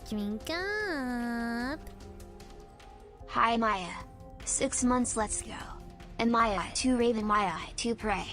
Drink up. Hi Maya. 6 months, let's go. Amaya to raven, Maya to pray.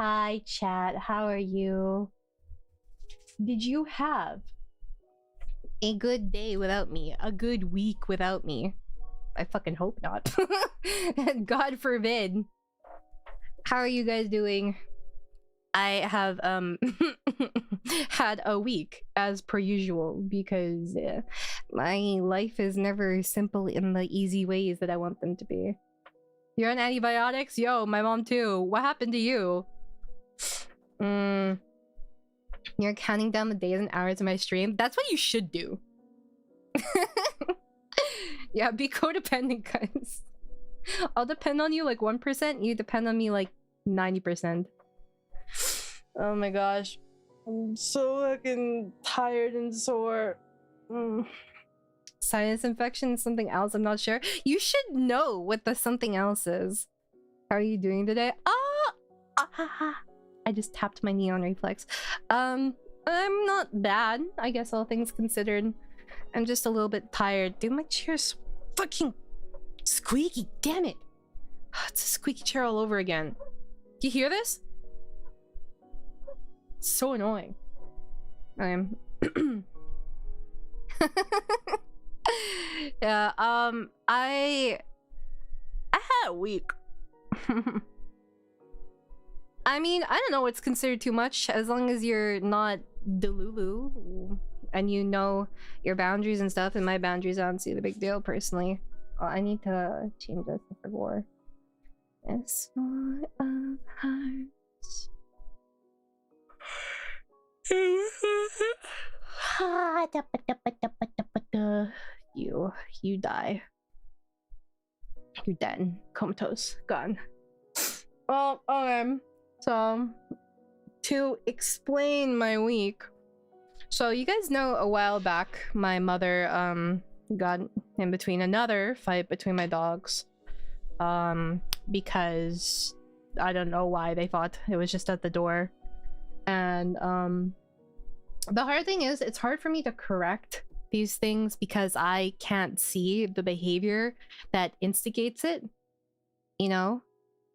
Hi, chat. How are you? Did you have a good day without me? A good week without me? I fucking hope not. God forbid. How are you guys doing? I have had a week as per usual because my life is never simple in the easy ways that I want them to be. You're on antibiotics? Yo, my mom too. What happened to you? You're counting down the days and hours of my stream? That's what you should do. Yeah, be codependent, guys. I'll depend on you like 1%, you depend on me like 90%. Oh my gosh. I'm so fucking tired and sore. Sinus infection is something else, I'm not sure. You should know what the something else is. How are you doing today? I just tapped my knee on reflex. I'm not bad, I guess, all things considered. I'm just a little bit tired. Dude, my chair's fucking squeaky, damn it. It's a squeaky chair all over again. Do you hear this? It's so annoying. Yeah, I had a week. I mean, I don't know what's considered too much, as long as you're not delulu and you know your boundaries and stuff. And my boundaries, I don't see the big deal personally. Oh, I need to change this for war. It's full of hearts. You die. You're dead. Comatose. Gone. Well, so to explain my week, so you guys know a while back my mother got in between another fight between my dogs, because I don't know why they thought it was just at the door. And the hard thing is, it's hard for me to correct these things because I can't see the behavior that instigates it. You know,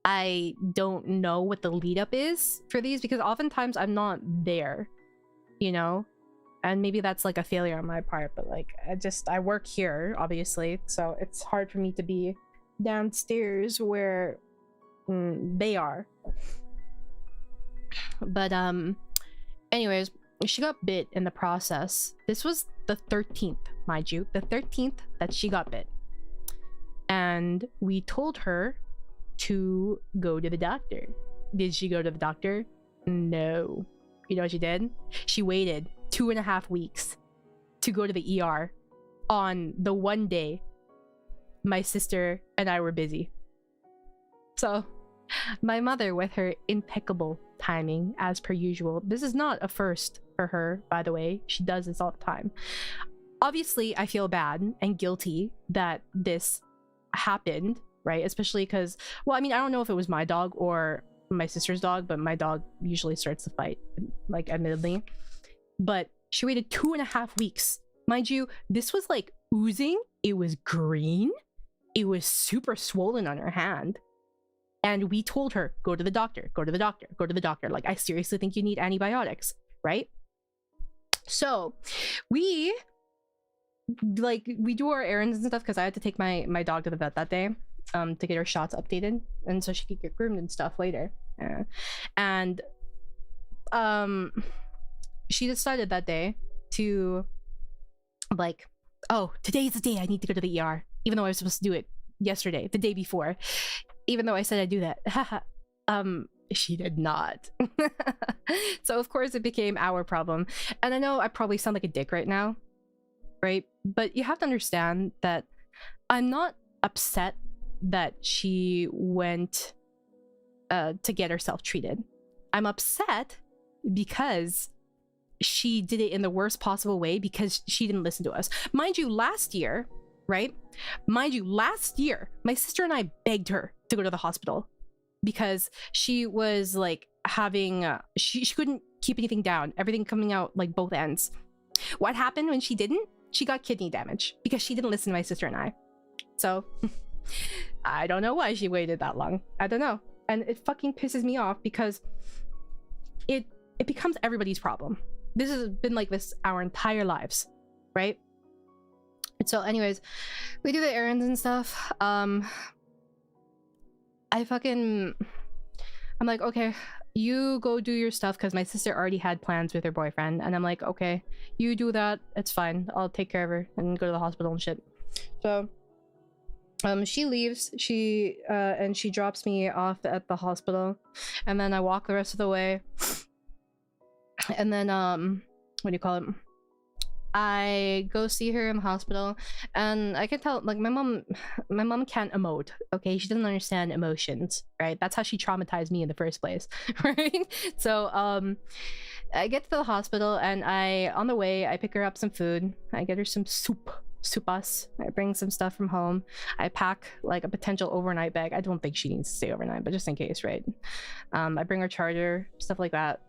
I don't know what the lead up is for these because oftentimes I'm not there, you know, and maybe that's like a failure on my part, but like I work here obviously, so it's hard for me to be downstairs where they are. But anyways, she got bit in the process. This was the 13th, mind you, the 13th that she got bit, and we told her to go to the doctor. Did she go to the doctor? No. You know what she did? She waited 2.5 weeks to go to the ER on the one day my sister and I were busy. So my mother, with her impeccable timing as per usual, this is not a first for her, by the way, she does this all the time. Obviously I feel bad and guilty that this happened, right? Especially because, well, I mean, I don't know if it was my dog or my sister's dog, but my dog usually starts the fight, like, admittedly. But she waited 2.5 weeks. Mind you, this was like oozing, it was green, it was super swollen on her hand. And we told her, go to the doctor, go to the doctor, go to the doctor. Like, I seriously think you need antibiotics, right? So we do our errands and stuff because I had to take my dog to the vet that day to get her shots updated, and so she could get groomed and stuff later. And she decided that day to, like, oh, today's the day I need to go to the ER, even though I was supposed to do it yesterday, the day before, even though I said I'd do that. She did not. So of course it became our problem. And I know I probably sound like a dick right now, right? But you have to understand that I'm not upset that she went to get herself treated. I'm upset because she did it in the worst possible way because she didn't listen to us. Mind you, last year, right? Mind you, last year, my sister and I begged her to go to the hospital because she was like having she couldn't keep anything down, everything coming out like both ends. What happened when she didn't? She got kidney damage because she didn't listen to my sister and I. So I don't know why she waited that long. I don't know. And it fucking pisses me off because it becomes everybody's problem. This has been like this our entire lives, right? So anyways, we do the errands and stuff. I'm like, okay, you go do your stuff, because my sister already had plans with her boyfriend, and I'm like, okay, you do that, it's fine, I'll take care of her and go to the hospital and shit. So she leaves, and she drops me off at the hospital, and then I walk the rest of the way, and then what do you call it, I go see her in the hospital, and I can tell, like, my mom can't emote, okay? She doesn't understand emotions, right? That's how she traumatized me in the first place, right? So I get to the hospital, and on the way, I pick her up some food. I get her some soupas. I bring some stuff from home. I pack like a potential overnight bag. I don't think she needs to stay overnight, but just in case, right? I bring her charger, stuff like that.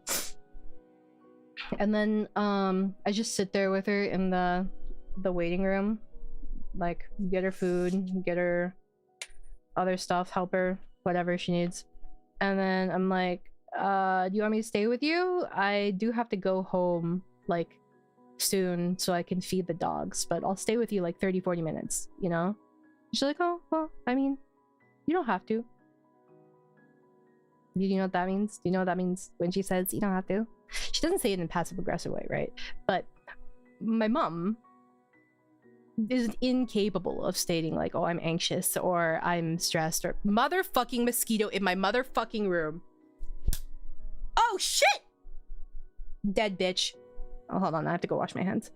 And then I just sit there with her in the waiting room, like get her food, get her other stuff, help her whatever she needs. And then I'm like, do you want me to stay with you? I do have to go home like soon so I can feed the dogs, but I'll stay with you like 30-40 minutes, you know? She's like, oh well, I mean, you don't have to. Do you know what that means? Do you know what that means when she says you don't have to? She doesn't say it in a passive aggressive way, right? But my mom is incapable of stating like, oh, I'm anxious or I'm stressed or motherfucking mosquito in my motherfucking room. Oh shit! Dead bitch. Oh, hold on, I have to go wash my hands.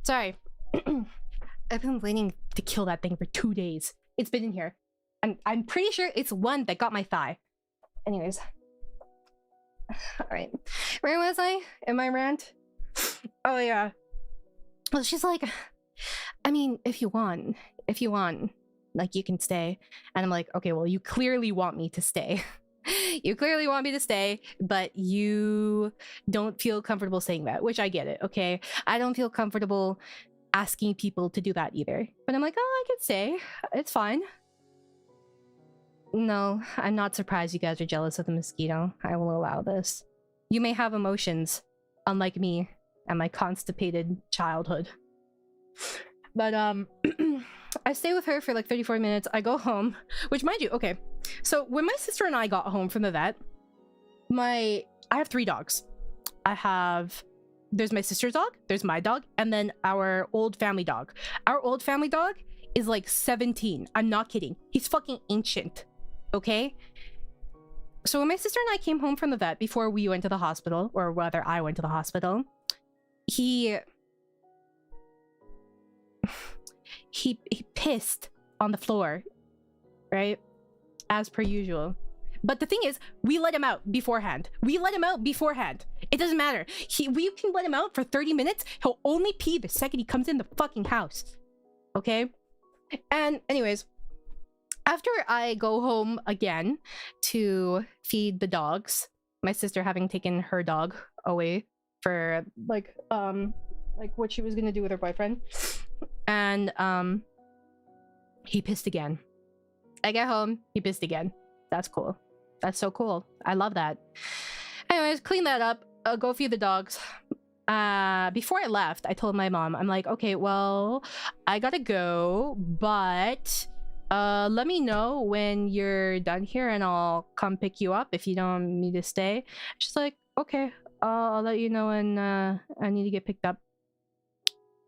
Sorry. I've been waiting to kill that thing for 2 days. It's been in here. I'm pretty sure it's one that got my thigh. Anyways. Alright. Where was I in my rant? Oh yeah. Well, she's like, I mean, if you want, like, you can stay. And I'm like, okay, well, you clearly want me to stay. You clearly want me to stay, but you don't feel comfortable saying that, which I get it, okay? I don't feel comfortable asking people to do that either. But I'm like, oh, I can stay. It's fine. No, I'm not surprised you guys are jealous of the mosquito. I will allow this. You may have emotions, unlike me and my constipated childhood. But I stay with her for like 34 minutes. I go home, which, mind you, okay. So when my sister and I got home from the vet, I have 3 dogs. There's my sister's dog, there's my dog, and then our old family dog. Our old family dog is like 17. I'm not kidding. He's fucking ancient. Okay? So when my sister and I came home from the vet before we went to the hospital, or rather I went to the hospital, he pissed on the floor, right? As per usual. But the thing is, we let him out beforehand. It doesn't matter. We can let him out for 30 minutes. He'll only pee the second he comes in the fucking house. Okay? And anyways, after I go home again to feed the dogs, my sister having taken her dog away for like what she was gonna do with her boyfriend, and he pissed again. I get home, he pissed again. That's cool. That's so cool. I love that. Anyways, clean that up. I'll go feed the dogs. Before I left, I told my mom, I'm like, okay, well, I gotta go, but let me know when you're done here and I'll come pick you up if you don't want me to stay. She's like, okay, I'll let you know when I need to get picked up.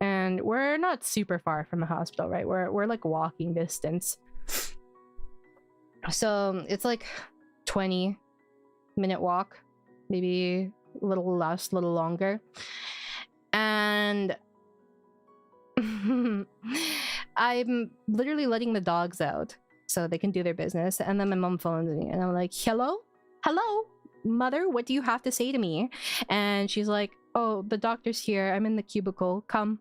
And we're not super far from the hospital, right? We're like walking distance. So it's like 20-minute walk, maybe a little less, a little longer. And I'm literally letting the dogs out so they can do their business. And then my mom phones me and I'm like, hello? Hello? Mother, what do you have to say to me? And she's like, oh, the doctor's here. I'm in the cubicle. Come.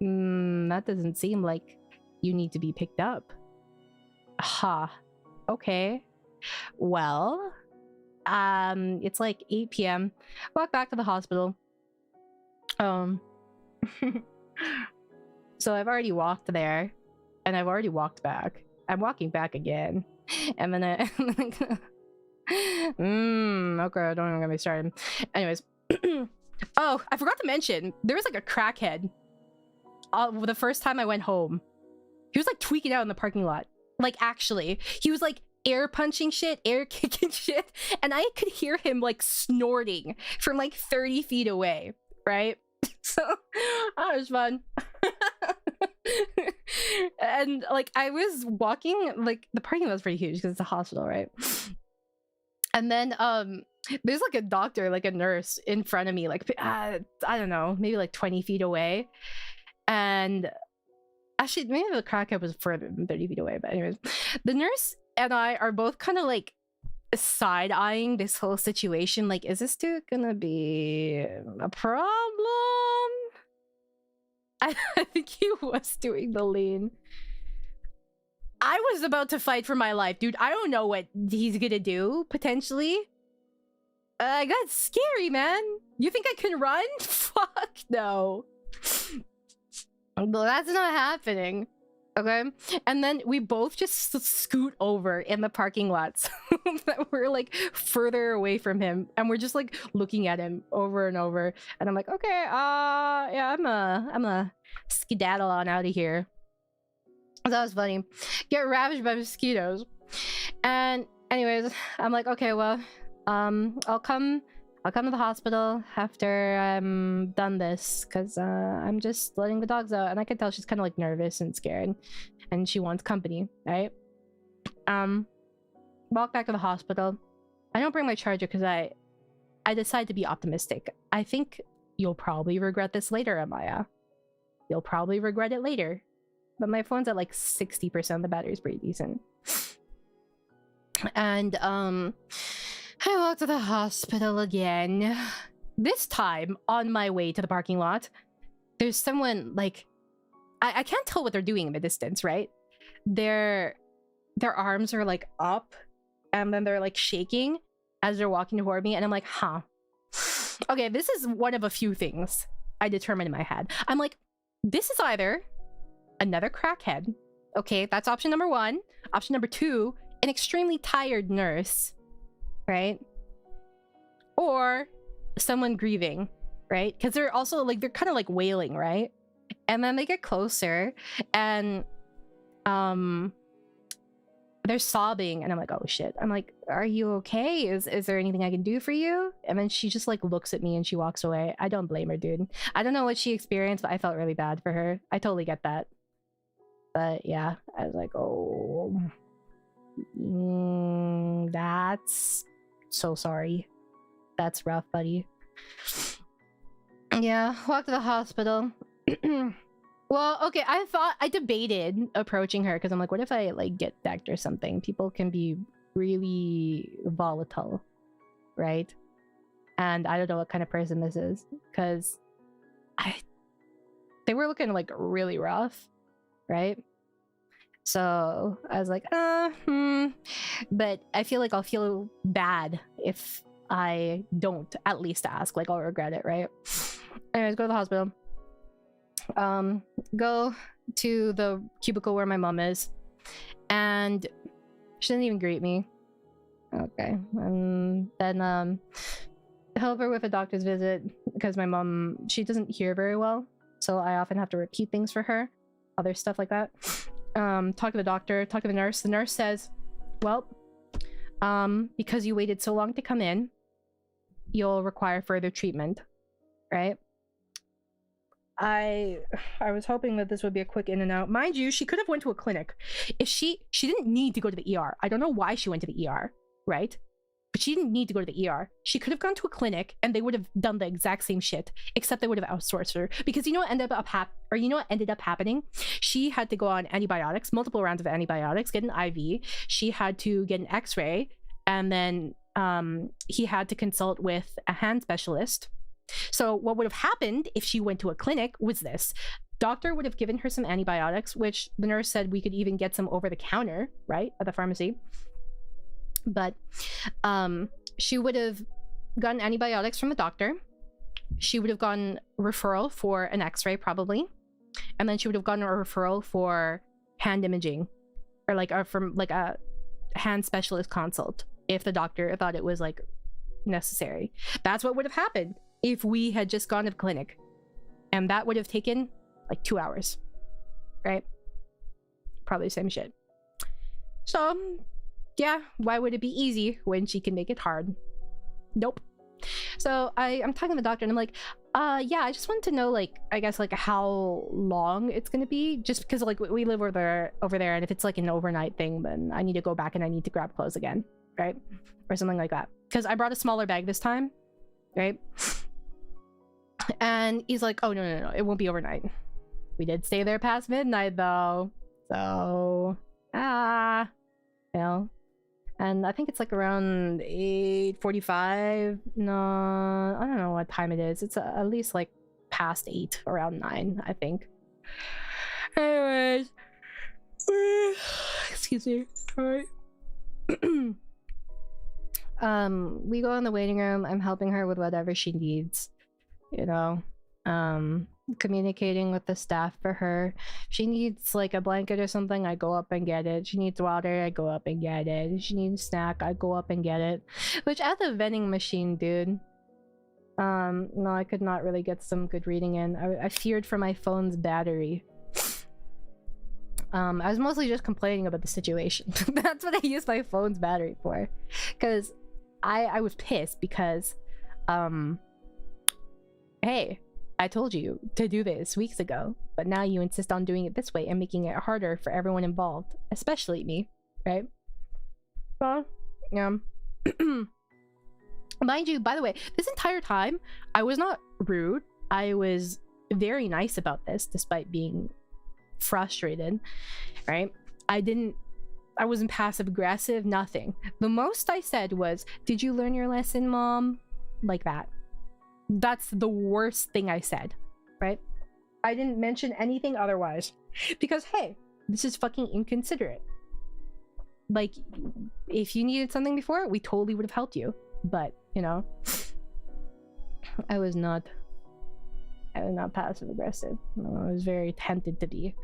That doesn't seem like you need to be picked up. Ha. Okay. Well, it's like 8 p.m. Walk back to the hospital. So I've already walked there and I've already walked back. I'm walking back again. And then okay, don't even get me started. Anyways. Oh, I forgot to mention, there was like a crackhead the first time I went home. He was like tweaking out in the parking lot. Like, actually, he was like air punching shit, air kicking shit, and I could hear him like snorting from like 30 feet away, right? So that was fun. And like I was walking, like the parking lot was pretty huge because it's a hospital, right? And then there's like a doctor, like a nurse in front of me, like I don't know, maybe like 20 feet away. And actually, maybe the crackhead was further than 30 feet away, but anyways, the nurse and I are both kind of like side-eyeing this whole situation. Like, is this dude gonna be a problem? I think he was doing the lean. I was about to fight for my life, dude. I don't know what he's gonna do, potentially. I got scary, man. You think I can run? Fuck no. Well, that's not happening. Okay? And then we both just scoot over in the parking lots that we're like further away from him. And we're just like looking at him over and over. And I'm like, okay, yeah, I'm a skedaddle on out of here. That was funny. Get ravaged by mosquitoes. And anyways, I'm like, okay, well, I'll come to the hospital after I'm done this, because I'm just letting the dogs out, and I can tell she's kind of like nervous and scared, and she wants company, right? Walk back to the hospital. I don't bring my charger because I decide to be optimistic. I think you'll probably regret this later, Amaya. You'll probably regret it later. But my phone's at like 60%. The battery's pretty decent. And I walked to the hospital again. This time, on my way to the parking lot, there's someone like... I can't tell what they're doing in the distance, right? Their arms are like up, and then they're like shaking as they're walking toward me, and I'm like, huh. Okay, this is one of a few things I determined in my head. I'm like, this is either another crackhead. Okay, that's option number one. Option number two, an extremely tired nurse, right? Or someone grieving, right? Because they're also like, they're kind of like wailing, right? And then they get closer and they're sobbing, and I'm like, oh shit. I'm like, are you okay? Is there anything I can do for you? And then she just like looks at me and she walks away. I don't blame her, dude. I don't know what she experienced, but I felt really bad for her. I totally get that. But yeah, I was like, oh, that's so sorry. That's rough, buddy. Yeah, walk to the hospital. Well, okay, I debated approaching her because I'm like, what if I like get decked or something? People can be really volatile, right? And I don't know what kind of person this is, because they were looking like really rough, right? So I was like, but I feel like I'll feel bad if I don't at least ask. Like, I'll regret it, right? Anyways, go to the hospital. Go to the cubicle where my mom is, and she didn't even greet me. Okay, and then help her with a doctor's visit because my mom, she doesn't hear very well, so I often have to repeat things for her. other stuff like that. Talk to the doctor, talk to the nurse. The nurse says, well, because you waited so long to come in, you'll require further treatment, right? I was hoping that this would be a quick in and out. Mind you, she could have went to a clinic. If she didn't need to go to the ER. I don't know why she went to the ER, right? But she didn't need to go to the ER. She could have gone to a clinic and they would have done the exact same shit, except they would have outsourced her. Because you know what ended up happening? She had to go on antibiotics, multiple rounds of antibiotics, get an IV. She had to get an X-ray, and then he had to consult with a hand specialist. So what would have happened if she went to a clinic was this. Doctor would have given her some antibiotics, which the nurse said we could even get some over the counter, right, at the pharmacy. But she would have gotten antibiotics from the doctor. She would have gotten referral for an X-ray probably, and then she would have gotten a referral for hand imaging, or like from like a hand specialist consult if the doctor thought it was like necessary. That's what would have happened if we had just gone to the clinic, and that would have taken like 2 hours, right? Probably the same shit. So yeah, why would it be easy when she can make it hard? Nope. So I'm talking to the doctor and I'm like, yeah, I just wanted to know, like, I guess like how long it's gonna be, just because like we live over there, and if it's like an overnight thing, then I need to go back and I need to grab clothes again, right? Or something like that, because I brought a smaller bag this time, right? And he's like, oh no, it won't be overnight. We did stay there past midnight though, so you know. And I think it's like around 8:45. No, I don't know what time it is. It's at least like past 8, around 9, I think. Anyways, excuse me. All right. We go in the waiting room. I'm helping her with whatever she needs, you know. Communicating with the staff for her. She needs like a blanket or something, I go up and get it. She needs water, I go up and get it. She needs a snack, I go up and get it. Which at the vending machine, dude, no, I could not really get some good reading in. I feared for my phone's battery. I was mostly just complaining about the situation. That's what I used my phone's battery for, because I was pissed because hey, I told you to do this weeks ago, but now you insist on doing it this way and making it harder for everyone involved, especially me, right? Well, yeah. Mind you, by the way, this entire time, I was not rude. I was very nice about this, despite being frustrated, right? I wasn't passive aggressive, nothing. The most I said was, did you learn your lesson, Mom? Like that. That's the worst thing I said, right? I didn't mention anything otherwise, because hey, this is fucking inconsiderate. Like, if you needed something before, we totally would have helped you, but you know, I was not passive aggressive. I was very tempted to be.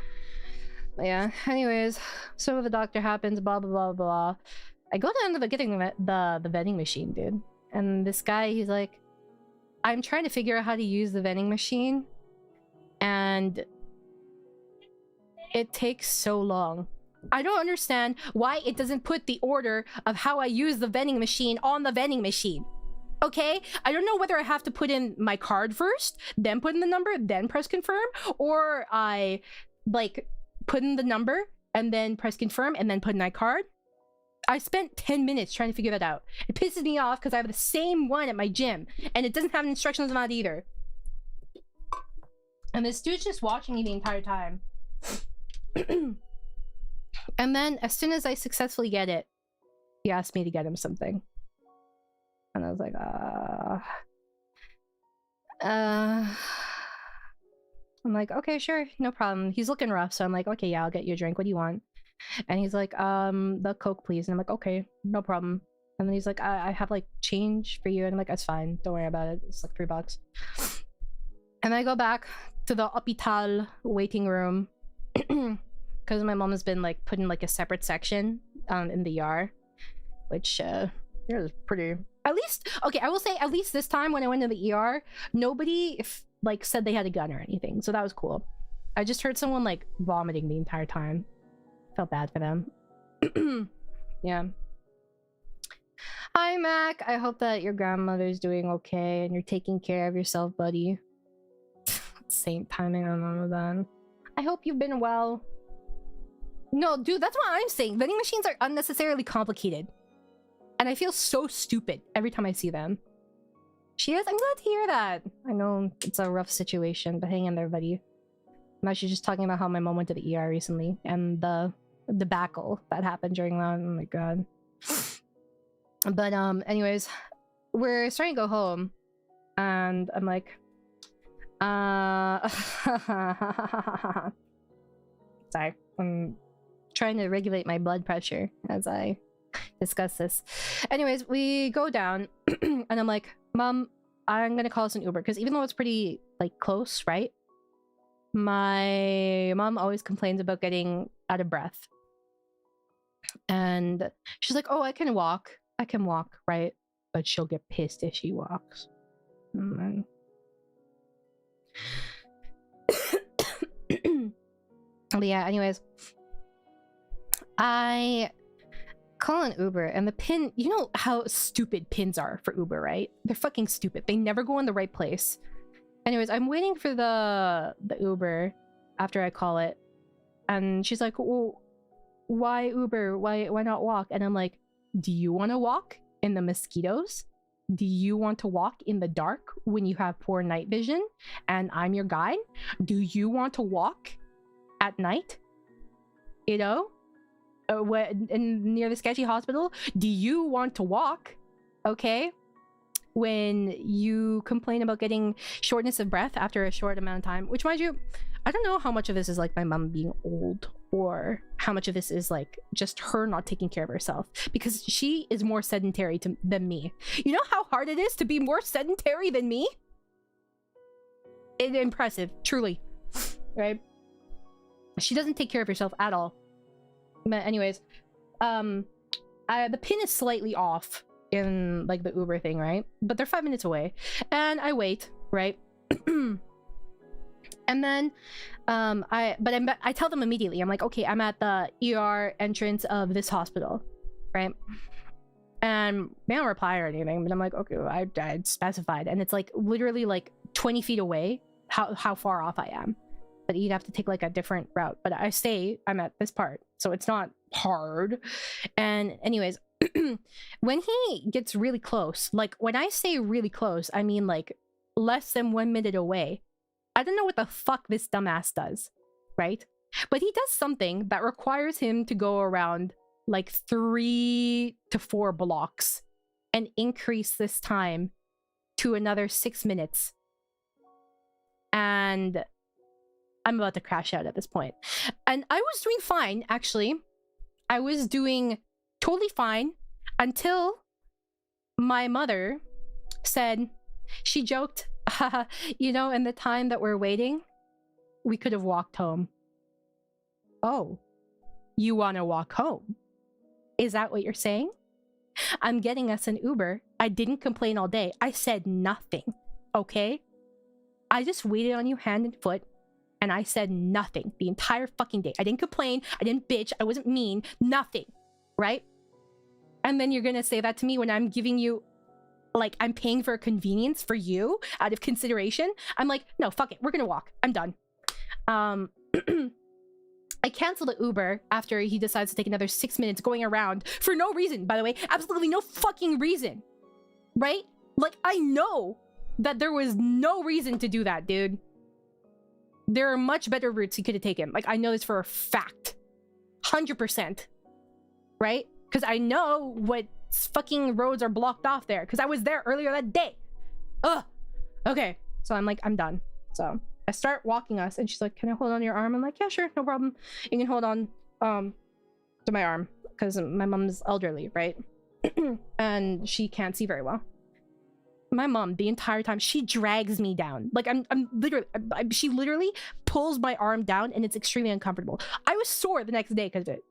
But yeah, anyways, so the doctor happens, blah blah blah blah. I go down to the getting the vending machine, dude, and this guy, he's like, I'm trying to figure out how to use the vending machine, and it takes so long. I don't understand why it doesn't put the order of how I use the vending machine on the vending machine. Okay? I don't know whether I have to put in my card first, then put in the number, then press confirm, or I like put in the number and then press confirm and then put in my card. I spent 10 minutes trying to figure that out. It pisses me off because I have the same one at my gym, and it doesn't have instructions on that either. And this dude's just watching me the entire time. And then, as soon as I successfully get it, he asked me to get him something. And I was like, I'm like, okay, sure, no problem. He's looking rough, so I'm like, okay, yeah, I'll get you a drink. What do you want? And he's like, the Coke, please. And I'm like, okay, no problem. And then he's like, I have like change for you. And I'm like, that's fine, don't worry about it. It's like $3. And I go back to the hospital waiting room because my mom has been like put in like a separate section in the ER, which is pretty, at least, okay, I will say at least this time when I went to the ER, nobody like said they had a gun or anything, so that was cool. I just heard someone like vomiting the entire time. Felt bad for them. Yeah. Hi, Mac. I hope that your grandmother's doing okay and you're taking care of yourself, buddy. Same timing on Ramadan. I hope you've been well. No, dude, that's what I'm saying. Vending machines are unnecessarily complicated. And I feel so stupid every time I see them. She is? I'm glad to hear that. I know it's a rough situation, but hang in there, buddy. I'm actually just talking about how my mom went to the ER recently and the debacle that happened during that. Oh my god. But anyways, we're starting to go home and I'm like sorry, I'm trying to regulate my blood pressure as I discuss this. Anyways, we go down and I'm like, Mom, I'm gonna call us an Uber because even though it's pretty like close, right? My mom always complains about getting out of breath. And she's like, oh, I can walk, right? But she'll get pissed if she walks. But yeah, anyways, I call an Uber and the pin, you know how stupid pins are for Uber, right? They're fucking stupid. They never go in the right place. Anyways, I'm waiting for the Uber after I call it. And she's like, well, why Uber? Why not walk? And I'm like, do you want to walk in the mosquitoes? Do you want to walk in the dark when you have poor night vision and I'm your guide? Do you want to walk at night? You know? Near the sketchy hospital? Do you want to walk? Okay? When you complain about getting shortness of breath after a short amount of time, which mind you, I don't know how much of this is like my mom being old or how much of this is like just her not taking care of herself, because she is more sedentary than me. You know how hard it is to be more sedentary than me? It's impressive, truly. Right? She doesn't take care of herself at all. But anyways, the pin is slightly off in like the Uber thing, right? But they're 5 minutes away and I wait, right? And then I tell them immediately. I'm like, okay, I'm at the ER entrance of this hospital, right? And they don't reply or anything, but I'm like, okay, I specified, and it's like literally like 20 feet away how far off I am, but you'd have to take like a different route. But I say I'm at this part, so it's not hard. And anyways, when he gets really close, like when I say really close, I mean like less than 1 minute away. I don't know what the fuck this dumbass does, right? But he does something that requires him to go around like 3 to 4 blocks and increase this time to another 6 minutes. And I'm about to crash out at this point. And I was doing fine, actually. I was doing totally fine until my mother said, she joked, you know, in the time that we're waiting, we could have walked home. Oh, you want to walk home? Is that what you're saying? I'm getting us an Uber. I didn't complain all day. I said nothing, okay? I just waited on you hand and foot, and I said nothing the entire fucking day. I didn't complain. I didn't bitch. I wasn't mean. Nothing, right? And then you're gonna say that to me when I'm giving you, like, I'm paying for a convenience for you out of consideration. I'm like, no, fuck it. We're gonna walk. I'm done. I canceled the Uber after he decides to take another 6 minutes going around for no reason, by the way. Absolutely no fucking reason. Right? Like, I know that there was no reason to do that, dude. There are much better routes he could have taken. Like, I know this for a fact. 100%. Right? Because I know what fucking roads are blocked off there. Because I was there earlier that day. Ugh. Okay. So I'm like, I'm done. So I start walking us, and she's like, can I hold on to your arm? I'm like, yeah, sure, no problem. You can hold on to my arm, because my mom's elderly, right? And she can't see very well. My mom, the entire time, she drags me down. Like, I'm literally, she literally pulls my arm down, and it's extremely uncomfortable. I was sore the next day because of it.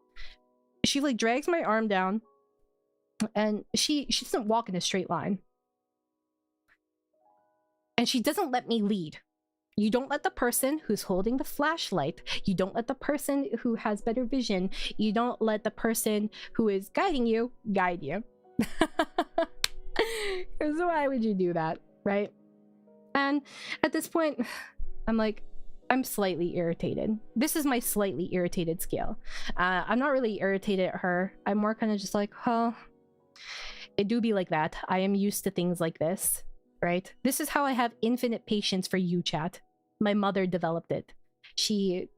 She like drags my arm down, and she doesn't walk in a straight line. And she doesn't let me lead. You don't let the person who's holding the flashlight, you don't let the person who has better vision, you don't let the person who is guiding you guide you. Because why would you do that, right? And at this point, I'm like, I'm slightly irritated. This is my slightly irritated scale. I'm not really irritated at her. I'm more kind of just like, oh, it do be like that. I am used to things like this, right? This is how I have infinite patience for you, chat. My mother developed it. She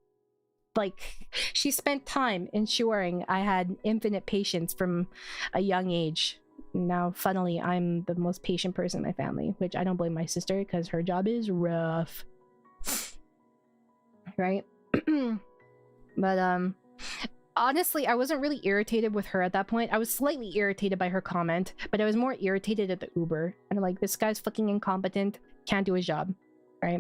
spent time ensuring I had infinite patience from a young age. Now, funnily, I'm the most patient person in my family, which I don't blame my sister because her job is rough. Right? But honestly, I wasn't really irritated with her at that point. I was slightly irritated by her comment, but I was more irritated at the Uber. And I'm like, this guy's fucking incompetent, can't do his job, right?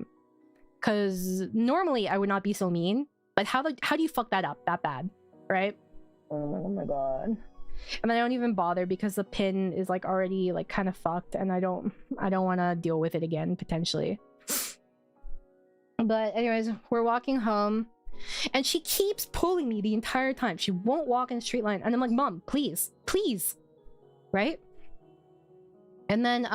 Because normally I would not be so mean, but how do you fuck that up that bad, right? Oh my god. And I don't even bother because the pin is like already like kind of fucked, and I don't want to deal with it again potentially. But anyways, we're walking home, and she keeps pulling me the entire time. She won't walk in a straight line, and I'm like, Mom, please, please, right? And then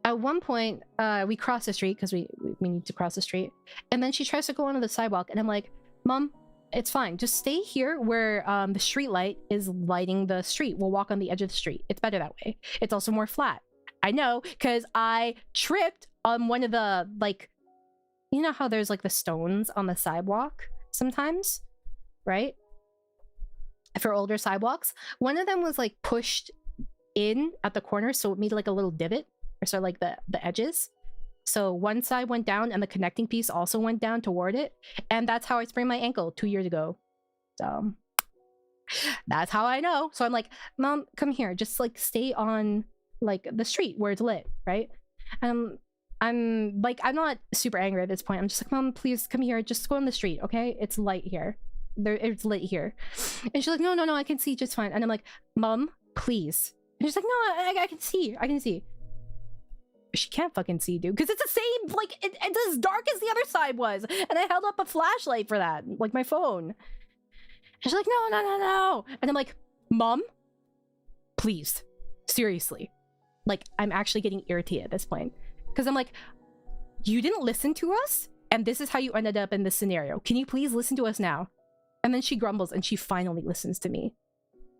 at one point we cross the street because we need to cross the street, and then she tries to go onto the sidewalk, and I'm like, Mom, it's fine, just stay here where the street light is lighting the street. We'll walk on the edge of the street. It's better that way. It's also more flat. I know, because I tripped on one of the, like, you know how there's like the stones on the sidewalk sometimes, right? For older sidewalks, one of them was like pushed in at the corner, so it made like a little divot, or so like the edges. So one side went down and the connecting piece also went down toward it, and that's how I sprained my ankle 2 years ago. So that's how I know. So I'm like, Mom, come here, just like stay on like the street where it's lit, right? I'm like, I'm not super angry at this point. I'm just like, Mom, please come here, just go on the street, okay? It's light here. It's lit here. And she's like, no, I can see just fine. And I'm like, Mom, please. And she's like, no, I can see, I can see. She can't fucking see, dude, because it's the same, like, it's as dark as the other side was, and I held up a flashlight for that, like my phone. And she's like, no, and I'm like, Mom, please, seriously. Like, I'm actually getting irritated at this point, because I'm like, you didn't listen to us, and this is how you ended up in this scenario. Can you please listen to us now? And then she grumbles, and she finally listens to me,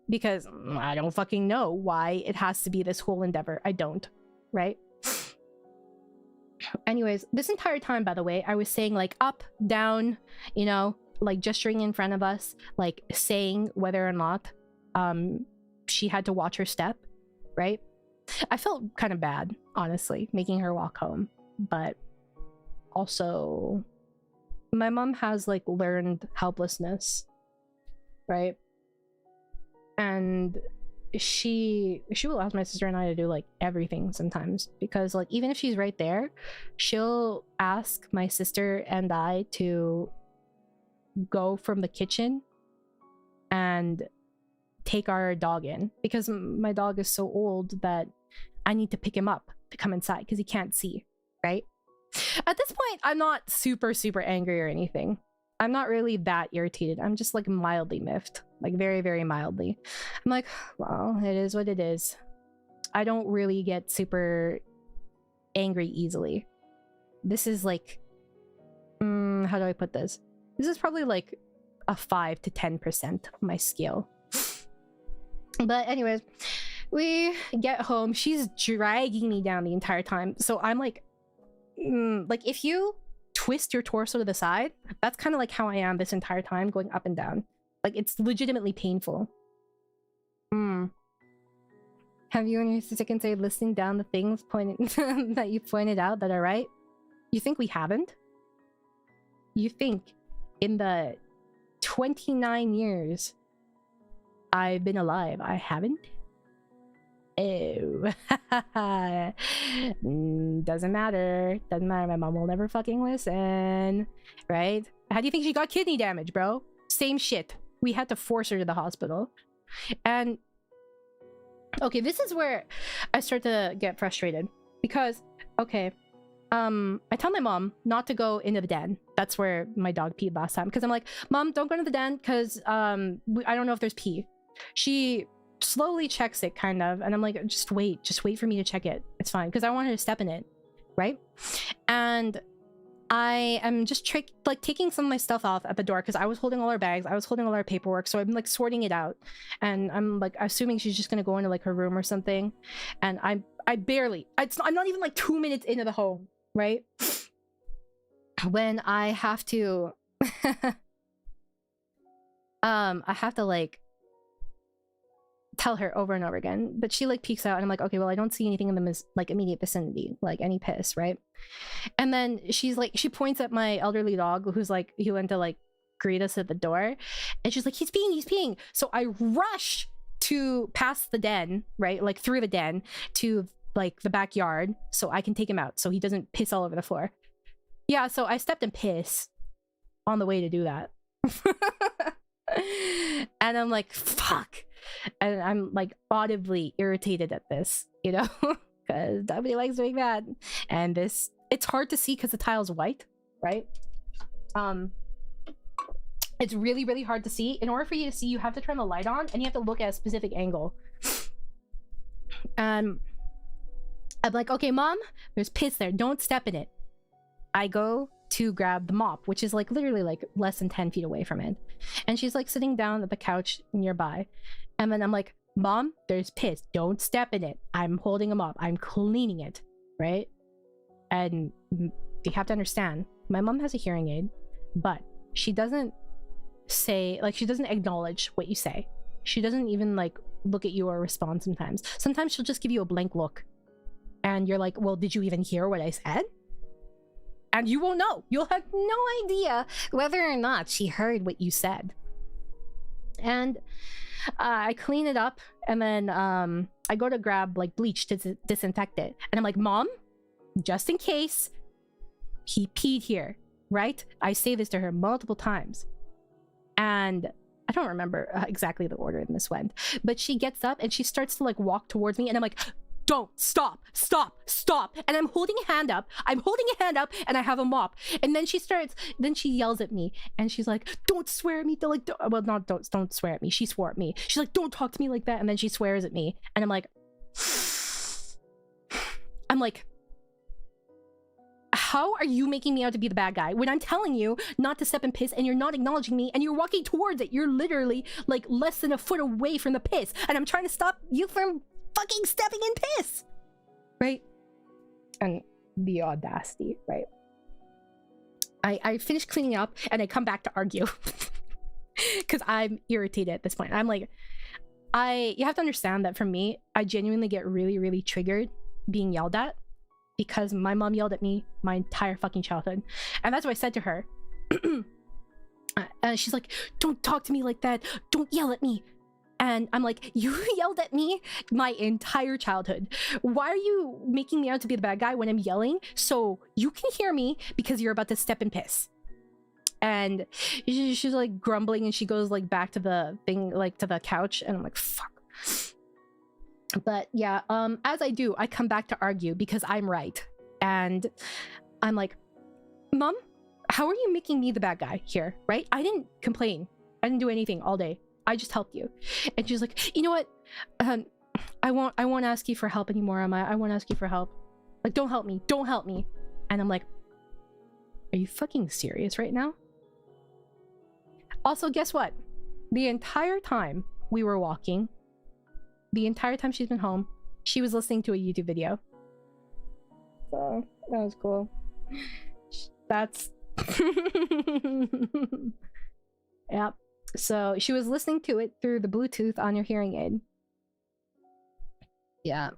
because I don't fucking know why it has to be this whole endeavor. I don't, right? Anyways, this entire time, by the way, I was saying like up, down, you know, like gesturing in front of us, like saying whether or not she had to watch her step, right? I felt kind of bad, honestly, making her walk home. But also, my mom has like learned helplessness, right? And she will ask my sister and I to do like everything sometimes, because like even if she's right there, she'll ask my sister and I to go from the kitchen and take our dog in, because my dog is so old that I need to pick him up to come inside because he can't see, right? At this point, I'm not super angry or anything. I'm not really that irritated. I'm just like mildly miffed, like very mildly. I'm like, well, it is what it is. I don't really get super angry easily. This is like, how do I put this? This is probably like a 5 to 10% of my scale. But anyways, we get home. She's dragging me down the entire time. So I'm like if you twist your torso to the side, that's kind of like how I am this entire time, going up and down. Like, it's legitimately painful. Have you and your sister considered listing down the things that you pointed out that are right? You think we haven't? You think in the 29 years I've been alive, I haven't? Oh. Doesn't matter. Doesn't matter. My mom will never fucking listen. Right? How do you think she got kidney damage, bro? Same shit. We had to force her to the hospital. And okay, this is where I start to get frustrated. Because, okay, I tell my mom not to go into the den. That's where my dog peed last time. Because I'm like, Mom, don't go into the den because I don't know if there's pee. She slowly checks it, kind of, and I'm like, just wait for me to check it. It's fine, because I want her to step in it, right? And I am just taking some of my stuff off at the door because I was holding all our bags, I was holding all our paperwork, so I'm like sorting it out, and I'm like assuming she's just gonna go into like her room or something, and I'm not even like 2 minutes into the home, right, when I have to I have to like tell her over and over again, but she like peeks out and I'm like, okay, well, I don't see anything in the like immediate vicinity, like any piss, right? And then she's like, she points at my elderly dog who's like, he went to like greet us at the door, and she's like, he's peeing. So I rush to past the den, right, like through the den to like the backyard so I can take him out so he doesn't piss all over the floor. Yeah, so I stepped in piss on the way to do that. And I'm like, fuck. And I'm like audibly irritated at this, you know, because nobody likes doing that. And this, it's hard to see because the tile's white, right? It's really, really hard to see. In order for you to see, you have to turn the light on and you have to look at a specific angle. And I'm like, okay, Mom, there's piss there. Don't step in it. I go to grab the mop, which is like literally like less than 10 feet away from it. And she's like sitting down at the couch nearby. And then I'm like, Mom, there's piss. Don't step in it. I'm holding a mop. I'm cleaning it, right? And you have to understand, my mom has a hearing aid, but she doesn't say, like, she doesn't acknowledge what you say. She doesn't even like look at you or respond sometimes. Sometimes she'll just give you a blank look. And you're like, well, did you even hear what I said? And you won't know. You'll have no idea whether or not she heard what you said. And I clean it up, and then I go to grab like bleach to disinfect it. And I'm like, Mom, just in case he peed here, right? I say this to her multiple times. And I don't remember exactly the order in this went, but she gets up and she starts to like walk towards me, and I'm like, don't, stop. And I'm holding a hand up, and I have a mop. And then she yells at me, and she's like, don't swear at me. Don't swear at me. She swore at me. She's like, don't talk to me like that. And then she swears at me. And I'm like, how are you making me out to be the bad guy when I'm telling you not to step in piss and you're not acknowledging me and you're walking towards it? You're literally like less than a foot away from the piss, and I'm trying to stop you from fucking stepping in piss, right? And the audacity, right? I finish cleaning up and I come back to argue because I'm irritated at this point. I'm like, you have to understand that for me, I genuinely get really, really triggered being yelled at because my mom yelled at me my entire fucking childhood. And that's what I said to her. And she's like, don't talk to me like that. Don't yell at me. And I'm like, you yelled at me my entire childhood. Why are you making me out to be the bad guy when I'm yelling so you can hear me because you're about to step in piss? And she's like grumbling, and she goes like back to the thing, like to the couch, and I'm like, fuck. But yeah, as I do, I come back to argue because I'm right. And I'm like, Mom, how are you making me the bad guy here, right? I didn't complain. I didn't do anything all day. I just helped you. And she's like, you know what? I won't ask you for help anymore, Amaya. I won't ask you for help. Like, don't help me. Don't help me. And I'm like, are you fucking serious right now? Also, guess what? The entire time we were walking, the entire time she's been home, she was listening to a YouTube video. So, that was cool. That's... Yep. So she was listening to it through the Bluetooth on your hearing aid. Yeah.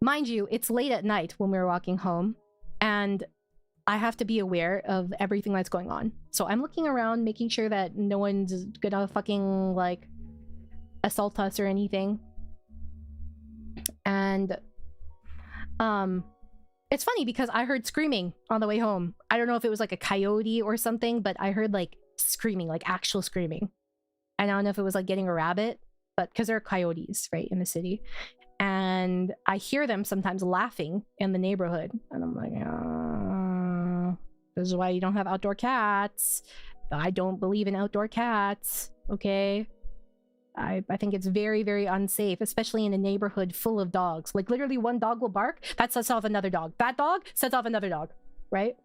Mind you, it's late at night when we were walking home, and I have to be aware of everything that's going on. So I'm looking around, making sure that no one's gonna fucking, like, assault us or anything. And, it's funny because I heard screaming on the way home. I don't know if it was like a coyote or something, but I heard, like, screaming, like actual screaming. I don't know if it was like getting a rabbit, but because there are coyotes right in the city. And I hear them sometimes laughing in the neighborhood. And I'm like, this is why you don't have outdoor cats. I don't believe in outdoor cats, okay? I think it's very, very unsafe, especially in a neighborhood full of dogs. Like, literally one dog will bark, that sets off another dog. That dog sets off another dog, right?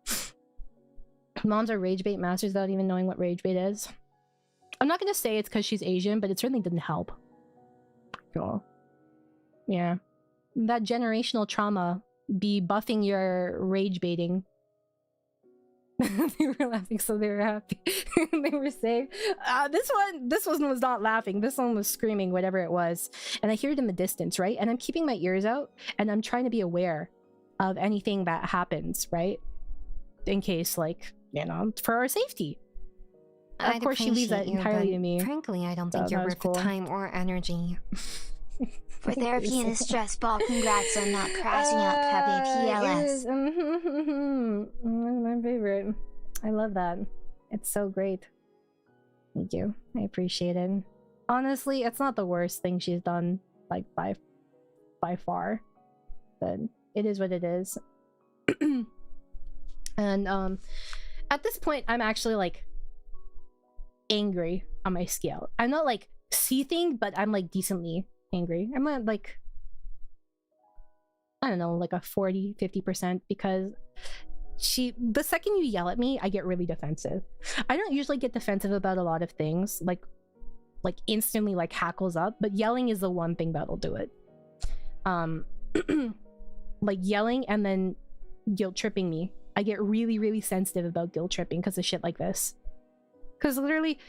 Moms are rage bait masters without even knowing what rage bait is. I'm not gonna say it's because she's Asian, but it certainly didn't help. So, yeah. That generational trauma be buffing your rage baiting. They were laughing, so they were happy. They were saying, this one was not laughing. This one was screaming, whatever it was. And I hear it in the distance, right? And I'm keeping my ears out, and I'm trying to be aware of anything that happens, right? In case, like, you know, for our safety. Of course, she leaves that entirely to me. Frankly, I don't think you're worth the time or energy. For therapy and a stress ball, congrats on not crashing out Pepe PLS. My favorite. I love that. It's so great. Thank you. I appreciate it. Honestly, it's not the worst thing she's done, like, by far. But it is what it is. And, at this point, I'm actually, like, angry on my scale. I'm not, like, seething, but I'm, like, decently angry. I'm at, like, I don't know, like a 40-50%, because the second you yell at me, I get really defensive. I don't usually get defensive about a lot of things, like instantly, like, hackles up, but yelling is the one thing that'll do it. Like, yelling and then guilt tripping me. I get really, really sensitive about guilt tripping because of shit like this. Because literally,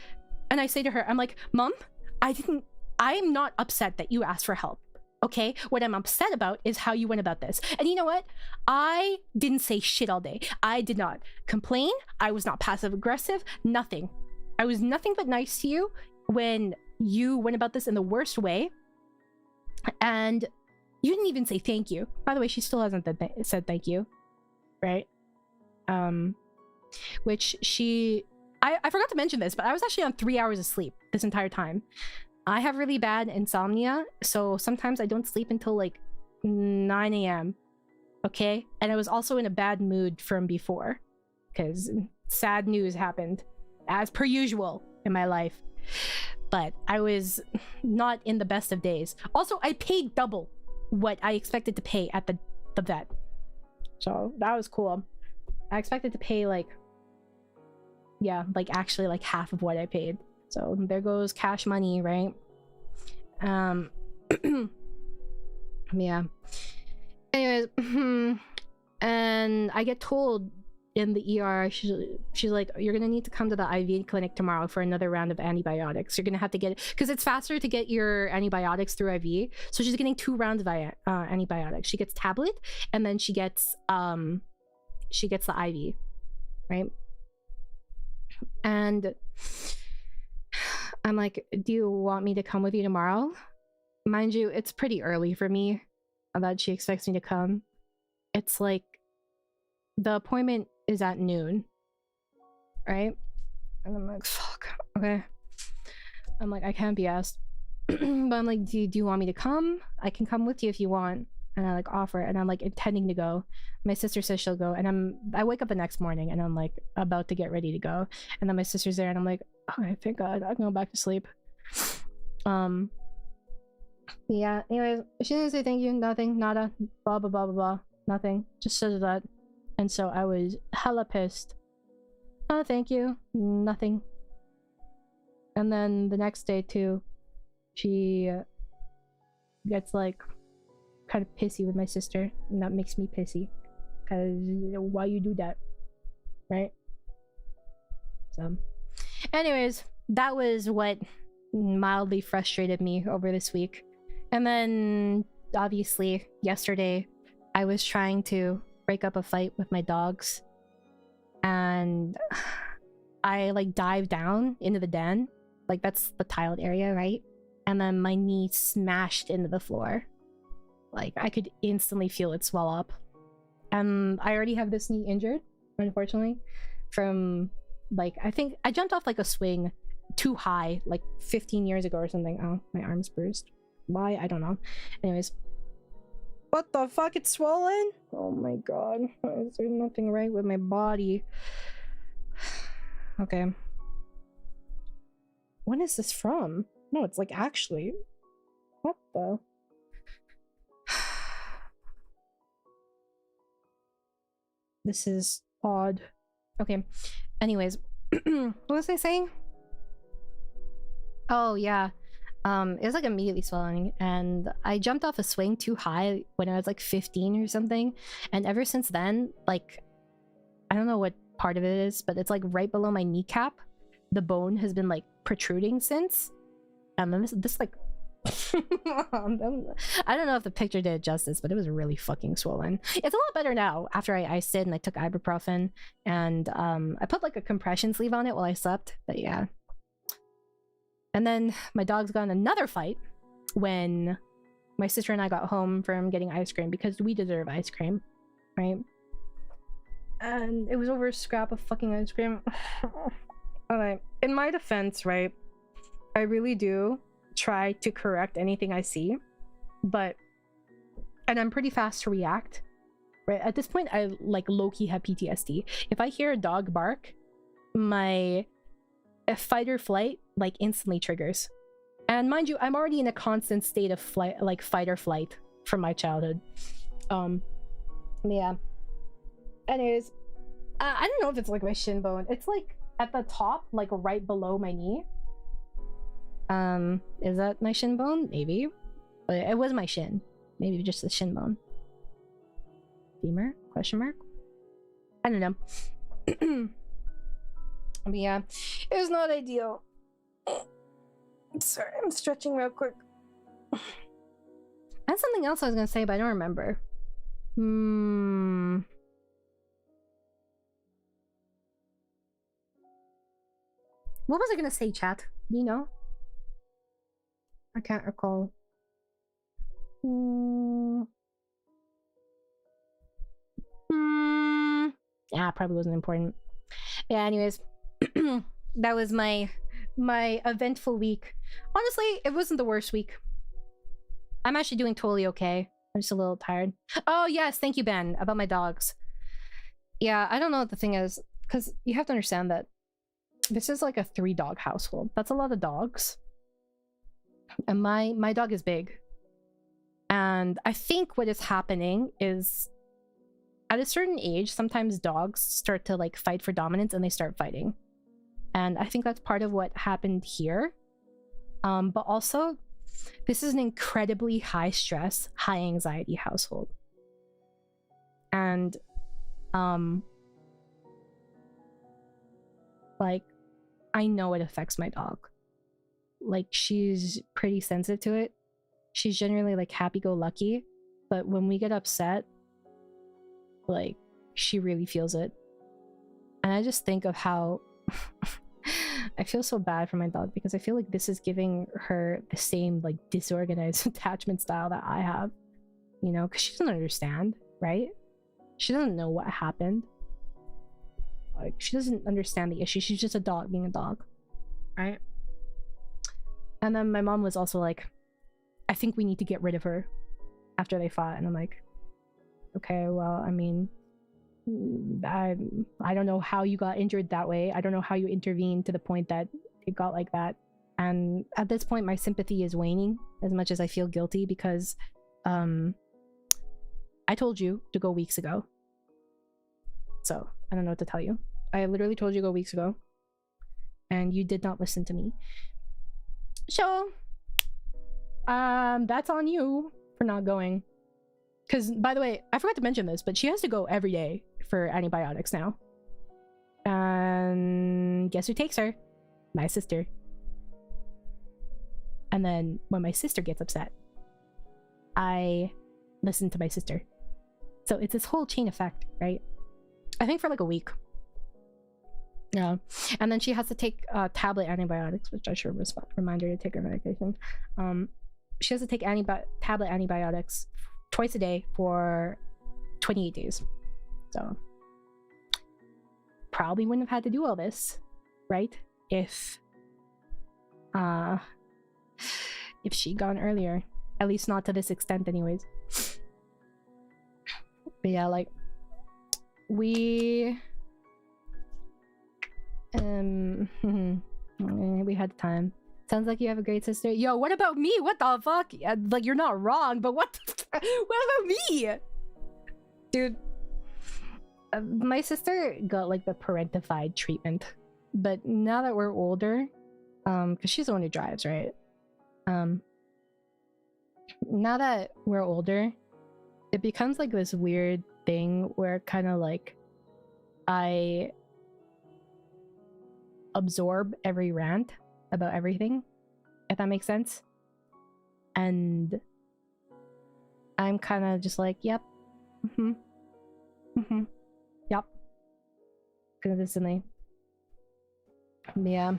and I say to her, I'm like, Mom, I'm not upset that you asked for help, okay? What I'm upset about is how you went about this. And you know what? I didn't say shit all day. I did not complain. I was not passive aggressive. Nothing. I was nothing but nice to you when you went about this in the worst way. And you didn't even say thank you. By the way, she still hasn't said thank you, right? Which I forgot to mention this, but I was actually on 3 hours of sleep this entire time. I have really bad insomnia, so sometimes I don't sleep until like 9 a.m. Okay? And I was also in a bad mood from before, because sad news happened, as per usual in my life. But I was not in the best of days. Also, I paid double what I expected to pay at the vet. So that was cool. I expected to pay like, yeah, like actually like half of what I paid. So there goes cash money, right? Yeah. Anyways, and I get told in the ER, she's like, you're gonna need to come to the IV clinic tomorrow for another round of antibiotics. You're gonna have to get it because it's faster to get your antibiotics through IV. So she's getting 2 rounds of antibiotics. She gets tablet, and then she gets the IV, right? And I'm like, do you want me to come with you tomorrow? Mind you, it's pretty early for me that she expects me to come. It's like the appointment is at noon, right? And I'm like, fuck, okay. I'm like, I can't be asked. But I'm like, do you want me to come? I can come with you if you want. And I like offer it, and I'm like intending to go. My sister says she'll go, and I wake up the next morning and I'm like about to get ready to go, and then my sister's there, and I'm like, okay, thank God, I can go back to sleep. Yeah, anyways, she didn't say thank you, nothing, nada, blah blah blah blah blah, nothing, just said that. And so I was hella pissed. Oh, thank you, nothing. And then the next day too, she gets like kind of pissy with my sister, and that makes me pissy, because why you do that, right? So anyways, that was what mildly frustrated me over this week. And then obviously yesterday I was trying to break up a fight with my dogs, and I like dived down into the den, like that's the tiled area, right? And then my knee smashed into the floor. Like, I could instantly feel it swell up. And I already have this knee injured, unfortunately, from, like, I think I jumped off, like, a swing too high, like, 15 years ago or something. Oh, my arm's bruised. Why? I don't know. Anyways, What the fuck? It's swollen? Oh my god. Is there nothing right with my body? Okay. When is this from? No, it's like actually. What the? This is odd. Okay. Anyways, what was I saying? Oh yeah. It was like immediately swelling, and I jumped off a swing too high when I was like 15 or something, and ever since then, like, I don't know what part of it is, but it's like right below my kneecap. The bone has been like protruding since, and then this like I don't know if the picture did it justice, but it was really fucking swollen. It's a lot better now after I iced it and I took ibuprofen, and I put like a compression sleeve on it while I slept, but yeah. And then my dogs got in another fight when my sister and I got home from getting ice cream, because we deserve ice cream, right? And it was over a scrap of fucking ice cream. Alright, in my defense, right, I really do try to correct anything I see, and I'm pretty fast to react, right? At this point, I like low-key have PTSD. If I hear a dog bark, my fight or flight like instantly triggers. And mind you, I'm already in a constant state of flight, like fight or flight from my childhood. Yeah. Anyways, I don't know if it's like my shin bone. It's like at the top, like right below my knee. Is that my shin bone? Maybe. But it was my shin. Maybe just the shin bone. Femur? Question mark? I don't know. But yeah, it was not ideal. Sorry, I'm stretching real quick. That's something else I was gonna say, but I don't remember. What was I gonna say, chat? Do you know? I can't recall. Yeah, probably wasn't important. Yeah, anyways. That was my eventful week. Honestly, it wasn't the worst week. I'm actually doing totally okay. I'm just a little tired. Oh yes, thank you, Ben, about my dogs. Yeah, I don't know what the thing is, because you have to understand that this is like a 3-dog household. That's a lot of dogs. And my dog is big. And I think what is happening is at a certain age, sometimes dogs start to like fight for dominance and they start fighting. And I think that's part of what happened here. But also, this is an incredibly high stress, high anxiety household. And like, I know it affects my dog. Like, she's pretty sensitive to it. She's generally like happy-go-lucky, but when we get upset, like, she really feels it. And I just think of how I feel so bad for my dog, because I feel like this is giving her the same like disorganized attachment style that I have, you know, because she doesn't understand, right? She doesn't know what happened. Like, she doesn't understand the issue. She's just a dog being a dog, right? And then my mom was also like, I think we need to get rid of her after they fought. And I'm like, okay, well, I mean, I don't know how you got injured that way. I don't know how you intervened to the point that it got like that. And at this point, my sympathy is waning as much as I feel guilty, because I told you to go weeks ago. So I don't know what to tell you. I literally told you to go weeks ago, and you did not listen to me. So that's on you for not going. Because, by the way, I forgot to mention this, but she has to go every day for antibiotics now. And guess who takes her? My sister. And then when my sister gets upset, I listen to my sister. So it's this whole chain effect, right? I think for like a week. Yeah. And then she has to take tablet antibiotics, which I should remind her to take her medication. She has to take tablet antibiotics twice a day for 28 days. So probably wouldn't have had to do all this, right? If she'd gone earlier. At least not to this extent anyways. But yeah, like we we had time. Sounds like you have a great sister. Yo, what about me? What the fuck? Like, you're not wrong, but what what about me? Dude, my sister got like the parentified treatment, but now that we're older, because she's the one who drives, right? Now that we're older, it becomes like this weird thing where kind of like I absorb every rant about everything, if that makes sense. And I'm kind of just like, yep, yep, consistently. Yeah,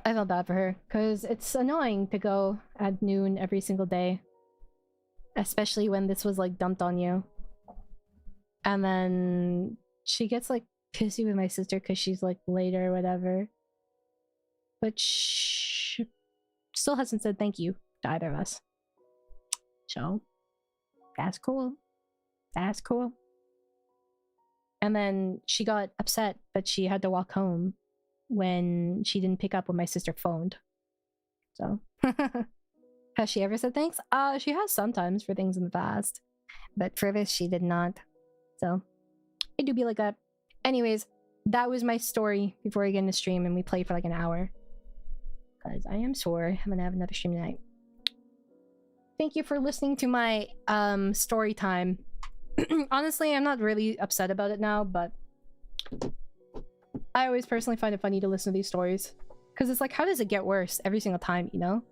I felt bad for her because it's annoying to go at noon every single day, especially when this was like dumped on you. And then she gets like pissy with my sister because she's like late or whatever, but she still hasn't said thank you to either of us. So that's cool. That's cool. And then she got upset that she had to walk home when she didn't pick up when my sister phoned. So has she ever said thanks? She has sometimes for things in the past, but for this she did not. So I do be like that. Anyways, that was my story before I get in the stream and we play for like an hour. Because I am sore. I'm gonna have another stream tonight. Thank you for listening to my story time. Honestly, I'm not really upset about it now, but I always personally find it funny to listen to these stories. Because it's like, how does it get worse every single time, you know?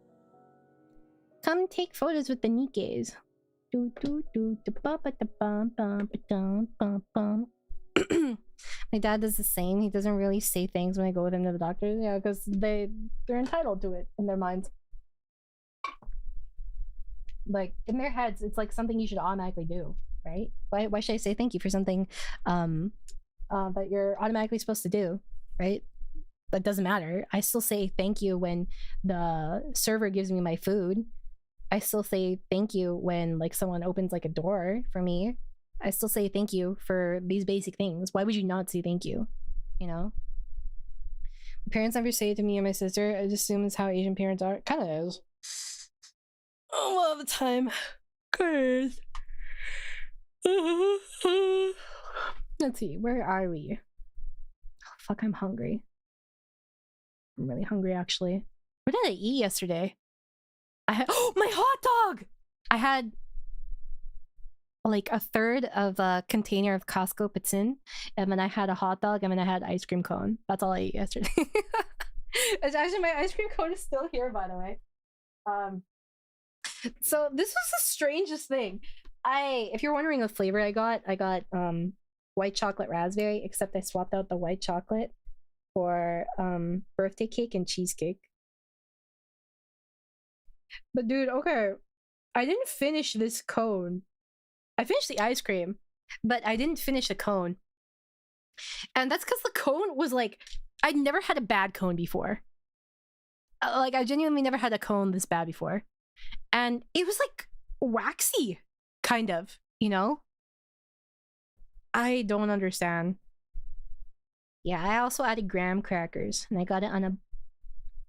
Come take photos with the Nikkes. My dad does the same. He doesn't really say things when I go with him to the doctor. Yeah, because they're entitled to it in their minds. Like, in their heads, it's like something you should automatically do, right? Why should I say thank you for something that you're automatically supposed to do, right? That doesn't matter. I still say thank you when the server gives me my food. I still say thank you when like someone opens like a door for me. I still say thank you for these basic things. Why would you not say thank you? You know? My parents never say it to me and my sister. I just assume it's how Asian parents are. It kind of is. A lot of the time. Cause let's see, where are we? Oh, fuck, I'm hungry. I'm really hungry actually. What did I eat yesterday? I had my hot dog! I had like a third of a container of Costco poutine, and then I had a hot dog, and then I had ice cream cone. That's all I ate yesterday. It's actually, my ice cream cone is still here, by the way. So this was the strangest thing. If you're wondering what flavor I got white chocolate raspberry, except I swapped out the white chocolate for birthday cake and cheesecake. But dude, okay, I didn't finish this cone. I finished the ice cream, but I didn't finish the cone. And that's because the cone was like, I'd never had a bad cone before. Like, I genuinely never had a cone this bad before. And it was like waxy, kind of, you know? I don't understand. Yeah, I also added graham crackers, and I got it on a,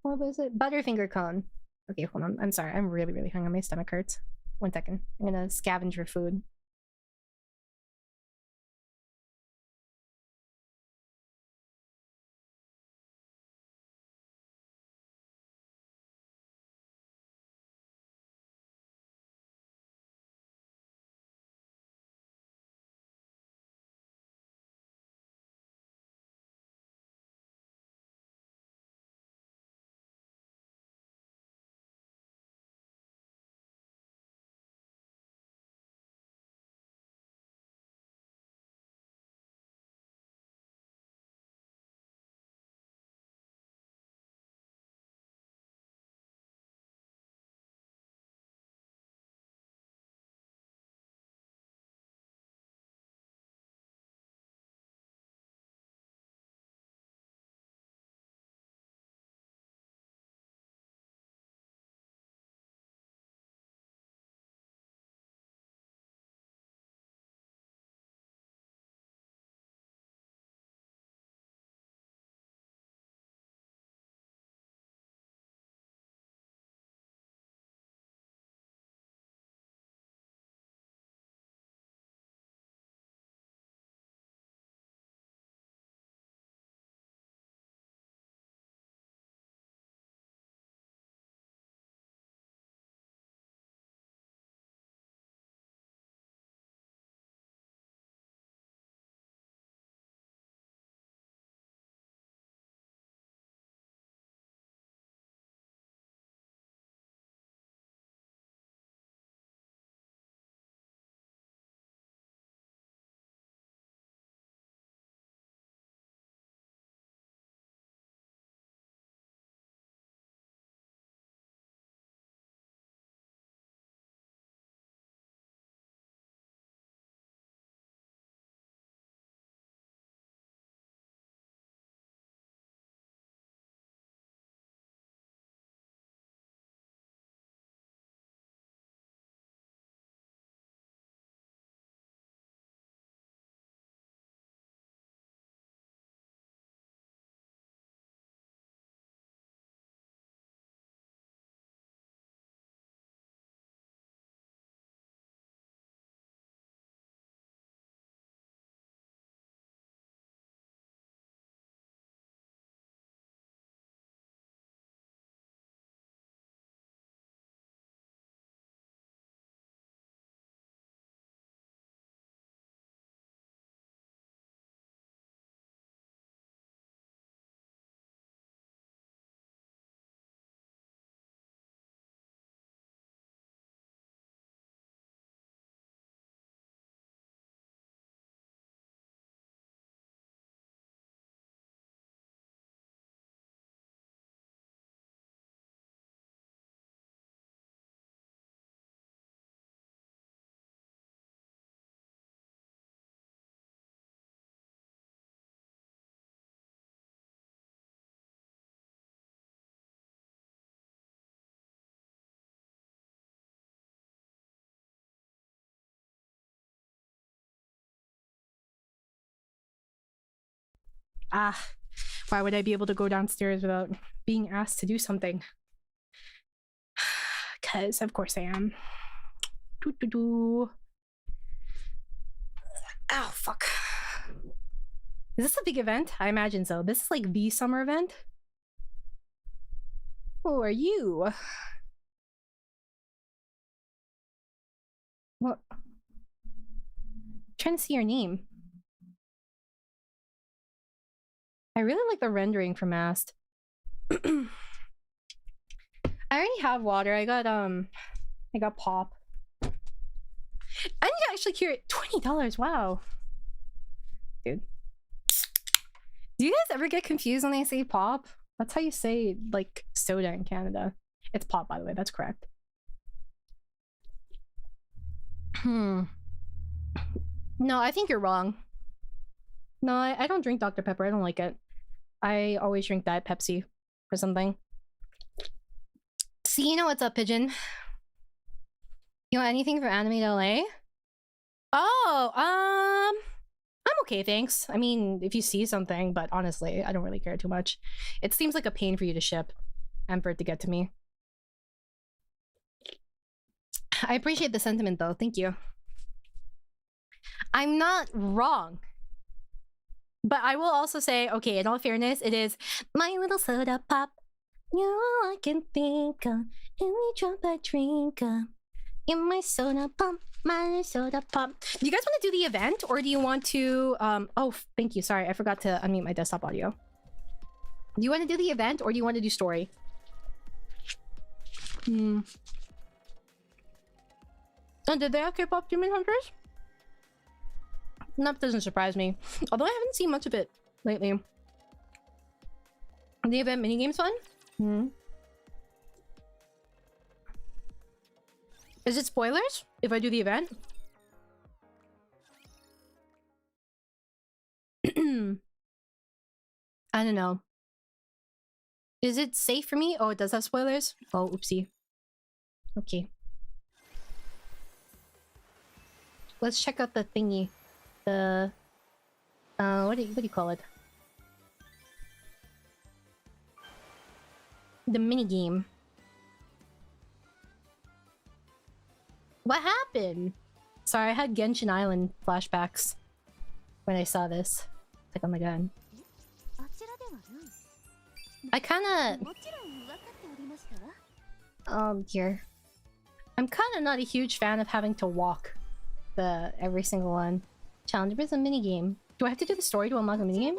what was it? Butterfinger cone. Okay, hold on. I'm sorry. I'm really, really hungry. My stomach hurts. 1 second. I'm gonna scavenge for food. Ah, why would I be able to go downstairs without being asked to do something? Because of course I am. Ow, fuck. Is this a big event? I imagine so. This is like the summer event. Who are you? What? I'm trying to see your name. I really like the rendering for Mast. I already have water. I got pop. I need to actually cure it. $20. Wow. Dude. Do you guys ever get confused when they say pop? That's how you say like soda in Canada. It's pop, by the way. That's correct. No, I think you're wrong. No, I don't drink Dr. Pepper. I don't like it. I always drink Diet Pepsi or something. See, you know what's up, Pigeon? You want anything for Animate LA? Oh, I'm okay, thanks. I mean, if you see something, but honestly, I don't really care too much. It seems like a pain for you to ship and for it to get to me. I appreciate the sentiment though, thank you. I'm not wrong. But I will also say, okay, in all fairness, it is my little soda pop. You're all I can think of. Every drop I drink of. In my soda pop, my soda pop. Do you guys want to do the event, or do you want to oh, thank you, sorry, I forgot to unmute my desktop audio. Do you want to do the event, or do you want to do story? Oh, did they have K-pop Demon Hunters? That doesn't surprise me. Although I haven't seen much of it lately. The event minigame's fun? Is it spoilers if I do the event? I don't know. Is it safe for me? Oh, it does have spoilers? Oh, oopsie. Okay. Let's check out the thingy. The... what do you call it? The minigame. What happened? Sorry, I had Genshin Island flashbacks when I saw this. Like, oh my god. I kinda... Oh dear. I'm kinda not a huge fan of having to walk every single one. Challenge is a minigame. Do I have to do the story to unlock a minigame?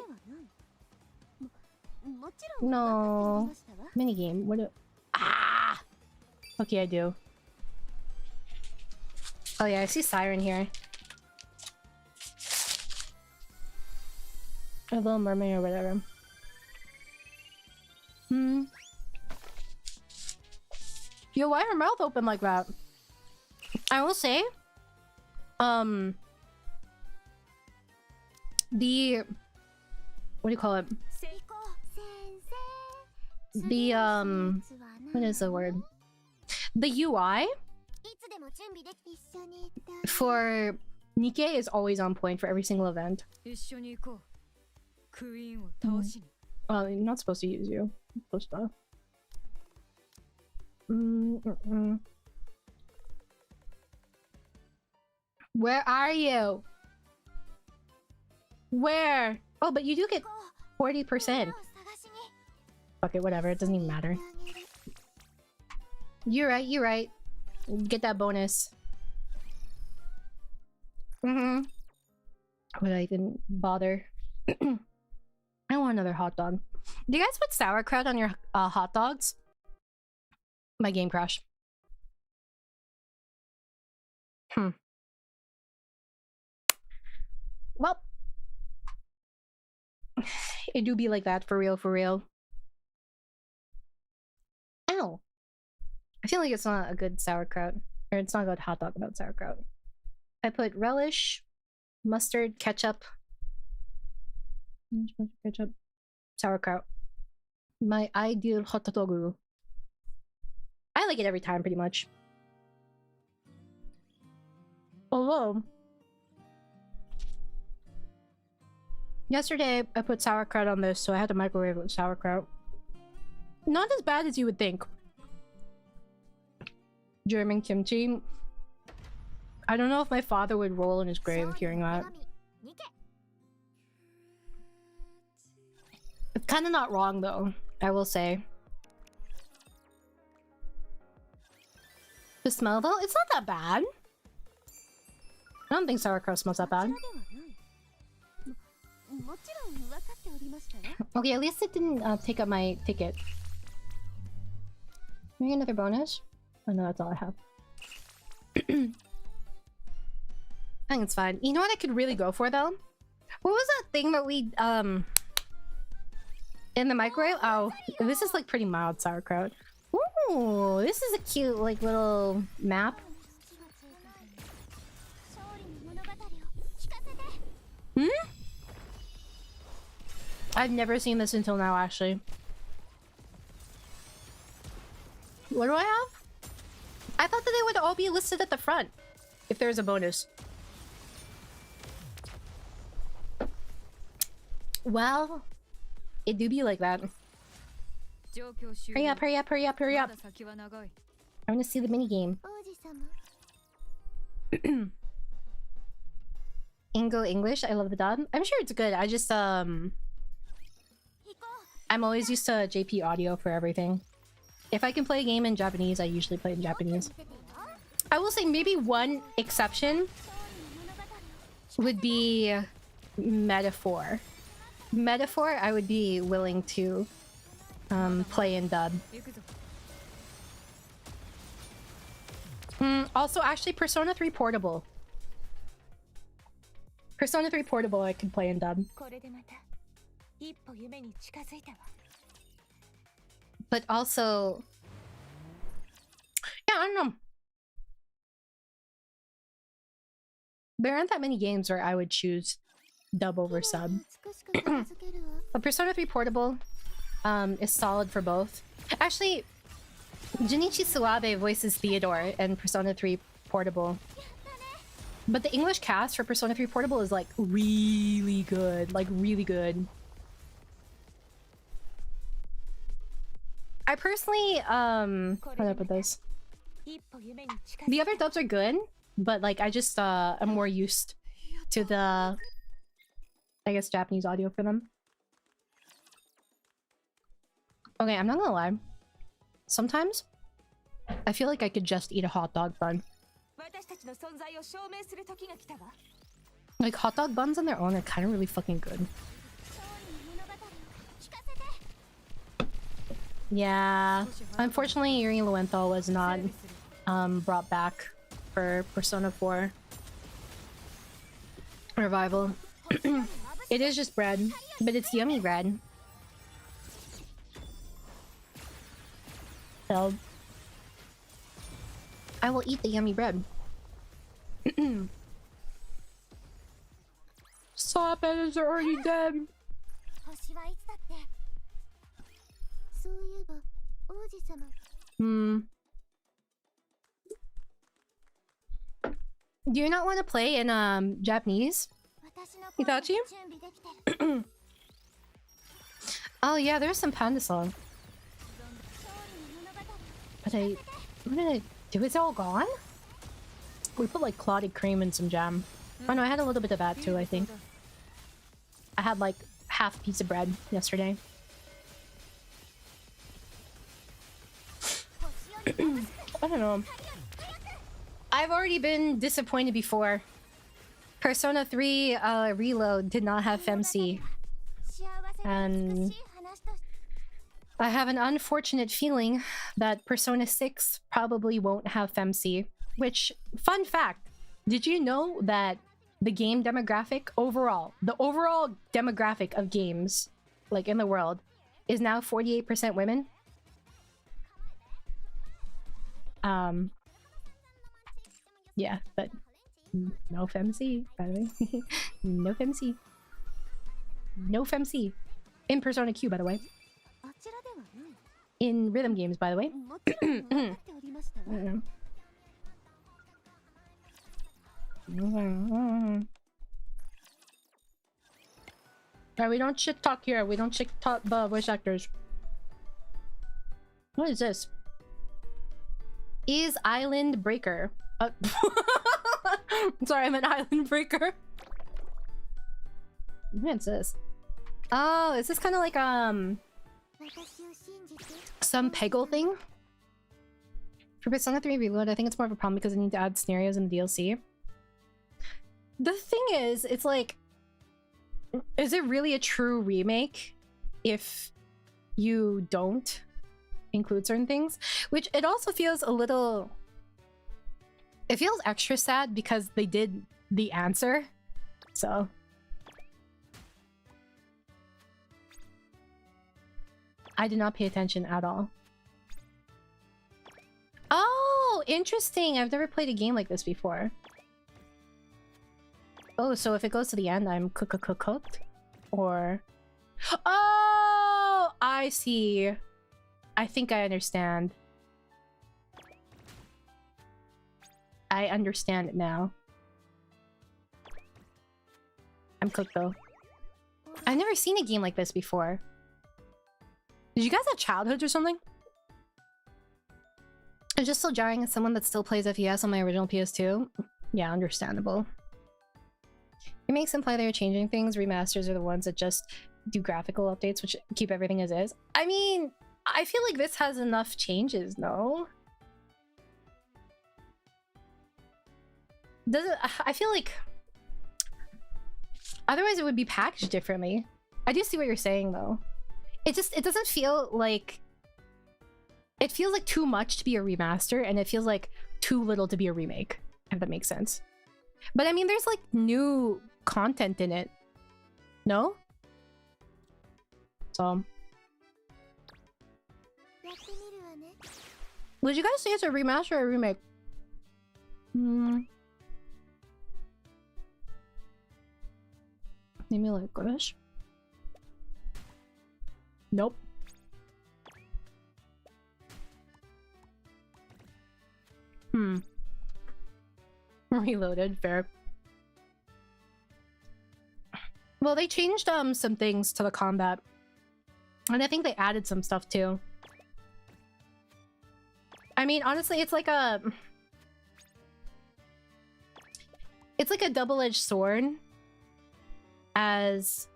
No. Minigame. What do... Ah! Okay, I do. Oh yeah, I see Siren here. A little mermaid or whatever. Yo, why her mouth open like that? I will say, the... what do you call it? The, what is the word? The UI for NIKKE is always on point for every single event. Well, you're not supposed to use you. You're supposed to. Where are you? Where? Oh, but you do get 40%. Okay, whatever. It doesn't even matter. You're right. You're right. Get that bonus. But I didn't bother. I want another hot dog. Do you guys put sauerkraut on your hot dogs? My game crashed. Well, it do be like that for real, for real. Ow. I feel like it's not a good sauerkraut. Or it's not a good hot dog without sauerkraut. I put relish, mustard, ketchup. Ketchup. Sauerkraut. My ideal hot dog. I like it every time, pretty much. Although... Yesterday, I put sauerkraut on this, so I had to microwave it with sauerkraut. Not as bad as you would think. German kimchi. I don't know if my father would roll in his grave hearing that. It's kind of not wrong, though, I will say. The smell, though? It's not that bad. I don't think sauerkraut smells that bad. Okay, at least it didn't take up my ticket. Maybe another bonus? Oh no, that's all I have. I think it's fine. You know what I could really go for, though? What was that thing that we, in the microwave? Oh, this is like pretty mild sauerkraut. Ooh, this is a cute, like, little map. Hmm? I've never seen this until now, actually. What do I have? I thought that they would all be listed at the front if there's a bonus. Well, it do be like that. Hurry up, hurry up, hurry up, hurry up. I want to see the minigame. Ingo English, I love the dub. I'm sure it's good. I just, I'm always used to JP audio for everything. If I can play a game in Japanese, I usually play in Japanese. I will say maybe one exception would be Metaphor. Metaphor, I would be willing to play in dub. Also, actually, Persona 3 Portable. Persona 3 Portable, I can play in dub. But also... yeah, I don't know. There aren't that many games where I would choose dub over sub. But Persona 3 Portable is solid for both. Actually, Junichi Suabe voices Theodore in Persona 3 Portable. But the English cast for Persona 3 Portable is like really good. Like really good. I personally, how do I put this? The other dubs are good, but like I just am more used to the, I guess, Japanese audio for them. Okay, I'm not gonna lie. Sometimes I feel like I could just eat a hot dog bun. Like hot dog buns on their own are kind of really fucking good. Yeah, unfortunately Yuri Lowenthal was not brought back for Persona 4 Revival. It is just bread, but it's yummy bread. So I will eat the yummy bread. Stop it, is already dead. Do you not want to play in Japanese? Hitachi? Oh yeah, there's some Panda song. But what did I do? It's all gone? We put like clotted cream and some jam. Oh no, I had a little bit of that too, I think. I had like half a piece of bread yesterday. I don't know. I've already been disappointed before. Persona 3 Reload did not have FemC. And I have an unfortunate feeling that Persona 6 probably won't have FemC. Which, fun fact, did you know that the game demographic overall, the overall demographic of games, like in the world, is now 48% women? Yeah, but no FemC, by the way. No FemC. No FemC. In Persona Q, by the way. In rhythm games, by the way. I don't know. Alright, we don't shit talk here. We don't shit talk the voice actors. What is this? Is Island Breaker. Sorry, I meant Island Breaker. What is this? Oh, is this kind of like some Peggle thing? For Persona 3 Reload, I think it's more of a problem because I need to add scenarios in the DLC. The thing is, it's like, is it really a true remake if you don't include certain things? Which it also feels a little... It feels extra sad because they did the answer. So... I did not pay attention at all. Oh, interesting. I've never played a game like this before. Oh, so if it goes to the end, I'm cooked? Or... Oh, I see. I think I understand. I understand it now. I'm cooked though. I've never seen a game like this before. Did you guys have childhoods or something? It's just so jarring as someone that still plays FES on my original PS2. Yeah, understandable. Remakes imply they're changing things. Remasters are the ones that just do graphical updates, which keep everything as is. I mean, I feel like this has enough changes, no? Does it? I feel like... Otherwise it would be packaged differently. I do see what you're saying, though. It doesn't feel like... It feels like too much to be a remaster, and it feels like too little to be a remake, if that makes sense. But I mean, there's like new content in it. No? So... Would you guys say it's a remaster or a remake? Maybe like this? Nope. Reloaded, fair. Well, they changed some things to the combat. And I think they added some stuff too. I mean, honestly, it's like a... It's like a double-edged sword. As...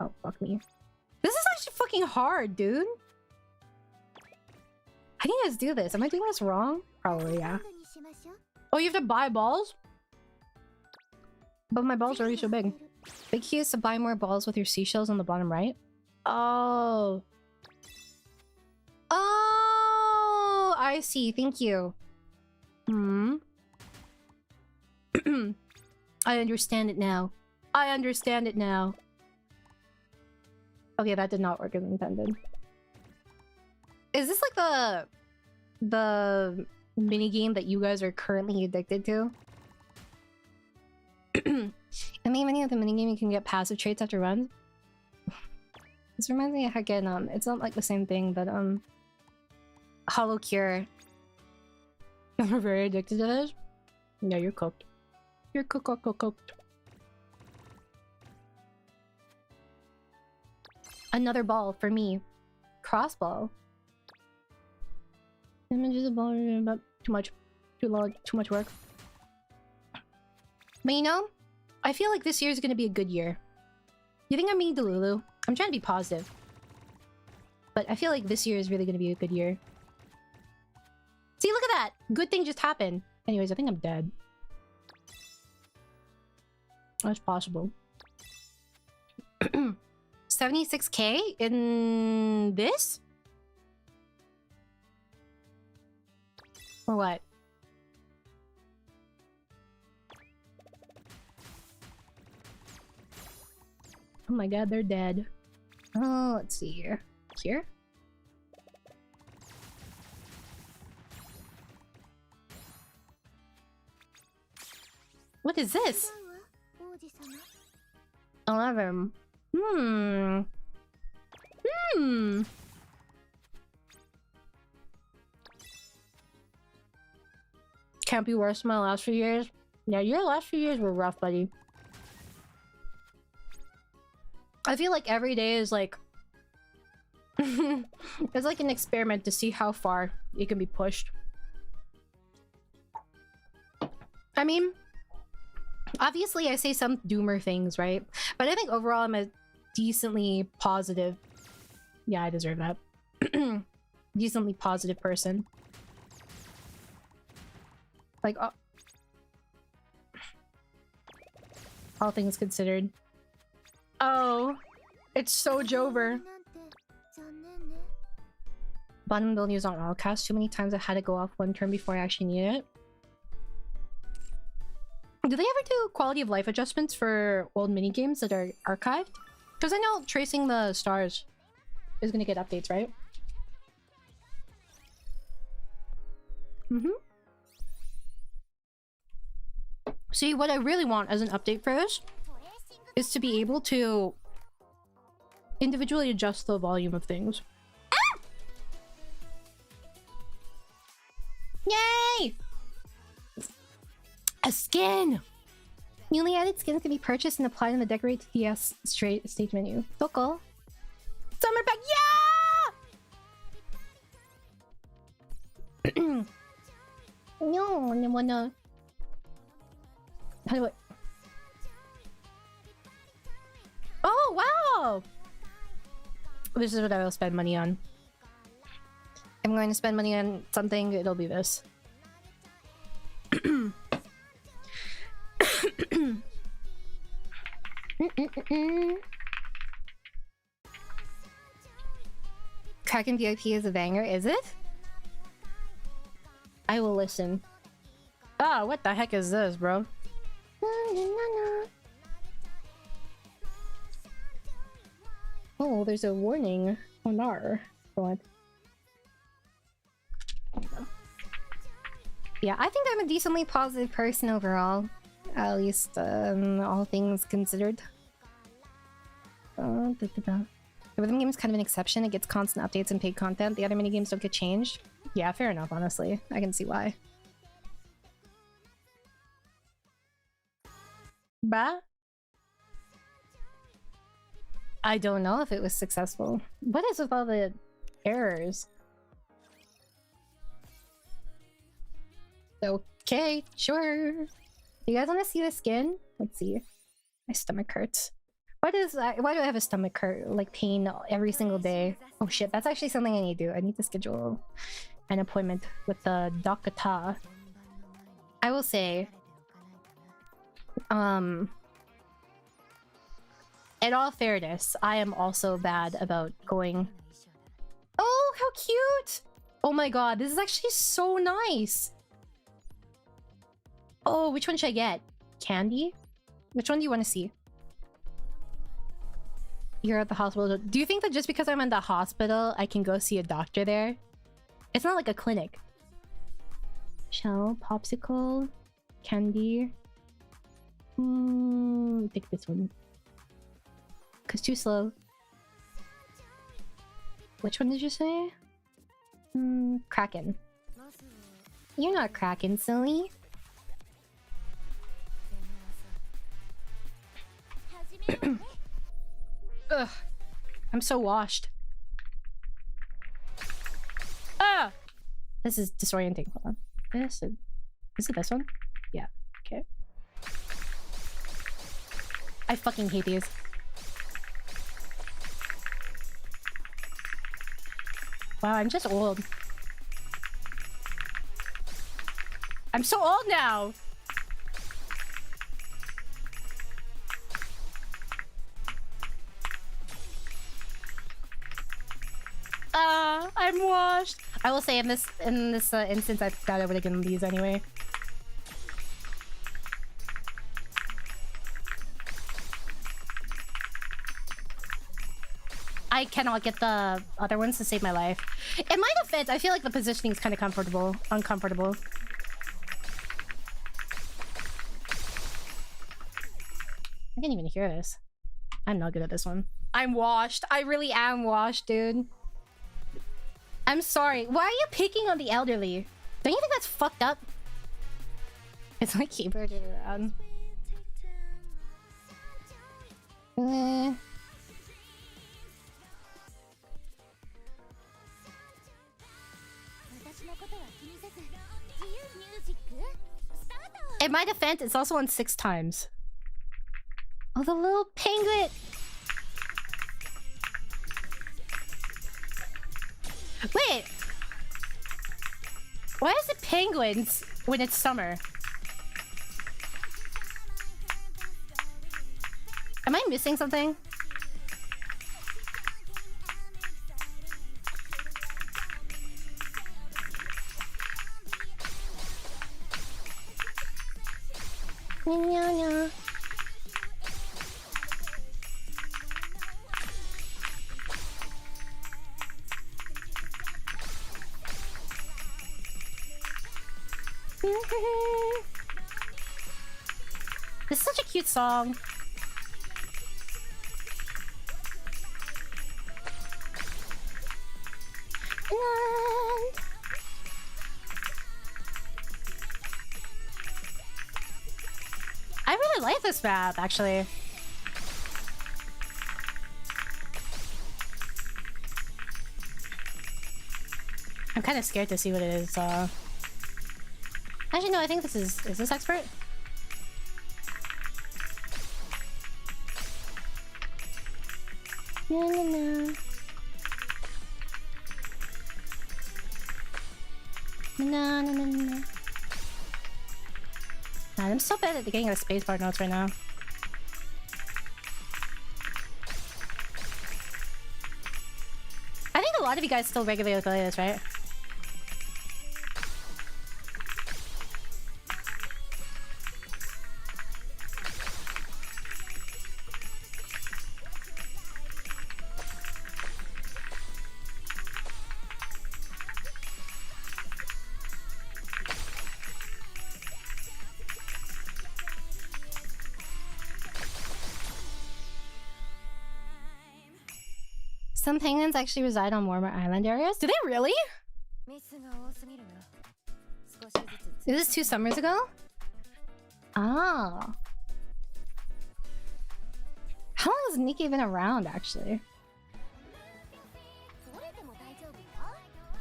Oh, fuck me. This is actually fucking hard, dude. How do you guys do this? Am I doing this wrong? Probably, yeah. Oh, you have to buy balls? But my balls are already so big. Big key is to buy more balls with your seashells on the bottom right. Oh. Oh, I see. Thank you. I understand it now. I understand it now. Okay, that did not work as intended. Is this like the mini game that you guys are currently addicted to? I mean, many of the minigame you can get passive traits after runs. This reminds me of again, it's not like the same thing, but Hollow Cure. You're very addicted to this? No, you're cooked. You're cooked. Another ball for me. Crossbow. Images of ball, but too much. Too long, too much work. But you know, I feel like this year is gonna be a good year. You think I'm being delulu? I'm trying to be positive. But I feel like this year is really gonna be a good year. See, look at that! Good thing just happened. Anyways, I think I'm dead. That's possible. 76k in this? Or what? Oh my god, they're dead. Oh, let's see here. Here? What is this? 11. Can't be worse than my last few years. Yeah, your last few years were rough, buddy. I feel like every day is like it's like an experiment to see how far it can be pushed. I mean, obviously I say some doomer things, right? But I think overall I'm a decently positive... Yeah, I deserve that. Decently positive person. Like, all things considered. Oh, it's so Jover. Bottom build use on all cast. Too many times I had to go off one turn before I actually needed it. Do they ever do quality of life adjustments for old minigames that are archived? Because I know tracing the stars is going to get updates, right? See, what I really want as an update for this is to be able to individually adjust the volume of things. Ah! Yay! A skin! Newly added skins can be purchased and applied in the Decorate TS stage menu. Toko. Summer pack! Yeah! No, I wanna... How do I... Oh, wow! This is what I will spend money on. I'm going to spend money on something, it'll be this. Kraken VIP is a banger, is it? I will listen. Ah, what the heck is this, bro? Oh, there's a warning on our... What? Yeah, I think I'm a decently positive person overall. At least, all things considered. The rhythm game is kind of an exception. It gets constant updates and paid content. The other minigames don't get changed. Yeah, fair enough, honestly. I can see why. Bah? I don't know if it was successful. What is with all the errors? Okay, sure. You guys want to see the skin? Let's see. My stomach hurts. Why do I have a stomach hurt, like pain every single day? Oh shit, that's actually something I need to do. I need to schedule an appointment with the doctor. I will say, in all fairness, I am also bad about going... Oh, how cute! Oh my god, this is actually so nice! Oh, which one should I get? Candy? Which one do you want to see? You're at the hospital. Do you think that just because I'm in the hospital, I can go see a doctor there? It's not like a clinic. Shell, popsicle, candy. Take this one. Cause too slow. Which one did you say? Kraken. You're not Kraken, silly. Ugh. I'm so washed. Ah! This is disorienting. Hold on. Is it this one? Yeah. Okay. I fucking hate these. Wow, I'm just old. I'm so old now! I'm washed. I will say in this instance, I thought I would have gotten these anyway. I cannot get the other ones to save my life. In my defense, I feel like the positioning is kind of uncomfortable. I can't even hear this. I'm not good at this one. I'm washed. I really am washed, dude. I'm sorry. Why are you picking on the elderly? Don't you think that's fucked up? It's my keyboard around. In my defense, it's also on 6 times. Oh, the little penguin! Wait! Why is it penguins when it's summer? Am I missing something? This is such a cute song. I really like this map, actually. I'm kind of scared to see what it is. Actually, no, I think this is this expert? Na, na, na. Na, na, na, na. Man, I'm so bad at getting the spacebar notes right now. I think a lot of you guys still regularly play this, right? Some penguins actually reside on warmer island areas. Do they really? Is this 2 summers ago? Ah. How long has Nikki been around, actually?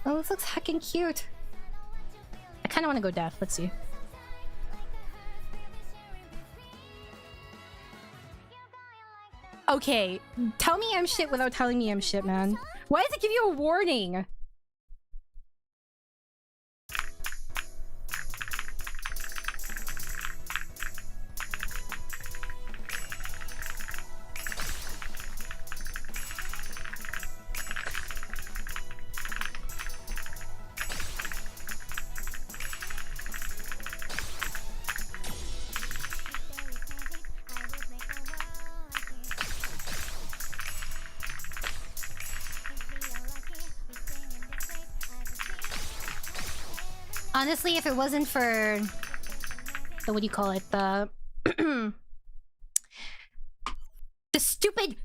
Oh, this looks heckin' cute. I kind of want to go deaf. Let's see. Okay, tell me I'm shit without telling me I'm shit, man. Why does it give you a warning? Honestly, if it wasn't for the, what do you call it, the the stupid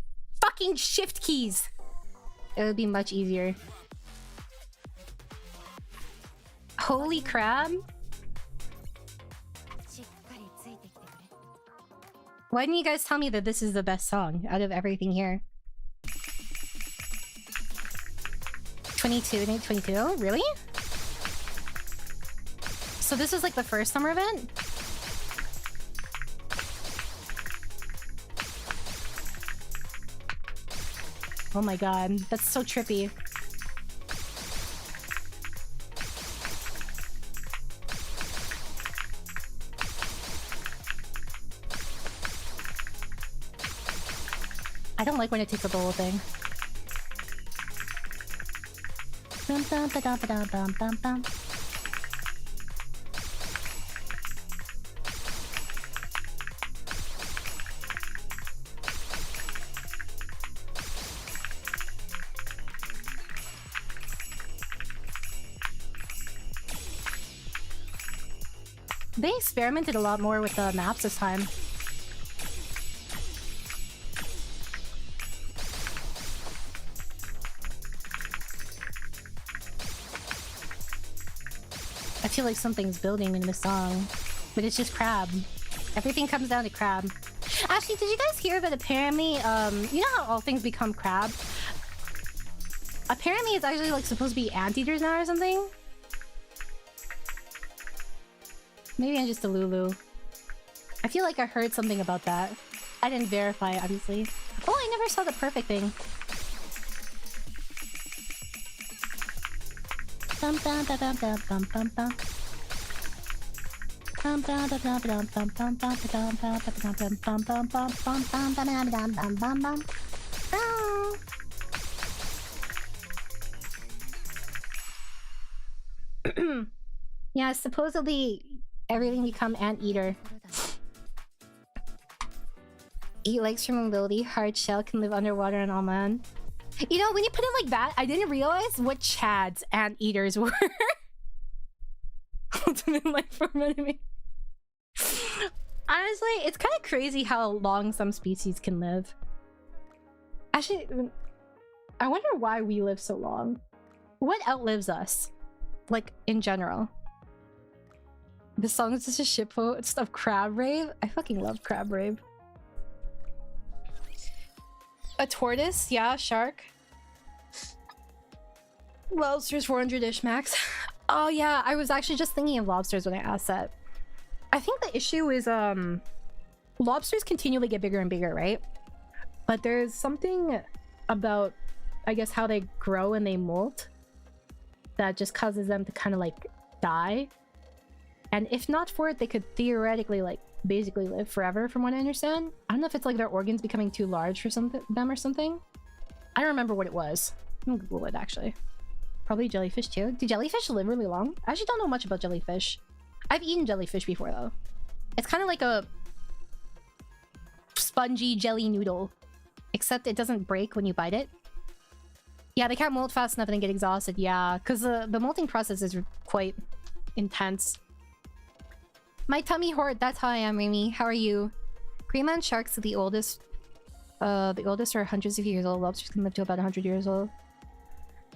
fucking shift keys, it would be much easier. Holy crab. Why didn't you guys tell me that this is the best song out of everything here? 22, really? So this was like the first summer event? Oh my god, that's so trippy. I don't like when it takes up the whole thing. Bum, bum, ba, da, bum, bum, bum. They experimented a lot more with the maps this time. I feel like something's building in this song, but it's just crab. Everything comes down to crab. Actually, did you guys hear that apparently, you know how all things become crab? Apparently it's actually like supposed to be anteaters now or something? Maybe I'm just a Lulu. I feel like I heard something about that. I didn't verify, obviously. Oh, I never saw the perfect thing. Bum bum bum bum bum bum bum bum. Bum bum bum bum bum bum bum bum bum bum bum bum bum bum bum. Yeah, supposedly everything become anteater. Eat legs for mobility, hard shell, can live underwater and all man. You know, when you put it like that, I didn't realize what Chads anteaters were. Ultimate life form enemy. Honestly, it's kind of crazy how long some species can live. Actually, I wonder why we live so long. What outlives us? Like, in general. The song is just a shitpost of Crab Rave. I fucking love Crab Rave. A tortoise? Yeah, shark. Lobsters 400-ish max. Oh yeah, I was actually just thinking of lobsters when I asked that. I think the issue is lobsters continually get bigger and bigger, right? But there's something about, I guess, how they grow and they molt that just causes them to kind of like die. And if not for it, they could theoretically like basically live forever, from what I understand. I don't know if it's like their organs becoming too large for them or something. I don't remember what it was. I'm gonna Google it actually. Probably jellyfish too. Do jellyfish live really long? I actually don't know much about jellyfish. I've eaten jellyfish before though. It's kind of like a spongy jelly noodle, except it doesn't break when you bite it. Yeah, they can't molt fast enough and then get exhausted. Yeah, because the molting process is quite intense. My tummy hurt. That's how I am, Remy. How are you? Greenland sharks are the oldest. The oldest are hundreds of years old. Lobsters can live to about 100 years old,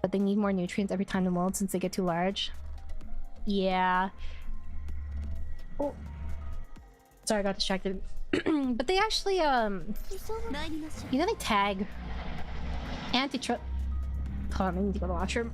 but they need more nutrients every time they molt since they get too large. Yeah. Oh, sorry, I got distracted. But they actually you know, they tag anti-trust. Hold on, I need to go to the washroom.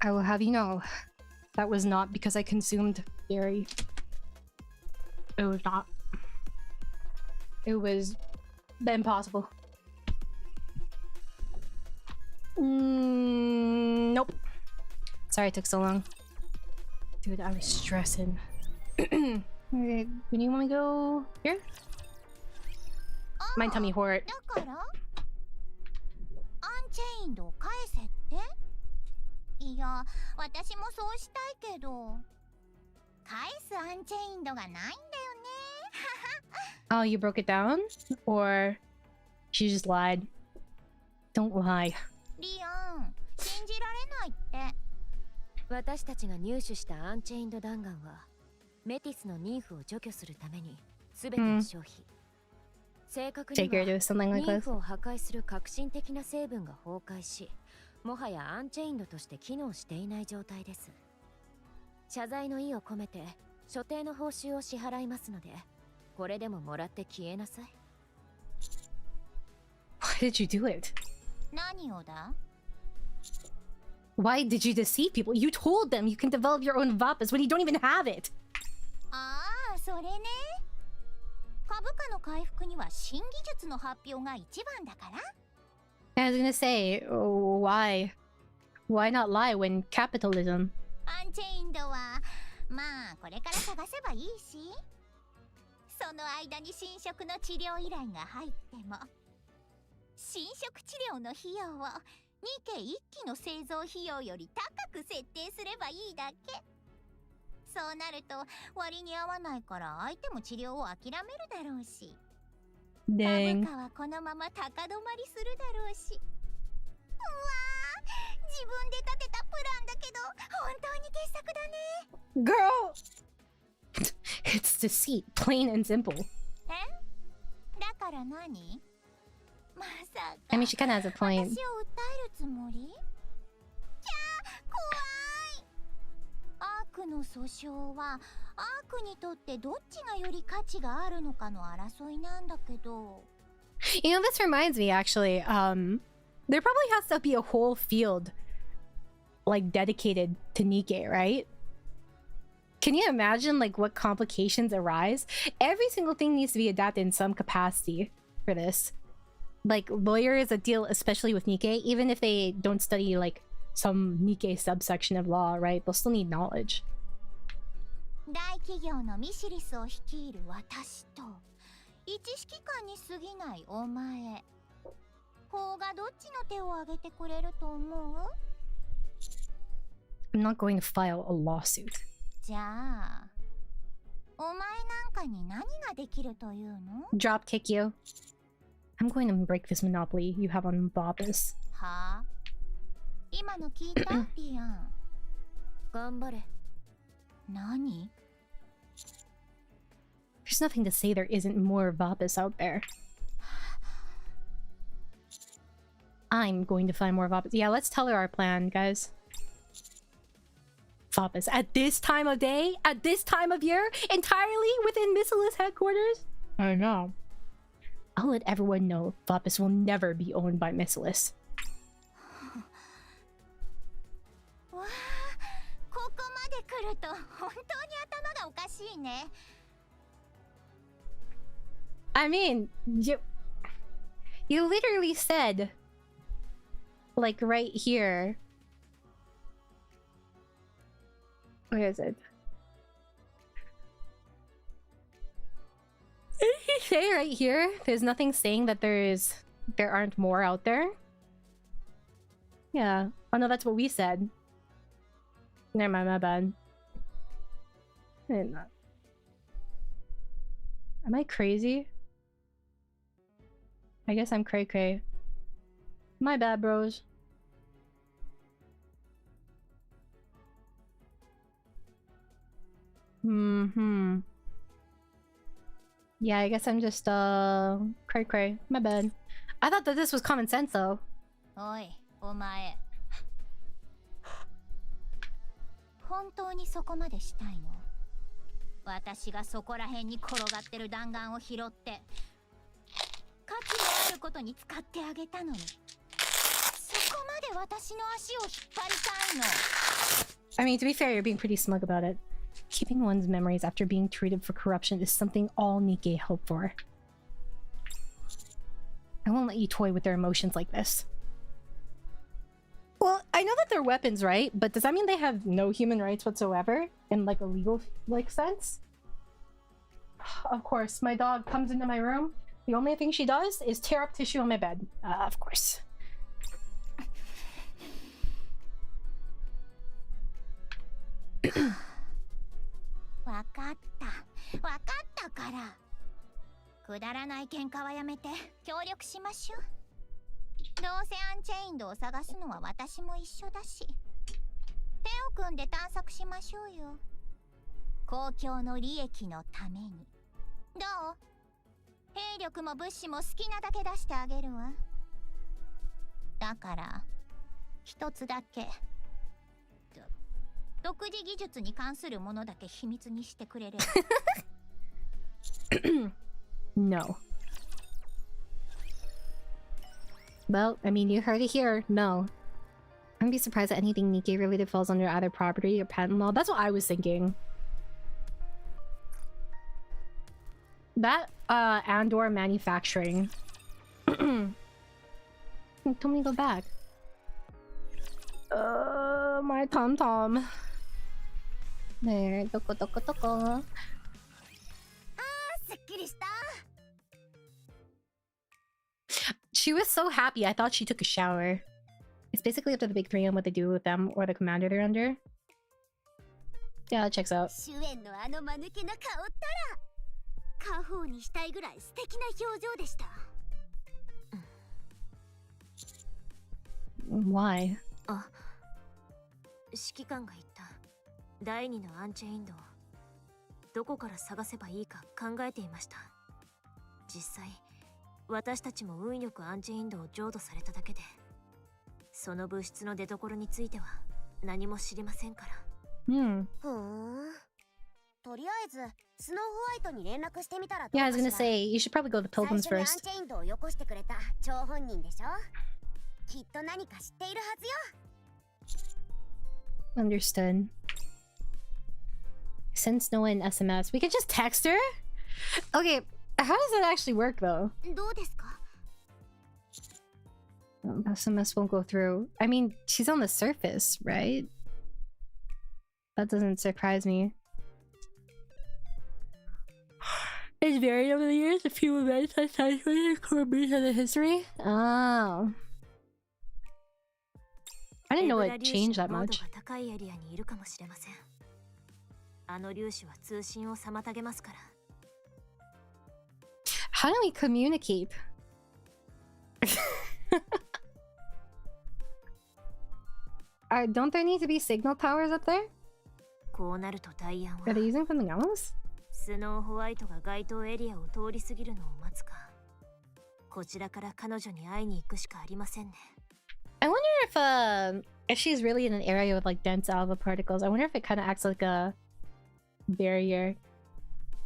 I will have you know, that was not because I consumed dairy. It was not. It was impossible. Nope. Sorry it took so long. Dude, I was stressing. Okay, when you want me to go here? My tummy hurt. チェインドを返せって？いや、私もそうしたいけど、返すアンチェインドがないんだよね。Oh, you broke it down? Or she just lied? Don't lie. リオン、信じられないって。私たちが入手したアンチェインド弾丸は、メティスのニンフを除去するために全てを消費。正確には、ニンフを破壊する革新的な成分が崩壊し、もはやアンチェインドとして機能していない状態です。謝罪の意を込めて、所定の報酬を支払いますので、これでももらって消えなさい。Why did you do it? 何をだ? Why did you deceive people? You told them you can develop your own vapas when you don't even have it! ああ、それね。株価の回復には新技術の発表が一番だから。I was gonna say, why? Why not lie when capitalism? アンチェインドは、まあこれから探せばいいし、その間に侵食の治療依頼が入っても、侵食治療の費用をニケ1機の製造費用より高く設定すればいいだけ。そうなると割に合わないから相手も治療を諦めるだろうし、株価はこのまま高止まりするだろうし。うわー、自分で立てたプランだけど本当に傑作だね。Girl! It's deceit, plain and simple. え？だから何？まさか I mean, she kinda has a point. 私を訴えるつもり？キャー、怖い。アークの訴訟はアークにとってどっちがより価値があるのかの争いなんだけど。You know, this reminds me actually, there probably has to be a whole field like dedicated to Nikke, right? Can you imagine like what complications arise? Every single thing needs to be adapted in some capacity for this. Like lawyers that deal especially with Nikke, even if they don't study like some Nikke subsection of law, right? They'll still need knowledge. 大企業のミシリスを率いる私と一指揮官に過ぎないお前、法がどっちの手を挙げてくれると思う？ I'm not going to file a lawsuit. じゃあ、お前なんかに何ができるというの？ Drop kick you. I'm going to break this monopoly you have on Bobus. はあ？今の聞いた？リアン。頑張れ。何？ There's nothing to say there isn't more Vapus out there. I'm going to find more Vapus. Yeah, let's tell her our plan, guys. Vapus. At this time of day? At this time of year? Entirely within Missilus headquarters? I know. I'll let everyone know Vapus will never be owned by Missilus. わあ、ここまで来ると本当に頭がおかしいね。I mean, you literally said, like right here. Where is it? Did he say right here? There's nothing saying that there aren't more out there. Yeah. Oh no, that's what we said. Never mind, my bad. I did not. Am I crazy? I guess I'm cray cray. My bad, bros. Yeah, I guess I'm just cray cray. My bad. I thought that this was common sense though. おい、お前。本当にそこまでしたいの？私がそこら辺に転がってる弾丸を拾って価値のあることに使ってあげたのに、そこまで私の足を引っ張りたいの？ I mean, to be fair, you're being pretty smug about it. Keeping one's memories after being treated for corruption is something all Nikke hope for. I won't let you toy with their emotions like this. Well, I know that they're weapons, right? But does that mean they have no human rights whatsoever? In like a legal sense? Of course, my dog comes into my room. The only thing she does is tear up tissue on my bed. Of course. No. Well, I mean, you heard it here. No. I wouldn't be surprised that anything Nikke related falls under either property or patent law. That's what I was thinking. That, and/or manufacturing. Told me to go back. My tom-tom. There, toko. She was so happy, I thought she took a shower. It's basically up to the big three on what they do with them or the commander they're under. Yeah, that checks out. Why? 指揮官が言った第二のアンチェインドをどこから探せばいいか考えていました。実際私たちも運よくアンチェインドを浄土されただけで、その物質の出所については何も知りませんから。とりあえずスノーホワイトに連絡してみたら。 Yeah, I was gonna say you should probably go to the Pilgrims first. アンチェインドをよこしてくれた張本人でしょ。きっと何か知っているはずよ。 Understood. Since no one SMS, we could just text her? Okay, how does that actually work though? SMS won't go through. I mean, she's on the surface, right? That doesn't surprise me. It's varied over the years. A few events have saturated core beats of the history. Oh. I didn't know it changed that much. How do we communicate? Don't there need to be signal towers up there? Are they using something else? I wonder if she's really in an area with like dense alpha particles. I wonder if it kind of acts like a barrier.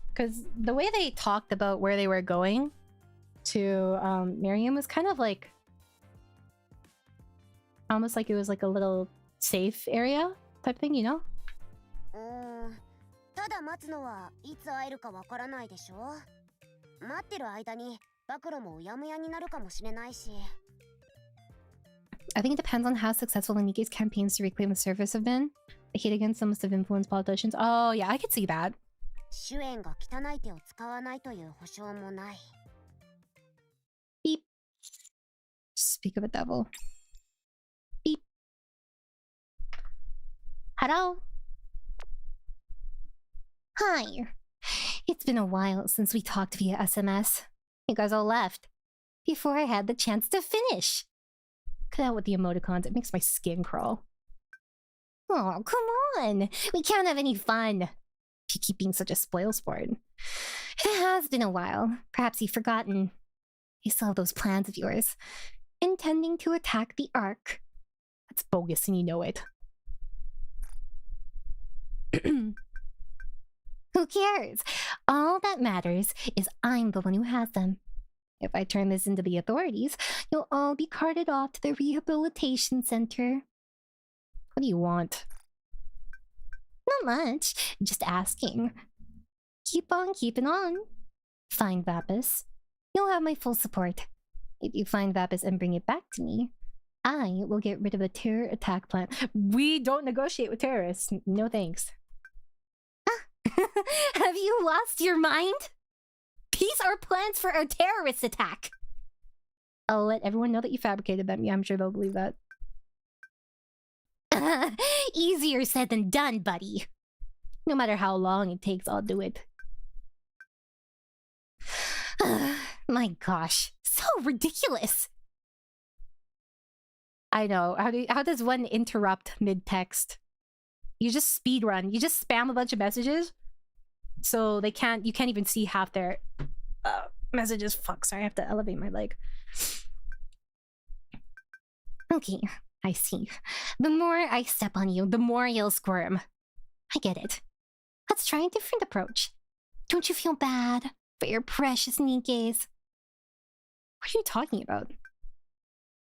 Because the way they talked about where they were going to Miriam was kind of like almost like it was like a little safe area type thing, you know? I think it depends on how successful Nikke's campaigns to reclaim the surface have been. The hate against them must have influenced politicians. Oh yeah, I could see that. Beep. Speak of a devil. Beep. Hello? Hi. It's been a while since we talked via SMS. You guys all left before I had the chance to finish. Cut out with the emoticons, it makes my skin crawl. Oh, come on! We can't have any fun! You keep being such a spoil sport. It has been a while. Perhaps you've forgotten. You still have those plans of yours. Intending to attack the Ark. That's bogus and you know it. Who cares? All that matters is I'm the one who has them. If I turn this into the authorities, you'll all be carted off to the rehabilitation center. What do you want? much. Just asking. Keep on keeping on. Find Vapus. You'll have my full support. If you find Vapus and bring it back to me, I will get rid of the terror attack plan. We don't negotiate with terrorists. No thanks. Have you lost your mind? These are plans for a terrorist attack. I'll let everyone know that you fabricated them. Yeah, I'm sure they'll believe that. Easier said than done, buddy. No matter how long it takes, I'll do it. My gosh, so ridiculous. I know. How does one interrupt mid-text? You just speed run. You just spam a bunch of messages, so you can't even see half their messages. Fuck, sorry, I have to elevate my leg. Okay, I see. The more I step on you, the more you'll squirm. I get it. Let's try a different approach. Don't you feel bad for your precious Nikkes? What are you talking about?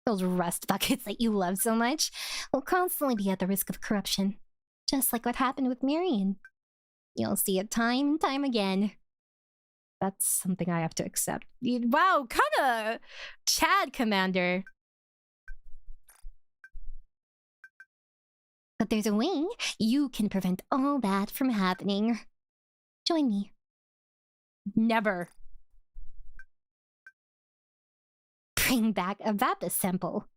Those rust buckets that you love so much will constantly be at the risk of corruption. Just like what happened with Marion. You'll see it time and time again. That's something I have to accept. Wow, kinda Chad, Commander. But there's a way you can prevent all that from happening. Join me. Never. Bring back a Vapus sample.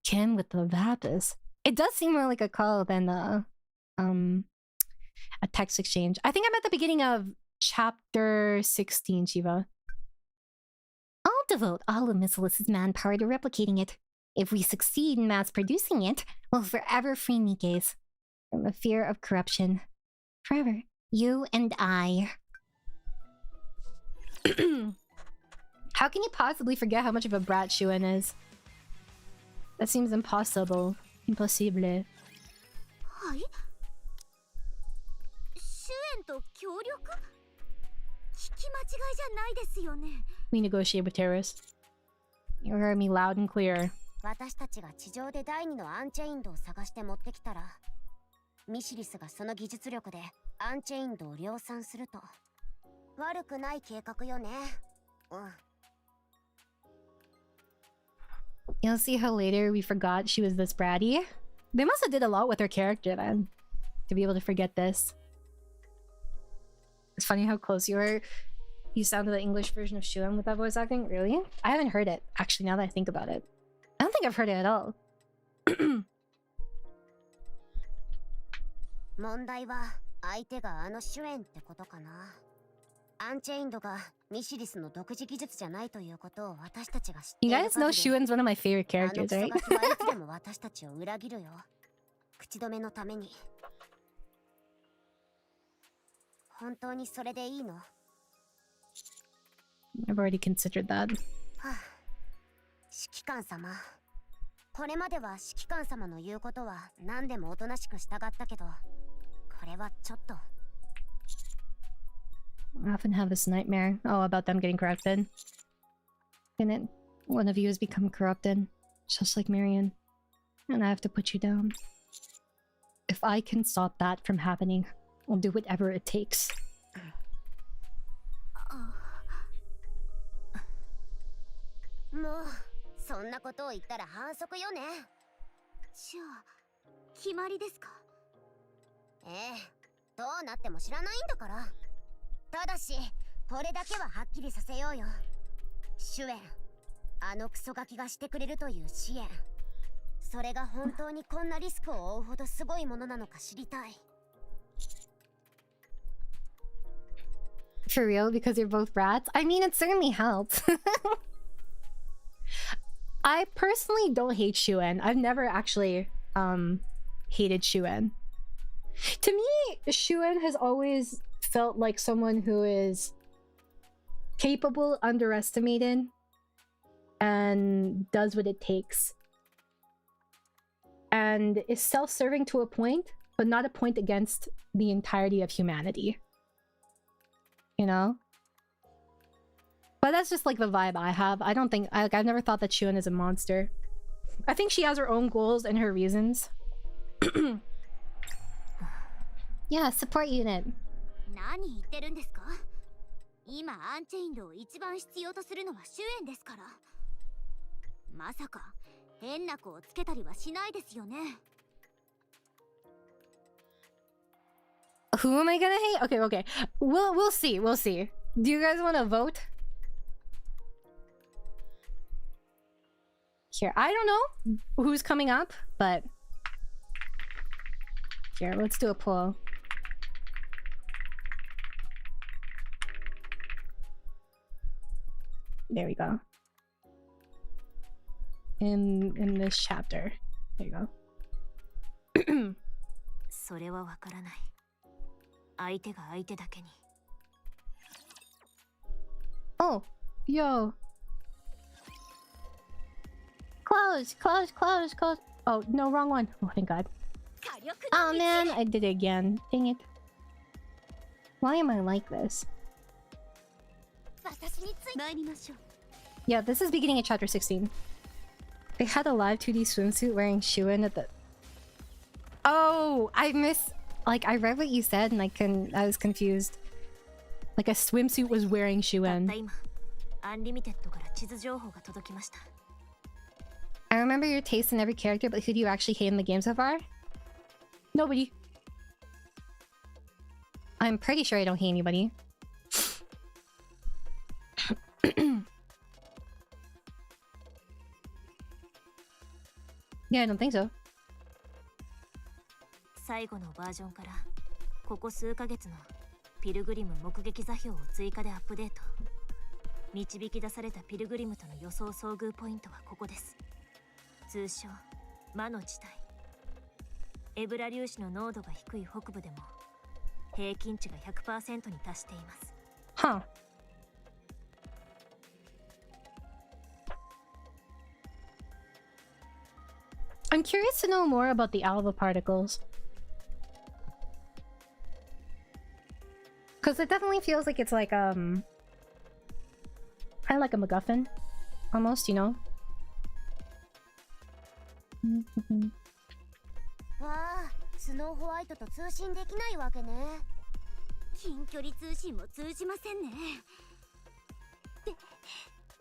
Again with the Vapus. It does seem more like a call than a text exchange. I think I'm at the beginning of chapter 16, Shiva. I'll devote all of Miss Alyssa's manpower to replicating it. If we succeed in mass producing it, we'll forever free Nikkes from the fear of corruption. Forever. You and I. How can you possibly forget how much of a brat Shuen is? That seems impossible. Impossible. Hi? Shuen to 協力? 聞き間違いじゃないですよね? We negotiate with terrorists. You heard me loud and clear. 私たちが地上で第二のアンチェインドを探して持ってきたら、ミシリスがその技術力でアンチェインドを量産すると。悪くない計画よね。うん。You'll see how later we forgot she was this bratty. They must have did a lot with her character then, to be able to forget this. It's funny how close you were. You sounded the English version of Shuen with that voice acting. Really? I haven't heard it, actually, now that I think about it. I don't think I've heard it at all. 問題は相手があのシュエンってことかな。アンチェインドがミシリスの独自技術じゃないということを私たちが知っている。 You guys know Shuen's one of my favorite characters, right? あのクソガキはいつでも私たちを裏切るよ。口止めのために。本当にそれでいいの？ I've already considered that. はあ、指揮官様。これまでは指揮官様の言うことは何でもおとなしく従ったけど、これはちょっと。I often have this nightmare. Oh, about them getting corrupted. And it, one of you has become corrupted, just like Marion. And I have to put you down. If I can stop that from happening, I'll do whatever it takes. もうそんなことを言ったら反則よね。じゃあ決まりですか？ええ、どうなっても知らないんだから。ただしこれだけははっきりさせようよ。シュエン、あのクソガキがしてくれるという支援、それが本当にこんなリスクを負うほどすごいものなのか知りたい。 For real? Because you're both brats? I mean, it certainly helps. I personally don't hate Shuen. I've never actually hated Shuen. To me, Shuen has always felt like someone who is capable, underestimated, and does what it takes. And is self-serving to a point, but not a point against the entirety of humanity. You know? But that's just like the vibe I have. I don't think... I've never thought that Shuen is a monster. I think she has her own goals and her reasons. Yeah, support unit. 何言ってるんですか？今アンチェインドを一番必要とするのは主演ですから。まさか変な子をつけたりはしないですよね。Who am I gonna hate? Okay, okay. We'll see. We'll see. Do you guys want to vote? Here, I don't know who's coming up, but here, let's do a poll. There we go. In this chapter. There you go. それはわからない。相手が相手だけに。Oh, yo. Close. Oh, no, wrong one. Oh, thank God. Oh, man, I did it again. Dang it. Why am I like this? Yeah, this is beginning of chapter 16. They had a live 2D swimsuit wearing Shuen at the... Oh, I read what you said and I was confused. Like a swimsuit was wearing Shuen. I remember your taste in every character, but who do you actually hate in the game so far? Nobody. I'm pretty sure I don't hate anybody. Yeah, I don't think so. 最後のバージョンからここ数ヶ月のピルグリム目撃座標を追加でアップデート。導き出されたピルグリムとの予想遭遇ポイントはここです。通称魔の地帯。エブラ粒子の濃度が低い北部でも平均値が 100% に達しています。Huh. I'm curious to know more about the alpha particles. Because it definitely feels like it's like, kind of like a MacGuffin. Almost, you know? わあ、スノーホワイトと通信できないわけね。近距離通信も通じませんね。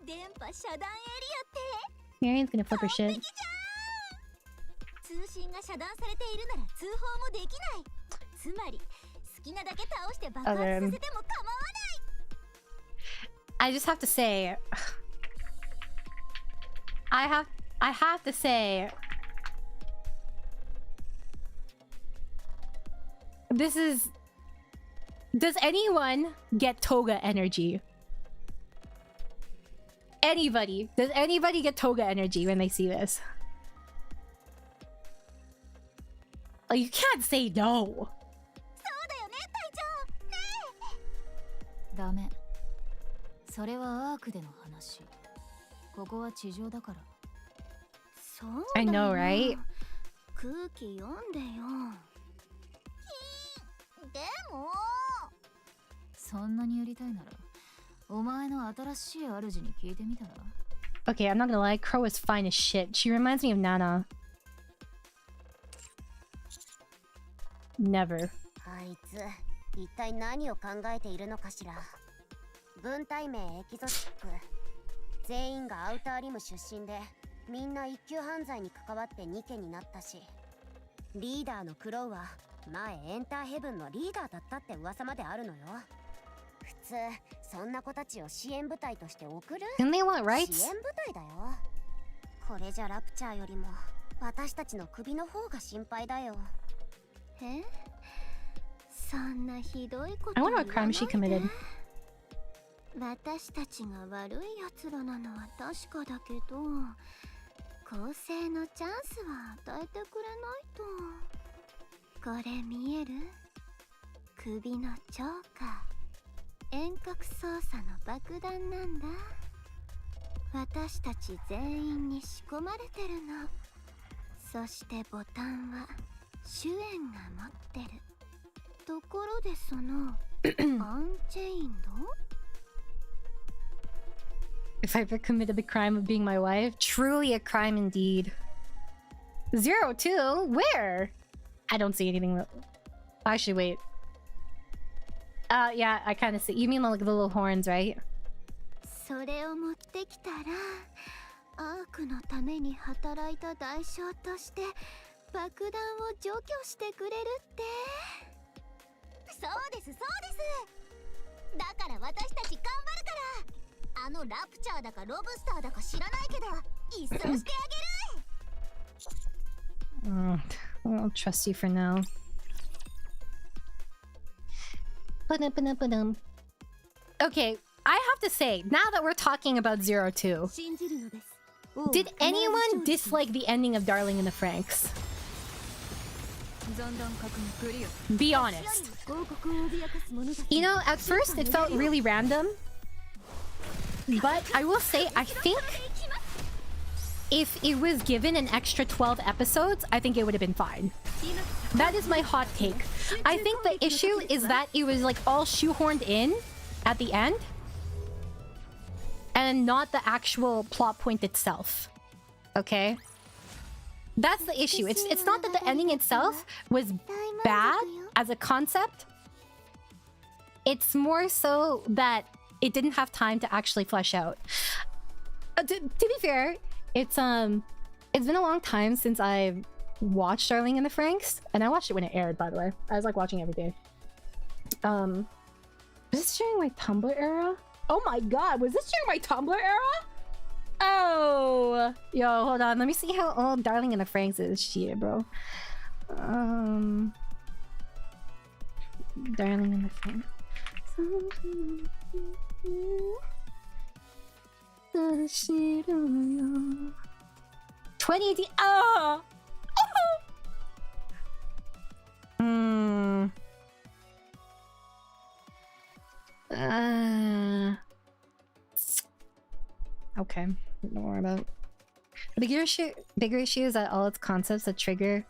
電波遮断エリアって Marian's gonna flip her shit. 通信が遮断されているなら通報もできない。つまり好きなだけ倒して爆発させても構わない。I just have to say, I have to say, this is... Does anyone get toga energy? Anybody? Does anybody get toga energy when they see this? Oh, you can't say no. ダメ。それはアークでの話。ここは地上だから。そうだ I よ。 know, right? 空気読んでよ。でも。そんなにやりたいなら、お前の新しい主に聞いてみたら。Okay, I'm not gonna lie, Crow is fine as shit. She reminds me of Nana. Never. あいつ、一体何を考えているのかしら。文体名エキゾチック。全員がアウターリム出身で、みんな一級犯罪に関わってニケになったし、リーダーのクロウは前エンターヘブンのリーダーだったって噂まであるのよ。普通そんな子たちを支援部隊として送る？ And they want rights? 支援部隊だよ。これじゃラプチャーよりも私たちの首の方が心配だよ。え？そんなひどいこと I wonder what crime she committed. 私たちが悪いやつらなのは確かだけど、公正のチャンスは与えてくれないと。これ見える？首のチョーカー。遠隔操作の爆弾なんだ。私たち全員に仕込まれてるの。そしてボタンはシュエンが持ってる。ところでそのアンチェインドIf I ever committed the crime of being my wife, truly a crime indeed. 02? Where? I don't see anything. Actually, wait. Yeah, I kind of see. You mean like the little horns, right? それを持ってきたら、アークのために働いた代償として爆弾を除去してくれるって。そうですそうです。だから私たち頑張るから。あのラプチャーだかロブスターだか知らないけど、一掃してあげる。I'll trust you for now. Okay, I have to say, now that we're talking about 02, did anyone dislike the ending of Darling in the Franxx? Be honest. You know, at first it felt really random, but I will say, I think if it was given an extra 12 episodes, I think it would have been fine. That is my hot take. I think the issue is that it was like all shoehorned in at the end and not the actual plot point itself. Okay? That's the issue. It's not that the ending itself was bad as a concept. It's more so that it didn't have time to actually flesh out. To be fair, it's been a long time since I've watched Darling in the Franxx, and I watched it when it aired, by the way. I was like watching every day. Was this during my Tumblr era? Oh my god, was this during my Tumblr era? Oh, yo, hold on. Let me see how old Darling in the Franxx is. Shit, bro. Darling in the Franxx. 2018. Oh! Okay, don't worry about it. The bigger issue is that all its concepts that trigger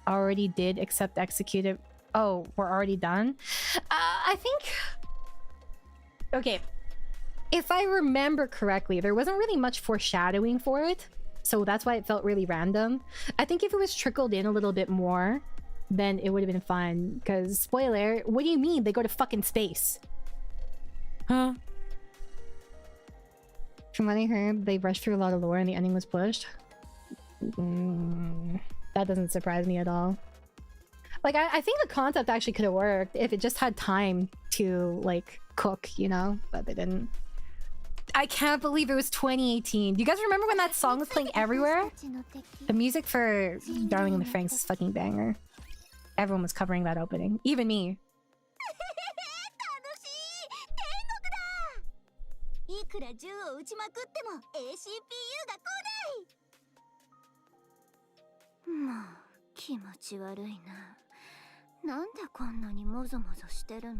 already did except executed. Oh, we're already done? I think... Okay. If I remember correctly, there wasn't really much foreshadowing for it. So that's why it felt really random. I think if it was trickled in a little bit more, then it would have been fun. Because, spoiler, what do you mean they go to fucking space? Huh? From what I heard, they rushed through a lot of lore and the ending was pushed. That doesn't surprise me at all. Like, I think the concept actually could have worked if it just had time to, like, cook, you know? But they didn't. I can't believe it was 2018. Do you guys remember when that song was playing everywhere? The music for Darling in the Franxx is fucking banger. Everyone was covering that opening. Even me. いくら銃を撃ちまくっても ACPU が来ない。まあ気持ち悪いな。なんでこんなにもぞもぞしてるの？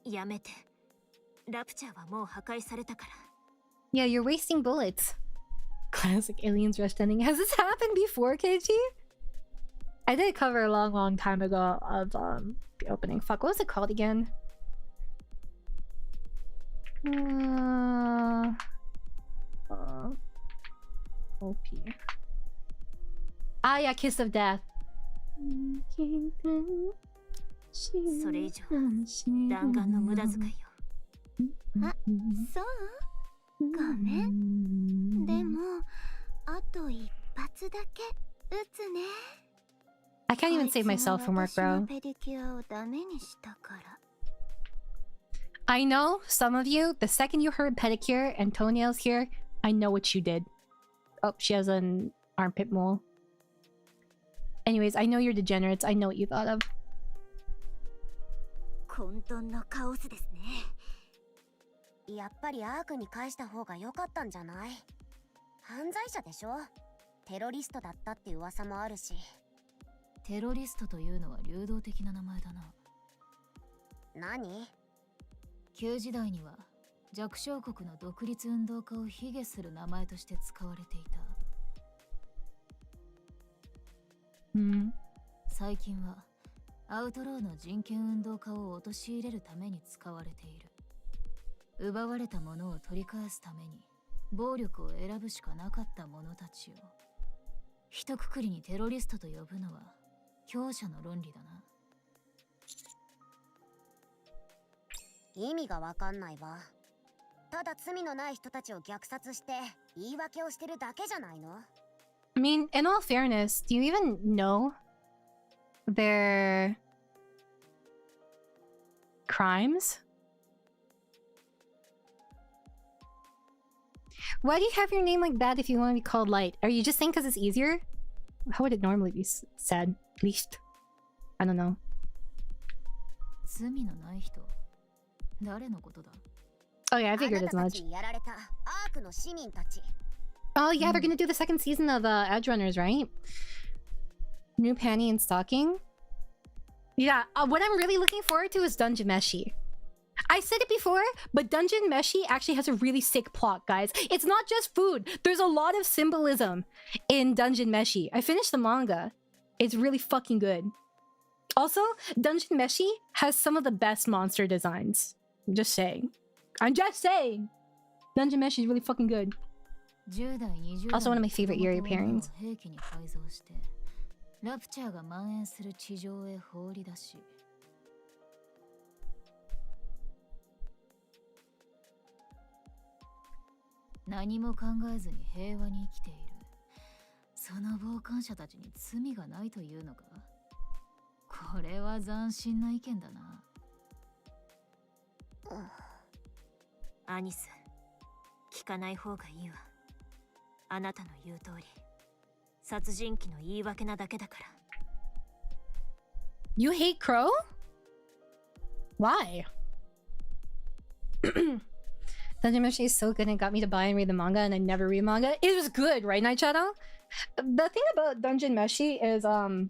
やめて。ラプチャーはもう破壊されたから。Yeah, you're wasting bullets. Classic Aliens Rush ending. Has this happened before, KG? I did cover a long time ago of the opening. Fuck, what was it called again? OP. Ah, yeah, Kiss of Death. それ以上弾丸の無駄遣いよ。あ、そう？ごめん。でもあと一発だけ撃つね。I can't even save myself from work, bro. I know some of you, the second you heard pedicure and toenails here, I know what you did. Oh, she has an armpit mole. Anyways, I know you're degenerates. I know what you thought of. 混沌のカオスですね。やっぱりアークに返した方が良かったんじゃない？犯罪者でしょ？テロリストだったって噂もあるし。テロリストというのは流動的な名前だな。何？旧時代には弱小国の独立運動家を卑下する名前として使われていた。最近はアウトローの人権運動家を陥れるために使われている。奪われたものを取り返すために暴力を選ぶしかなかった者たちを一括りにテロリストと呼ぶのは強者の論理だな。意味がわかんないわ。ただ罪のない人たちを虐殺して言い訳をしてるだけじゃないの？ I mean, in all fairness, do you even know their crimes? Why do you have your name like that if you want to be called Light? Are you just saying because it's easier? How would it normally be said? Least? I don't know. 罪のない人、誰のことだ? Oh yeah, I figured as much. Oh yeah, they're gonna do the second season of Edge Runners, right? New panty and stocking. Yeah, what I'm really looking forward to is Dungeon Meshi. I said it before, but Dungeon Meshi actually has a really sick plot, guys. It's not just food. There's a lot of symbolism in Dungeon Meshi. I finished the manga. It's really fucking good. Also, Dungeon Meshi has some of the best monster designs. I'm just saying. I'm just saying. Dungeon Meshi is really fucking good. Also one of my favorite Yuri pairings. Anis, 聞かない方がいいわ。あなたの言う通り、殺人鬼の言い訳なだけだから。You hate Crow? Why? Dungeon Meshi is so good and got me to buy and read the manga, and I never read manga. It was good, right, Night Shadow? The thing about Dungeon Meshi is, a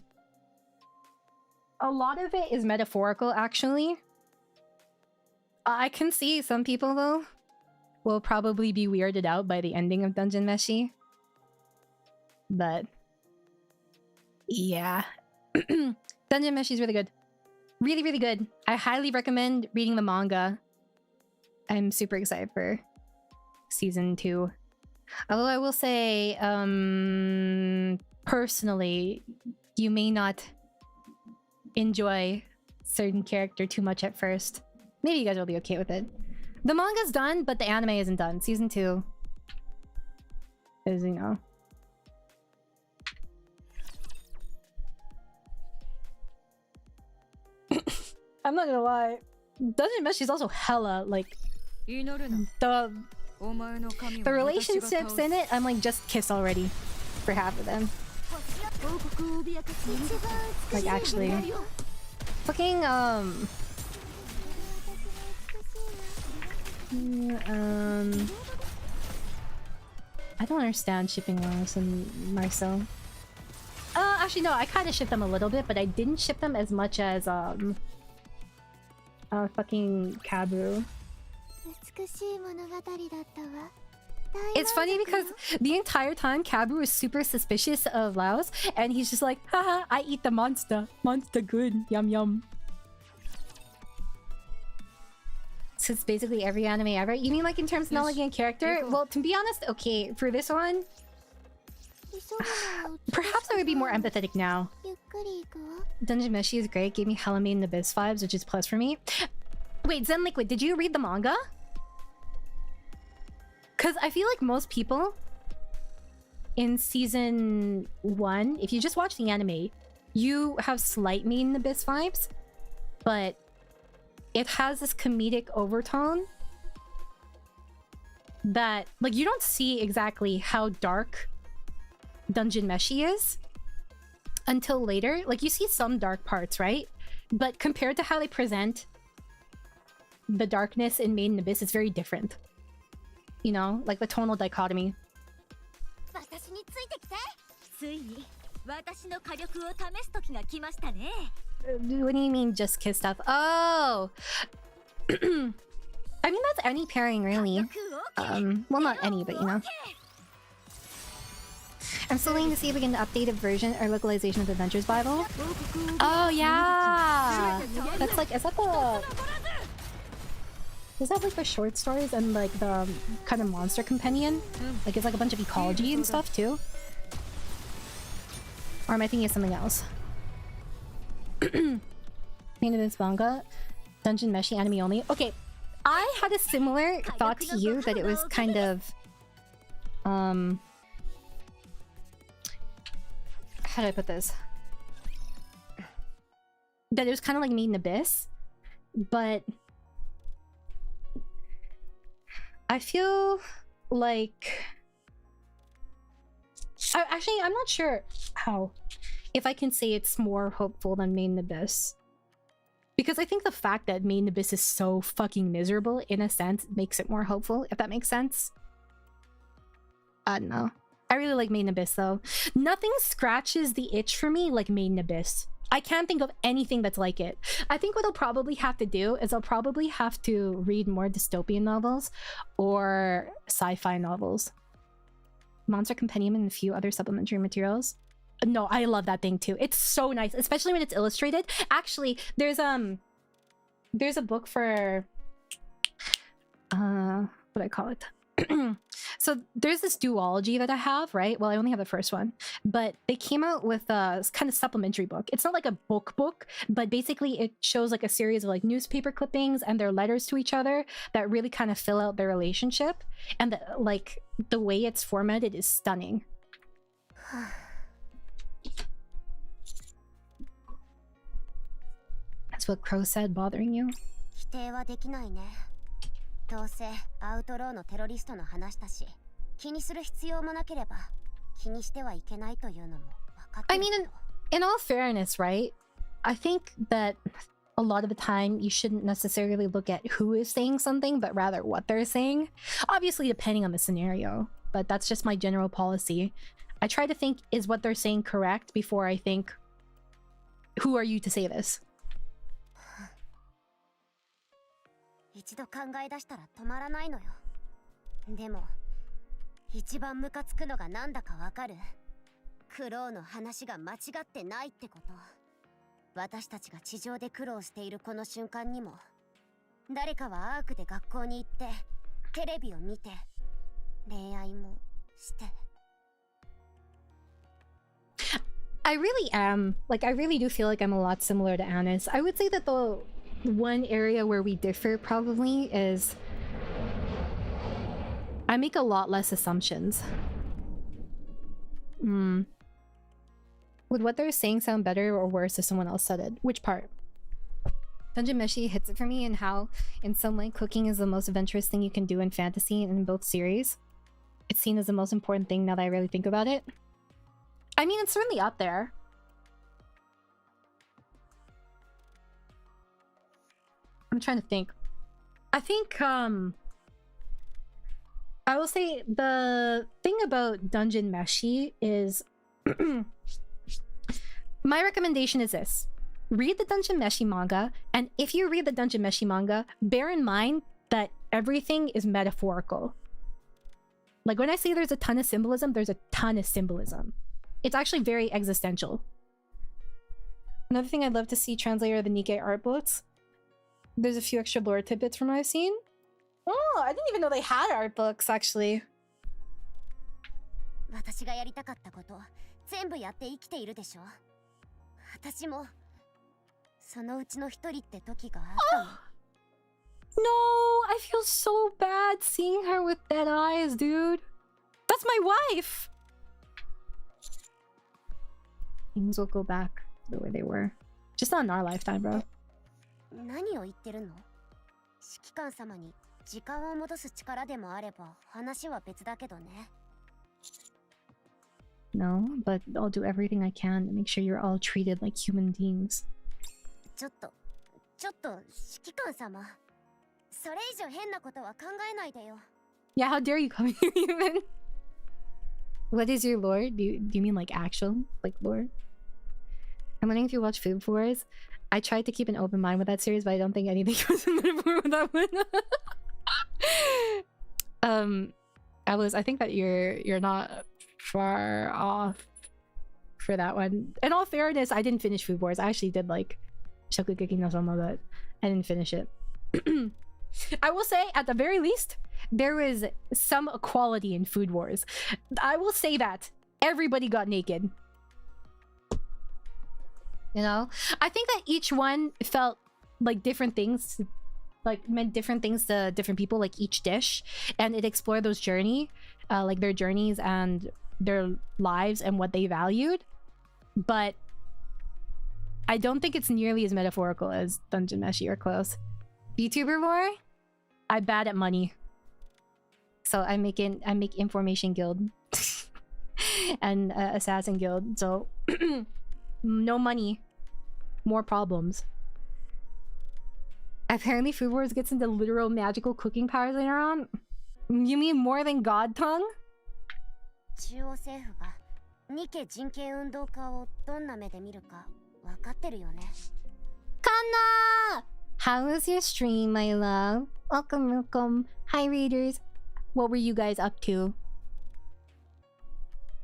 lot of it is metaphorical, actually. I can see some people, though, will probably be weirded out by the ending of Dungeon Meshi. But yeah. Dungeon Meshi is really good. Really, really good. I highly recommend reading the manga. I'm super excited for season 2. Although I will say, personally, you may not enjoy certain character too much at first. Maybe you guys will be okay with it. The manga's done, but the anime isn't done. Season 2 is, you know. I'm not gonna lie. Dungeon Meshi is also hella, like... The relationships in it, I'm like, just kiss already. For half of them. Like, actually. Fucking, I don't understand shipping Maros and Marcel. Actually no, I kind of shipped them a little bit, but I didn't ship them as much as fucking Kabru. It's funny because the entire time Kabru is super suspicious of Laos, and he's just like, haha, I eat the monster. Monster good. Yum yum. So it's basically every anime ever. You mean like in terms of knowledge and character? Well, to be honest, okay, for this one, perhaps I would be more empathetic now. Dungeon Meshi is great, gave me hella Made in Abyss vibes, which is plus for me. Wait, Zen Liquid, did you read the manga? Because I feel like most people in season 1, if you just watch the anime, you have slight Made in Abyss vibes, but it has this comedic overtone that, like, you don't see exactly how dark Dungeon Meshi is until later. Like, you see some dark parts, right? But compared to how they present the darkness in Made in Abyss, it's very different. You know, like the tonal dichotomy. What do you mean just kiss stuff? Oh! I mean, that's any pairing, really. Well, not any, but you know. I'm still waiting to see if we get an updated version or localization of the Adventures Bible. Oh, yeah! That's like, is that the... Does that have like the short stories and like the kind of monster companion? Like it's like a bunch of ecology and stuff too? Or am I thinking of something else? Main events manga, Dungeon Meshi anime only. Okay, I had a similar thought to you that it was kind of how do I put this? That it was kind of like Made in Abyss, but I feel like actually I'm not sure how if I can say it's more hopeful than Made in Abyss, because I think the fact that Made in Abyss is so fucking miserable in a sense makes it more hopeful, if that makes sense. I don't know. I really like Made in Abyss though. Nothing scratches the itch for me like Made in Abyss. I can't think of anything that's like it. I think what I'll probably have to do is I'll probably have to read more dystopian novels or sci-fi novels. Monster Compendium and a few other supplementary materials. No, I love that thing too. It's so nice, especially when it's illustrated. Actually, there's a book for what do I call it? So there's this duology that I have, right? Well, I only have the first one, but they came out with a kind of supplementary book. It's not like a book, but basically it shows like a series of like newspaper clippings and their letters to each other that really kind of fill out their relationship. And the way it's formatted is stunning. That's what Crow said, bothering you? どうせアウトローのテロリストの話だし、気にする必要もなければ気にしてはいけないというのも分かってる。I mean, in all fairness, right? I think that a lot of the time you shouldn't necessarily look at who is saying something, but rather what they're saying. Obviously, depending on the scenario, but that's just my general policy. I try to think, is what they're saying correct before I think, who are you to say this? 一度考え出したら止まらないのよ。でも一番ムカつくのがなんだかわかる？苦労の話が間違ってないってこと。私たちが地上で苦労しているこの瞬間にも、誰かはアークで学校に行ってテレビを見て恋愛もして。I really am. Like, I really do feel like I'm a lot similar to Anis. I would say that the one area where we differ probably is I make a lot less assumptions. Would what they're saying sound better or worse if someone else said it? Which part? Dungeon Meshi hits it for me in how, in some way, cooking is the most adventurous thing you can do in fantasy and in both series. It's seen as the most important thing now that I really think about it. I mean, it's certainly up there. I'm trying to think. I think, I will say the thing about Dungeon Meshi is... my recommendation is this. Read the Dungeon Meshi manga, and if you read the Dungeon Meshi manga, bear in mind that everything is metaphorical. Like, when I say there's a ton of symbolism, there's a ton of symbolism. It's actually very existential. Another thing I'd love to see translated are the Nikkei art books. There's a few extra lore tidbits from what I've seen. Oh, I didn't even know they had art books, actually. 私がやりたかったこと全部やって生きているでしょ。私もそのうちの一人って時があったの。No, I feel so bad seeing her with dead eyes, dude. That's my wife. Things will go back to the way they were. Just not in our lifetime, bro. 何を言ってるの？指揮官様に時間を戻す力でもあれば話は別だけどね。No, but I'll do everything I can to make sure you're all treated like human beings. ちょっと指揮官様。それ以上変なことは考えないでよ。Yeah, how dare you come here even? What is your lore? Do you mean like actual like lore? I'm wondering if you watch Food Wars. I tried to keep an open mind with that series, but I don't think anything was in metaphor with that one. I think that you're not far off for that one. In all fairness, I didn't finish Food Wars. I actually did like Shokugeki no Soma, but I didn't finish it. I will say, at the very least, there was some equality in Food Wars. I will say that. Everybody got naked. You know? I think that each one felt like different things, like meant different things to different people, like each dish. And it explored those like their journeys and their lives and what they valued. But I don't think it's nearly as metaphorical as Dungeon Meshi or close. VTuber more? I'm bad at money. So I make Information Guild and Assassin Guild. So no money, more problems. Apparently Food Wars gets into literal magical cooking powers later on. You mean more than God Tongue? 中央政府がニケ人権運動家をどんな目で見るか分かってるよね。Kana! How was your stream, my love? Welcome, welcome. Hi, readers. What were you guys up to?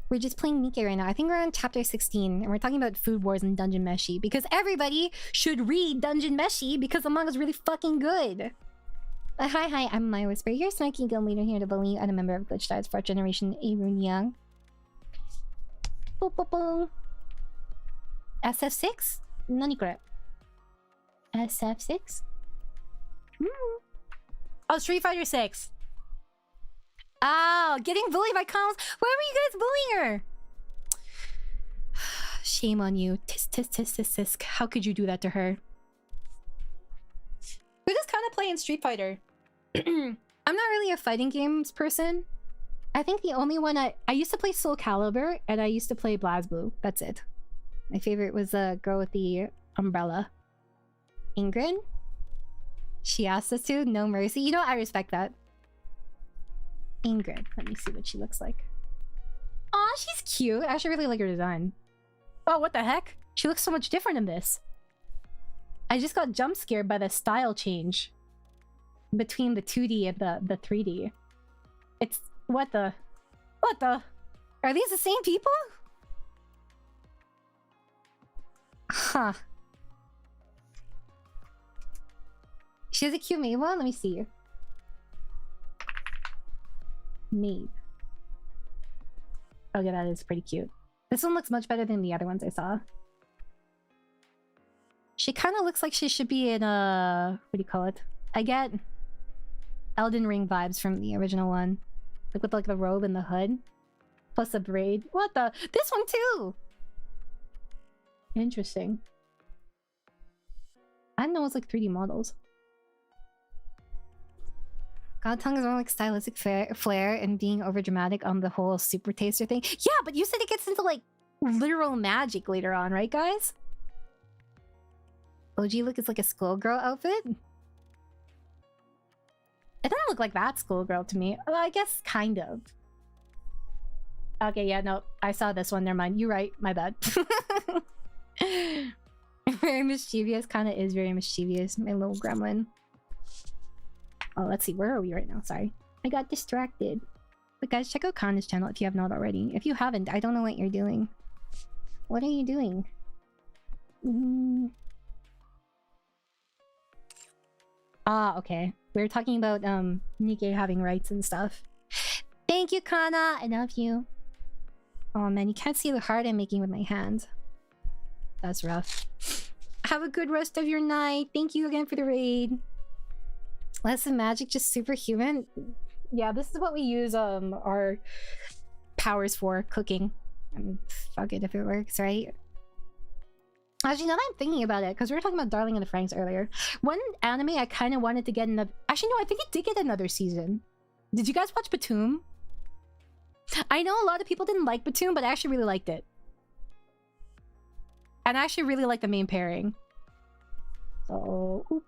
We're just playing Nikke right now. I think we're on chapter 16, and we're talking about Food Wars and Dungeon Meshi, because everybody should read Dungeon Meshi, because the manga's really fucking good. Hi, I'm Amaya Whisper, your snarky guild leader here to bully and a member of glitchstars 4th generation Aerunia. Boop, boop, boop. SF6? Nani kore? SF6? Oh, Street Fighter 6. Oh, getting bullied by comms. Why were you guys bullying her? Shame on you. Tisk, tisk, tisk, tisk, tisk. How could you do that to her? We're just kind of playing Street Fighter. I'm not really a fighting games person. I think the only one I used to play Soul Calibur and I used to play BlazBlue. That's it. My favorite was the girl with the umbrella. Ingrid? She asked us to. No mercy. You know, I respect that. Ingrid. Let me see what she looks like. Aw, she's cute. I actually really like her design. Oh, what the heck? She looks so much different in this. I just got jump scared by the style change between the 2D and the 3D. It's... What the... Are these the same people? Huh. She has a cute maid one? Let me see. Maid. Okay, that is pretty cute. This one looks much better than the other ones I saw. She kind of looks like she should be in a... What do you call it? I get Elden Ring vibes from the original one. Like with like the robe and the hood. Plus a braid. What the? This one too! Interesting. I didn't know it was like 3D models. God Tongue is more like stylistic flair and being overdramatic on the whole super taster thing. Yeah, but you said it gets into like literal magic later on, right guys? OG look is like a schoolgirl outfit? It doesn't look like that schoolgirl to me. Well, I guess kind of. Okay, yeah, no. I saw this one. Never mind. You're right. My bad. Very mischievous. Kind of is very mischievous. My little gremlin. Oh, let's see. Where are we right now? Sorry. I got distracted. But guys, check out Kana's channel if you have not already. If you haven't, I don't know what you're doing. What are you doing? Ah, okay. We were talking about Nikke having rights and stuff. Thank you, Kana. I love you. Oh man, you can't see the heart I'm making with my hands. That's rough. Have a good rest of your night. Thank you again for the raid. Less than magic, just superhuman. Yeah, this is what we use our powers for, cooking. I mean, fuck it if it works, right? Actually, now that I'm thinking about it, because we were talking about Darling in the Franxx earlier, one anime I kind of wanted to get another... Actually, no, I think it did get another season. Did you guys watch Batum? I know a lot of people didn't like Batum, but I actually really liked it. And I actually really like the main pairing. So... Ooh.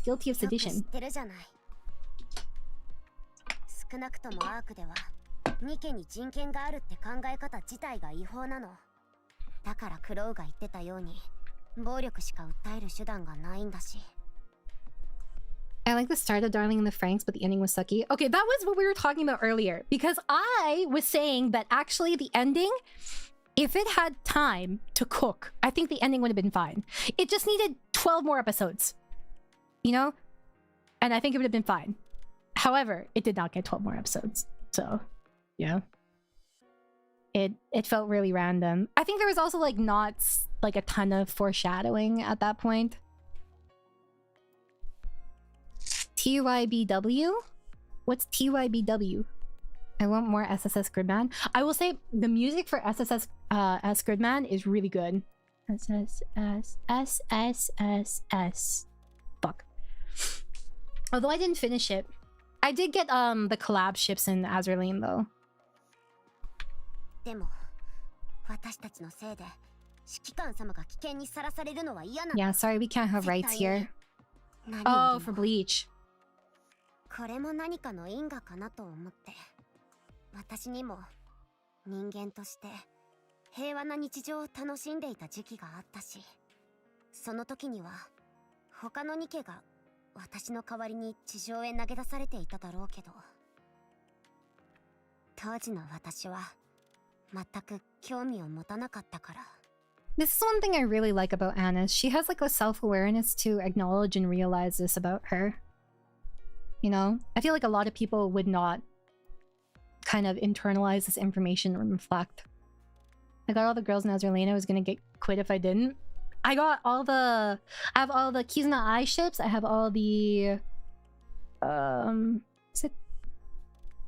Guilty of sedition. 少なくともアークではニケに人権があるって考え方自体が違法なの。だからクロウが言ってたように暴力しか訴える手段がないんだし。I like the start of Darling in the Franxx, but the ending was sucky. Okay, that was what we were talking about earlier. Because I was saying that actually the ending, if it had time to cook, I think the ending would have been fine. It just needed 12 more episodes. You know? And I think it would have been fine. However, it did not get 12 more episodes. So, yeah. It felt really random. I think there was also like not like a ton of foreshadowing at that point. TYBW? What's TYBW? I want more SSS Gridman. I will say the music for SSS Gridman is really good. SSS. Fuck. Although I didn't finish it. I did get the collab ships in Azurlane though. でも私たちのせいで指揮官様が危険にさらされるのは嫌なの。 Yeah, sorry, we can't have rights here. Oh, for Bleach. これも何かの因果かなと思って、私にも人間として平和な日常を楽しんでいた時期があったし、その時には他のニケが私の代わりに地上へ投げ出されていただろうけど、当時の私は全く興味を持たなかったから。 This is one thing I really like about Anna. She has like a self-awareness to acknowledge and realize this about her. You know? I feel like a lot of people would not kind of internalize this information and reflect. I got all the girls in Azurlane. I was gonna get quit if I didn't. I have all the Kizuna Ai ships. I have all the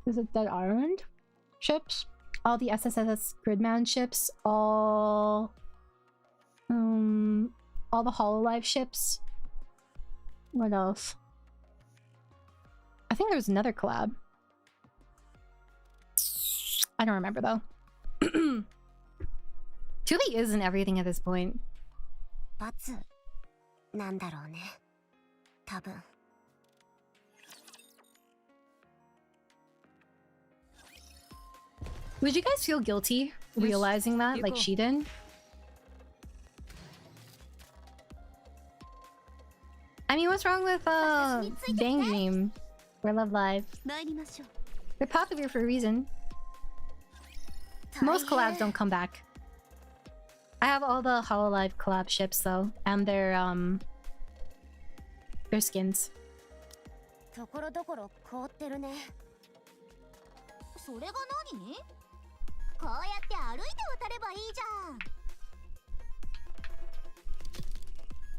is it Dead Island ships? All the SSS Gridman ships, all the Hololive ships. What else? I think there was another collab. I don't remember though. Tubi is in everything at this point. 罰なんだろうね。多分。Would you guys feel guilty realizing that, like she did? I mean, what's wrong with Bang Dream or Love Live? They're popular for a reason. Most collabs don't come back. I have all the Hololive collab ships though, and their skins. ところどころ凍ってるね。それが何？こうやって歩いて渡ればいいじ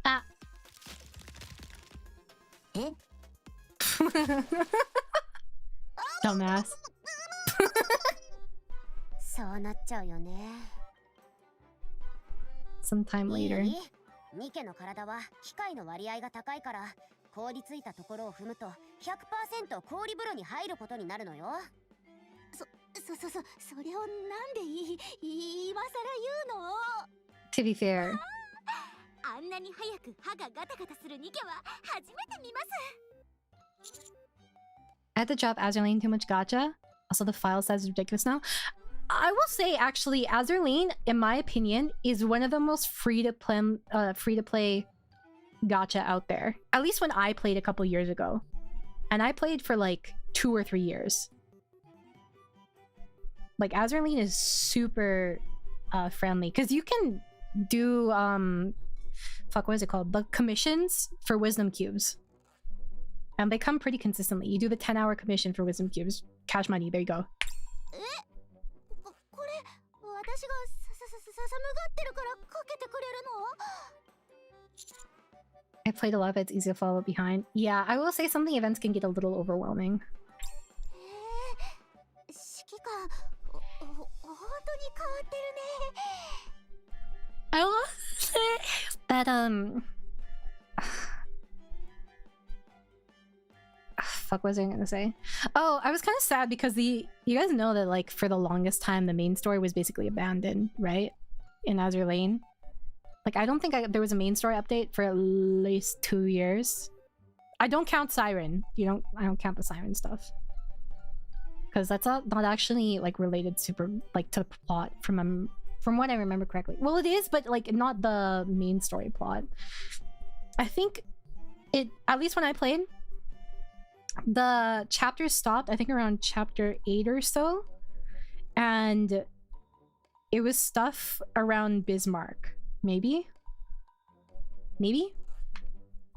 ゃん。Ah. え？Dumbass. そうなっちゃうよね。 Sometime later. ニケの体は機械の割合が高いから、凍りついたところを踏むと 100% 氷風呂に入ることになるのよ。それをなんで今さら言うの？ To be fair. あんなに早く歯がガタガタするニケは初めて見ます。 I had to drop Azurlane too much gacha. Also, the file size is ridiculous now. I will say, actually, Azurlane, in my opinion, is one of the most free-to-play gacha out there. At least when I played a couple years ago. And I played for like 2 or 3 years. Like, Azurlane is super friendly. Because you can do, fuck, what is it called? The commissions for Wisdom Cubes. And they come pretty consistently. You do the 10-hour commission for Wisdom Cubes. Cash money, there you go. 私が寒がってるからかけてくれるの？ I played a lot, but it's easy to follow behind. Yeah, I will say some of the events can get a little overwhelming. 指揮官、本当に変わってるね。I will say that fuck, what was I gonna say? Oh, I was kind of sad because you guys know that like for the longest time the main story was basically abandoned, right? In Azurlane. Like I don't think there was a main story update for at least 2 years. I don't count Siren. I don't count the Siren stuff. Because that's not actually like related super like to the plot from what I remember correctly. Well, it is, but like not the main story plot. I think it, at least when I played, the chapters stopped, I think around chapter 8 or so. And it was stuff around Bismarck. Maybe? Maybe?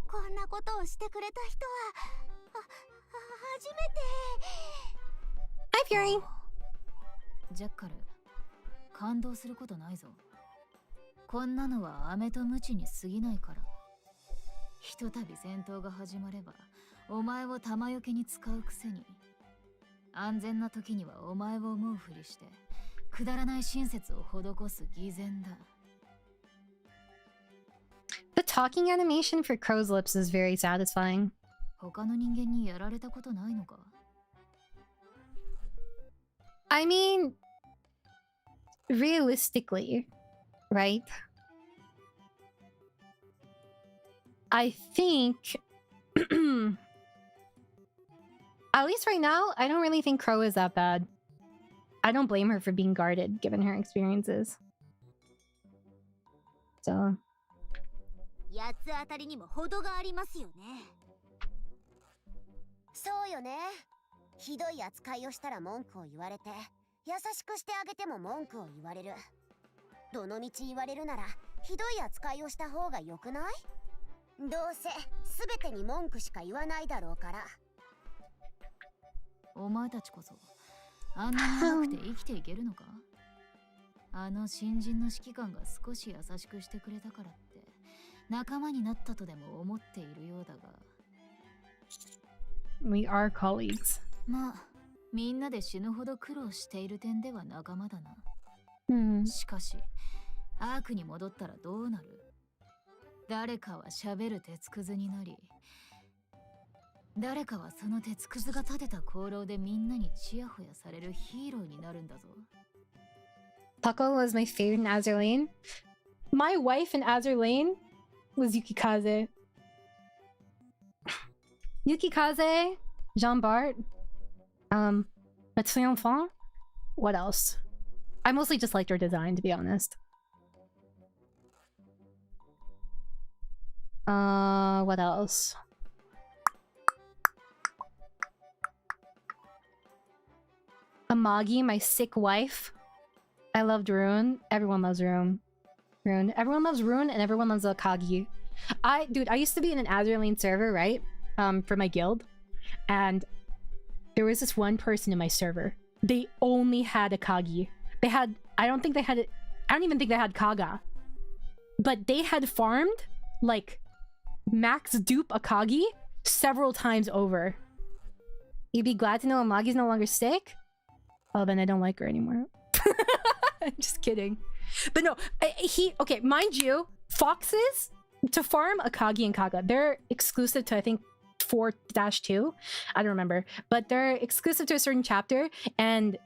こんなことをしてくれた人は Hi, Fury. ジャッカル、感動することないぞ。こんなのは飴とムチに過ぎないから。ひとたび戦闘が始まれば、お前を弾よけに使うくせに、安全な時にはお前を思うふりして、くだらない親切を施す偽善だ。The talking animation for Crow's lips is very satisfying. 他の人間にやられたことないのか? I mean, realistically, right? I think, at least right now, I don't really think Crow is that bad. I don't blame her for being guarded, given her experiences. So. 八つ当たりにも程がありますよね。そうよね。ひどい扱いをしたら文句を言われて、優しくしてあげても文句を言われる。どの道言われるなら、ひどい扱いをした方が良くない？どうせ全てに文句しか言わないだろうから。お前たちこそ、あんなに甘くて生きていけるのか？あの新人の指揮官が少し優しくしてくれたからって、仲間になったとでも思っているようだが。We are colleagues. まあ、みんなで死ぬほど苦労している点では仲間だな。しかし、アークに戻ったらどうなる？誰かは喋る鉄くずになり、誰かはその鉄くずが立てた功労でみんなにチヤホヤされるヒーローになるんだぞ。Taco was my favorite in Azur Lane. My wife in Azur Lane was Yukikaze. Yukikaze, Jean Bart, Le Triomphant. What else? I mostly just liked her design, to be honest. What else? Amagi, my sick wife. I loved Rune. Everyone loves Rune. Everyone loves Rune and everyone loves Akagi. Dude, I used to be in an Azur Lane server, right? For my guild. And there was this one person in my server. They only had Akagi. They had, I don't even think they had Kaga. But they had farmed, like, max dupe Akagi several times over. You'd be glad to know Amagi's no longer sick? Oh, then I don't like her anymore. I'm just kidding. But no, okay, mind you, foxes, to farm Akagi and Kaga, they're exclusive to, I think, 4-2. I don't remember. But they're exclusive to a certain chapter, and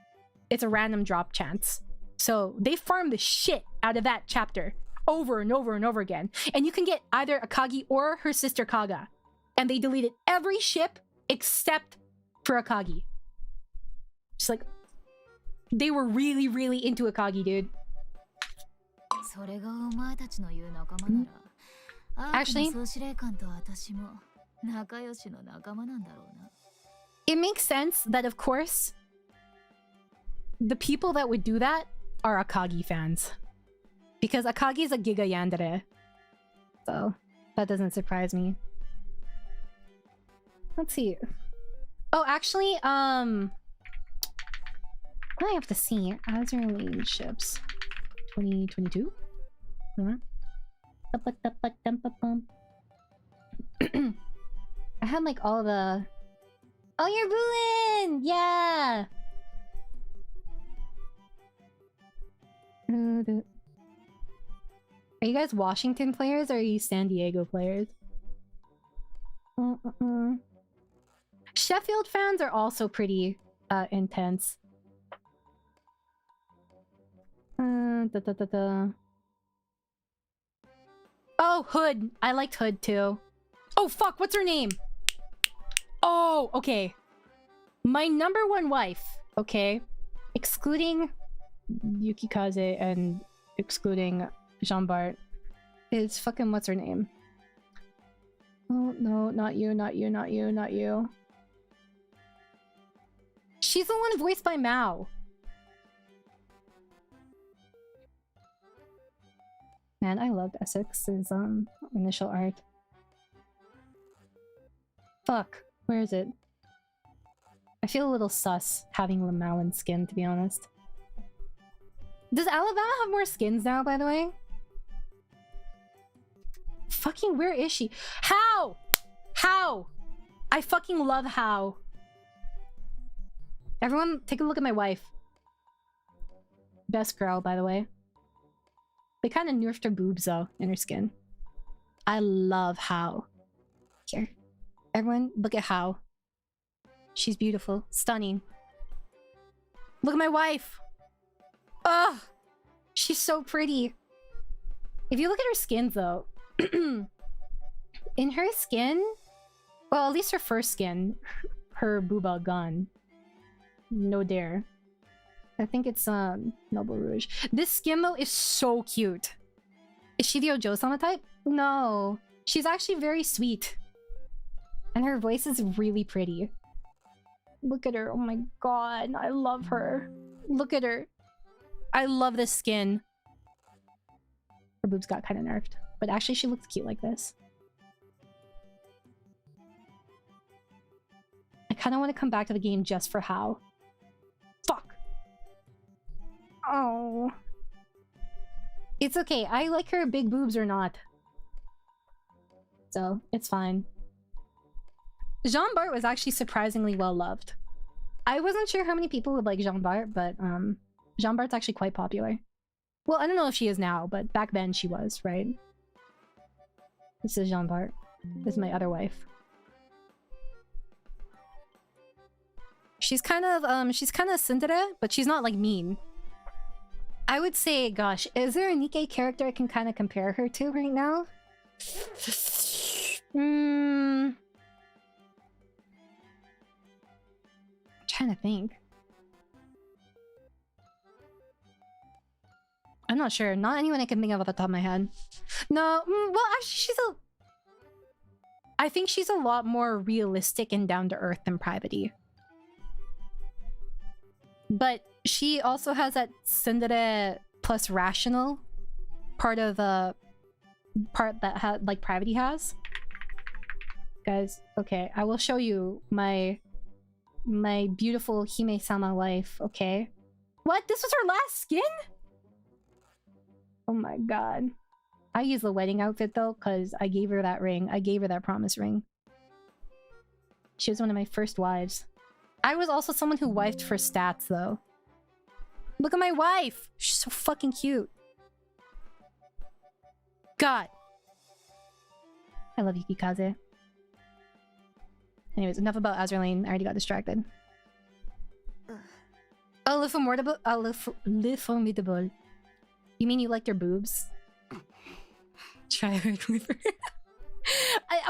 it's a random drop chance. So they farm the shit out of that chapter over and over and over again. And you can get either Akagi or her sister Kaga. And they deleted every ship except for Akagi. Just like, they were really, really into Akagi, dude. Actually, it makes sense that, of course, the people that would do that are Akagi fans. Because Akagi is a Giga Yandere. So, that doesn't surprise me. Let's see. Oh, actually, I have to see. Azur Lane ships. 2022? I had like all the... Oh, you're Buin! Yeah! Are you guys Washington players or are you San Diego players? Sheffield fans are also pretty intense. Oh, Hood. I liked Hood too. Oh, fuck. What's her name? Oh, okay. My #1 wife, okay? Excluding Yukikaze and excluding Jean Bart, is fucking what's her name? Oh, no, not you, not you, not you, not you. She's the one voiced by Mao. Man, I loved Essex's initial art. Fuck, where is it? I feel a little sus having Lamalin skin, to be honest. Does Alabama have more skins now, by the way? Fucking, where is she? How? How? I fucking love How. Everyone, take a look at my wife. Best girl, by the way. They kind of nerfed her boobs, though, in her skin. I love How. Here. Everyone, look at How. She's beautiful. Stunning. Look at my wife! Ugh! She's so pretty. If you look at her skins, though... in her skin... Well, at least her first skin. Her booba gun. No dare. I think it's Noble Rouge. This skin, though, is so cute. Is she the Ojo-sama type? No. She's actually very sweet. And her voice is really pretty. Look at her. Oh my god. I love her. Look at her. I love this skin. Her boobs got kind of nerfed. But actually, she looks cute like this. I kind of want to come back to the game just for How. Fuck. Oh. It's okay. I like her big boobs or not. So, it's fine. Jean Bart was actually surprisingly well loved. I wasn't sure how many people would like Jean Bart, but Jean Bart's actually quite popular. Well, I don't know if she is now, but back then she was, right? This is Jean Bart. This is my other wife. She's kind of tsundere, but she's not like mean. I would say, gosh, is there a Nikke character I can kind of compare her to right now? I'm trying to think. I'm not sure. Not anyone I can think of off the top of my head. No, well, actually, I think she's a lot more realistic and down to earth than Privity. But she also has that tsundere plus rational part of the part that like Privity has. Guys, okay, I will show you my beautiful Hime-sama wife, okay? What? This was her last skin? Oh my god. I used the wedding outfit though, because I gave her that ring. I gave her that promise ring. She was one of my first wives. I was also someone who wifed for stats though. Look at my wife! She's so fucking cute. God. I love Yukikaze. Anyways, enough about Azurlane. I already got distracted. Oh, Le Formidable. You mean you liked her boobs? Try her with her.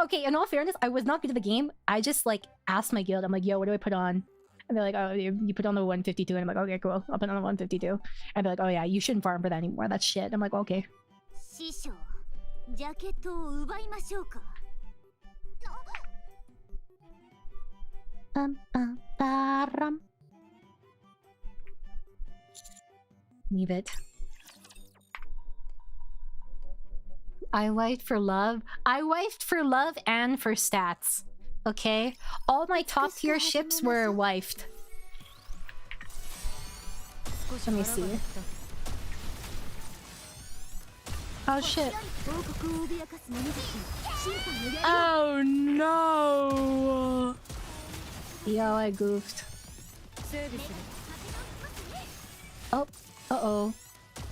Okay, in all fairness, I was not good at the game. I just like asked my guild. I'm like, yo, what do I put on? And they're like, oh, you put on the 152. And I'm like, okay, cool. I'll put on the 152. And they're like, oh yeah, you shouldn't farm for that anymore. That's shit. I'm like, okay. Leave it. I wifed for love. I wifed for love and for stats. Okay? All my top tier ships were wifed. Let me see. Oh shit. Oh no! Yo, I goofed. Oh, uh-oh. Oh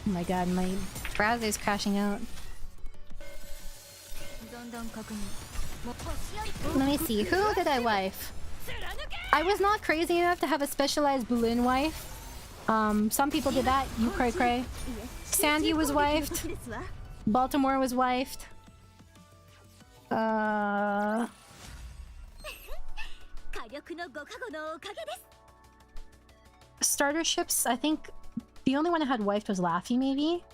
my god, my browser's crashing out. Let me see, who did I wife? I was not crazy enough to have a specialized balloon wife. Some people did that. You cray cray. Sandy was wifed. Baltimore was wifed. Starter ships, I think the only one I had wifed was Laffy, maybe?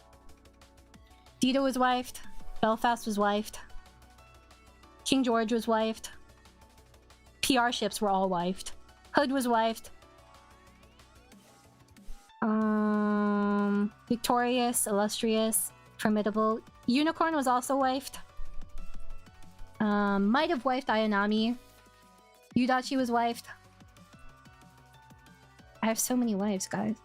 Dito was wifed. Belfast was wifed. King George was wifed. PR ships were all wifed. Hood was wifed. Victorious, Illustrious, Formidable. Unicorn was also wifed. Might have wifed Ayanami. Yudachi was wifed. I have so many wives, guys.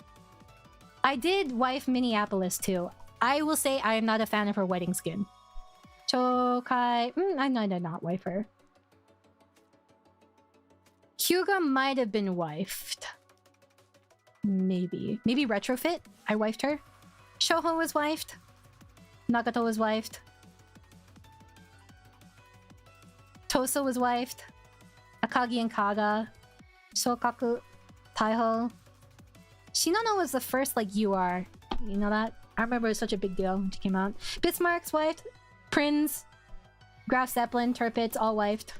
I did wife Minneapolis too. I will say I am not a fan of her wedding skin. Chokai... I did not wife her. Hyuga might have been wifed. Maybe. Maybe Retrofit? I wifed her. Shoho was wifed. Nagato was wifed. Tosa was wifed. Akagi and Kaga. Shokaku. Taiho. Shinano was the first, like, UR. You know that? I remember it was such a big deal when she came out. Bismarck's wifed. Prinz. Graf Zeppelin. Turpitz, all wifed.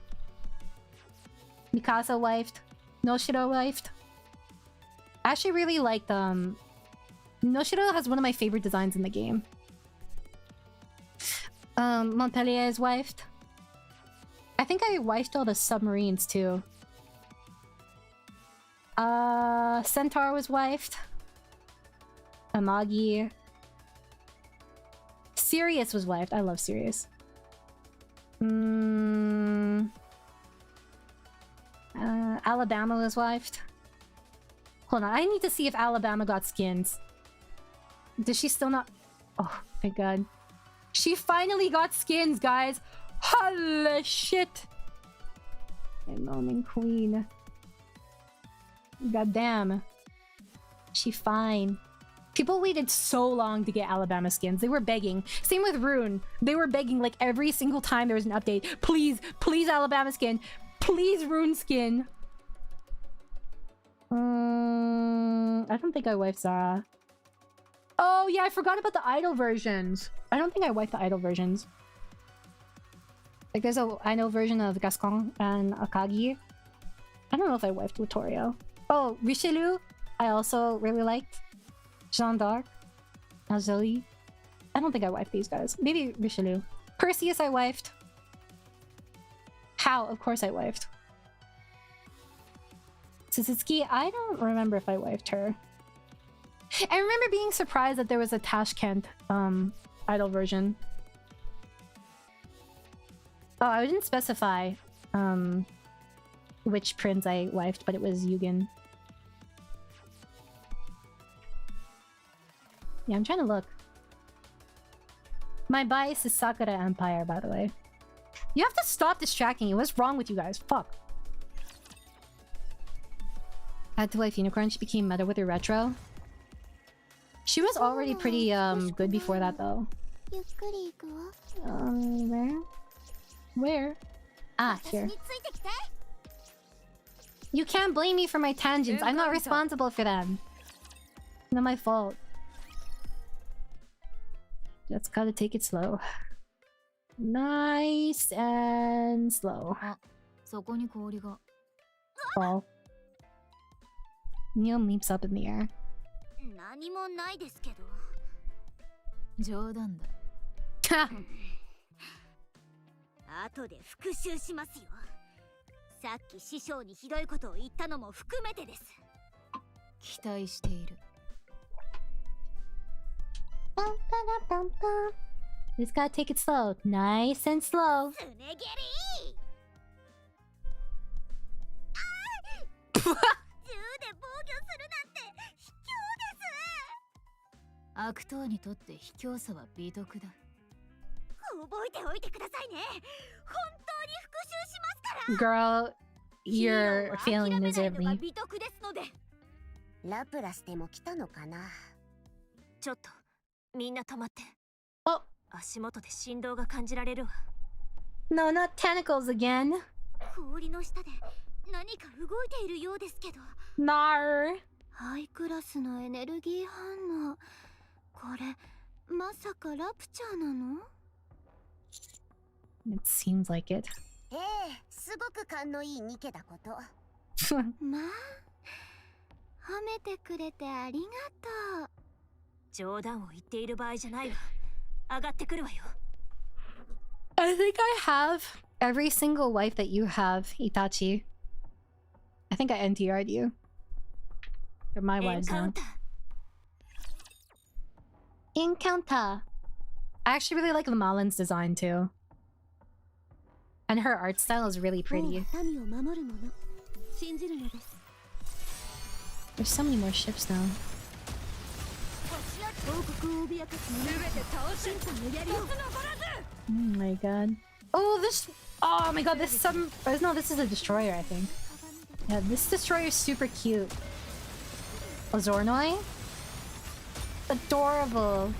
Mikasa wifed. Noshiro wifed. I actually really liked, Noshiro has one of my favorite designs in the game. Montpellier is wifed. I think I wifed all the submarines too. Centaur was wifed. Amagi. Sirius was wifed. I love Sirius. Alabama was wifed. Hold on, I need to see if Alabama got skins. Does she still not? Oh, thank God. She finally got skins, guys! Holy shit! My moaning queen. God damn. She fine. People waited so long to get Alabama skins. They were begging. Same with Rune. They were begging like every single time there was an update. Please, please Alabama skin. Please Rune skin. I don't think I wifed Zara. Oh yeah, I forgot about the idol versions. I don't think I wifed the idol versions. Like there's a idol version of Gascon and Akagi. I don't know if I wifed Vittorio. Oh, Richelieu, I also really liked. Jeanne d'Arc. Zoe. I don't think I wifed these guys. Maybe Richelieu. Perseus I wifed. How? Of course I wifed. Suzuki, I don't remember if I wifed her. I remember being surprised that there was a Tashkent idol version. Oh, I didn't specify which prince I wifed, but it was Yugen. Yeah, I'm trying to look. My bias is Sakura Empire, by the way. You have to stop distracting me. What's wrong with you guys? Fuck. Had to wife Unicorn. She became meta with her retro. She was already pretty good before that though. Where? Where? Ah, here. You can't blame me for my tangents. I'm not responsible for them. Not my fault. Just gotta take it slow. Nice and slow. Ball. Neil leaps up in the air. Ha! 後で復習しますよ。さっき師匠にひどいことを言ったのも含めてです。期待している。Just gotta take it slow. Nice and slow. すねげりー。銃で防御するなんて卑怯です。悪党にとって卑怯さは美徳だ。覚えておいてくださいね。本当に復習しますから。Girl, you're failing miserably. 美徳ですので。ラプラスでも来たのかな。ちょっとみんな止まって。Oh, 足元で振動が感じられるわ。no, not tentacles again. 氷の下で何か動いているようですけど。Nar. ハイクラスのエネルギー反応。これまさかラプチャーなの？ It seems like it. ええ、すごく勘のいいニケだこと。まあ、褒めてくれてありがとう。冗談を言っている場合じゃないわ。上がってくるわよ。I think I have every single wife that you have, Itachi. I think I NTR'd you. They're my wives now. Encounter. I actually really like the Malin's design too. And her art style is really pretty. There's so many more ships now. Oh my god. Oh, this... Oh my god, this is some... No, this is a destroyer, I think. Yeah, this destroyer is super cute. Ozornoi? Adorable.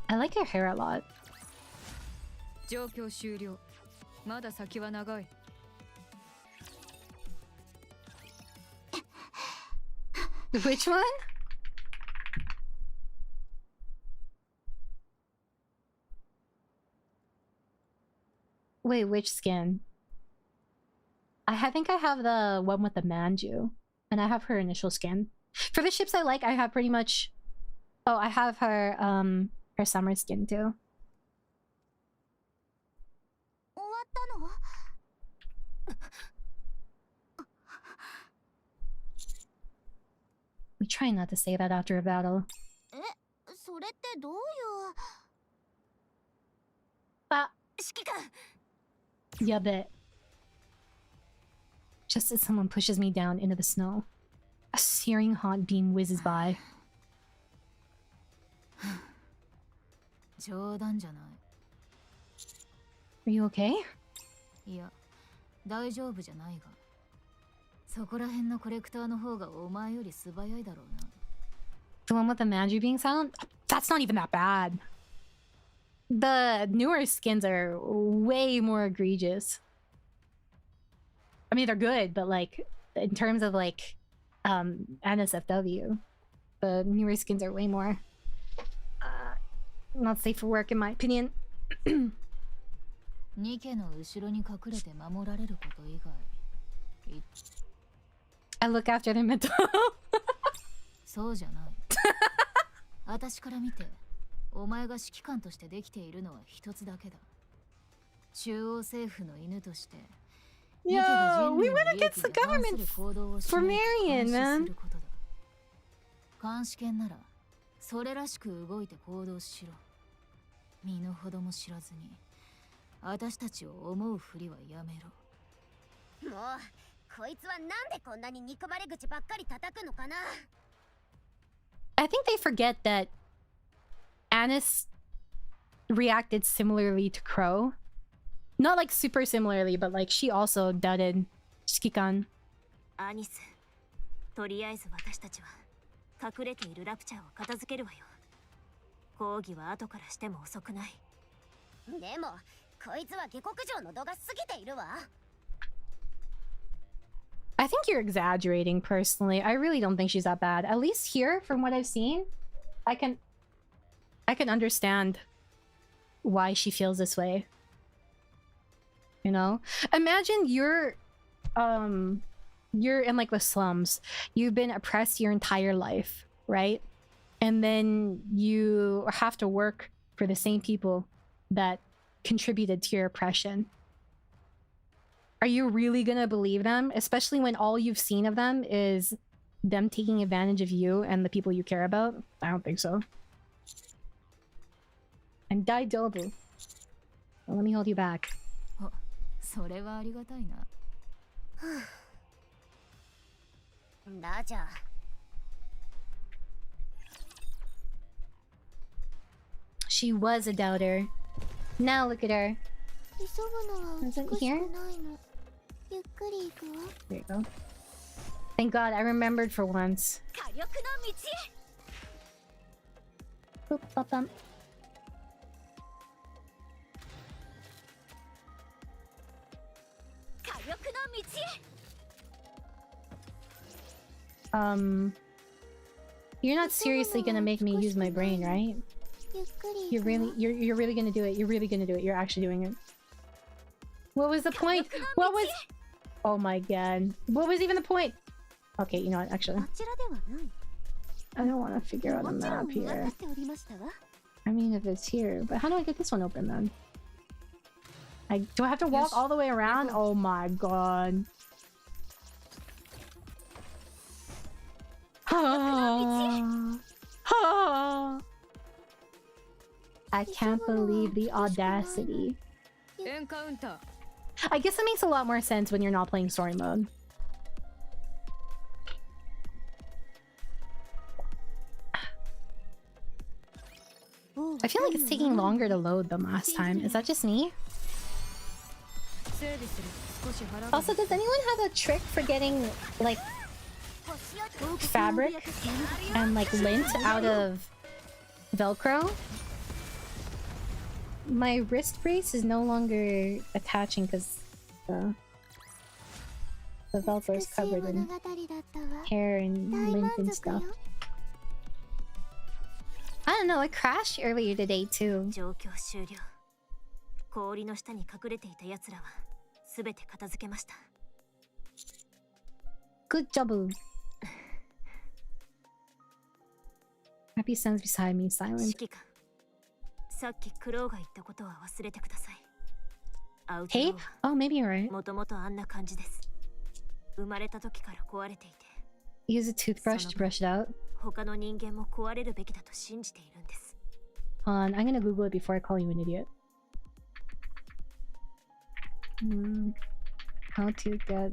I like her hair a lot. Which one? Wait, which skin? I think I have the one with the Manju. And I have her initial skin. For the ships I like, I have pretty much... Oh, I have her, her summer skin too. We try not to say that after a battle. Ah! Yabe. Just as someone pushes me down into the snow, a searing hot beam whizzes by. Are you okay? The one with the Manju being silent? That's not even that bad. The newer skins are way more egregious. I mean, they're good, but like, in terms of like, NSFW, the newer skins are way more, not safe for work in my opinion. I look after their mental health. そうじゃない。私から見て、お前が指揮官としてできているのは一つだけだ。中央政府の犬として。Yo, we went against the government for Marion, man. 監視権なら、それらしく動いて行動しろ。身の程も知らずに、私たちを思うふりはやめろ。もう、こいつはなんでこんなに憎まれ口ばっかり叩くのかな。I think they forget that Anis reacted similarly to Crow. Not like super similarly, but like she also doubted Shikikan. Anis, とりあえず私たちは隠れているラプチャーを片付けるわよ。講義は後からしても遅くない。でも、こいつは下克上の度が過ぎているわ。I think you're exaggerating personally. I really don't think she's that bad. At least here, from what I've seen, I can understand why she feels this way. You know? Imagine you're in like the slums. You've been oppressed your entire life, right? And then you have to work for the same people that contributed to your oppression. Are you really gonna believe them? Especially when all you've seen of them is them taking advantage of you and the people you care about? I don't think so. And Daidobu. Well, let me hold you back. She was a doubter. Now look at her. Is it here? There you go. Thank God I remembered for once. Boop, bop, bump. You're not seriously gonna make me use my brain, right? You're really gonna do it. You're really gonna do it. You're actually doing it. What was the point? What was... Oh my god. What was even the point? Okay, you know what, actually. I don't want to figure out a map here. I mean, if it's here. But how do I get this one open then? Do I have to walk all the way around? Oh my god. I can't believe the audacity. I guess it makes a lot more sense when you're not playing story mode. feel like it's taking longer to load than last time. Is that just me? Also, does anyone have a trick for getting like fabric and like lint out of Velcro? My wrist brace is no longer attaching because the Velcro is covered in hair and lint and stuff. I don't know, it crashed earlier today too. Good job. Happy stands beside me, silent. Tape? Oh, maybe you're right. Use a toothbrush to brush it out. Hold on, I'm gonna Google it before I call you an idiot. How to get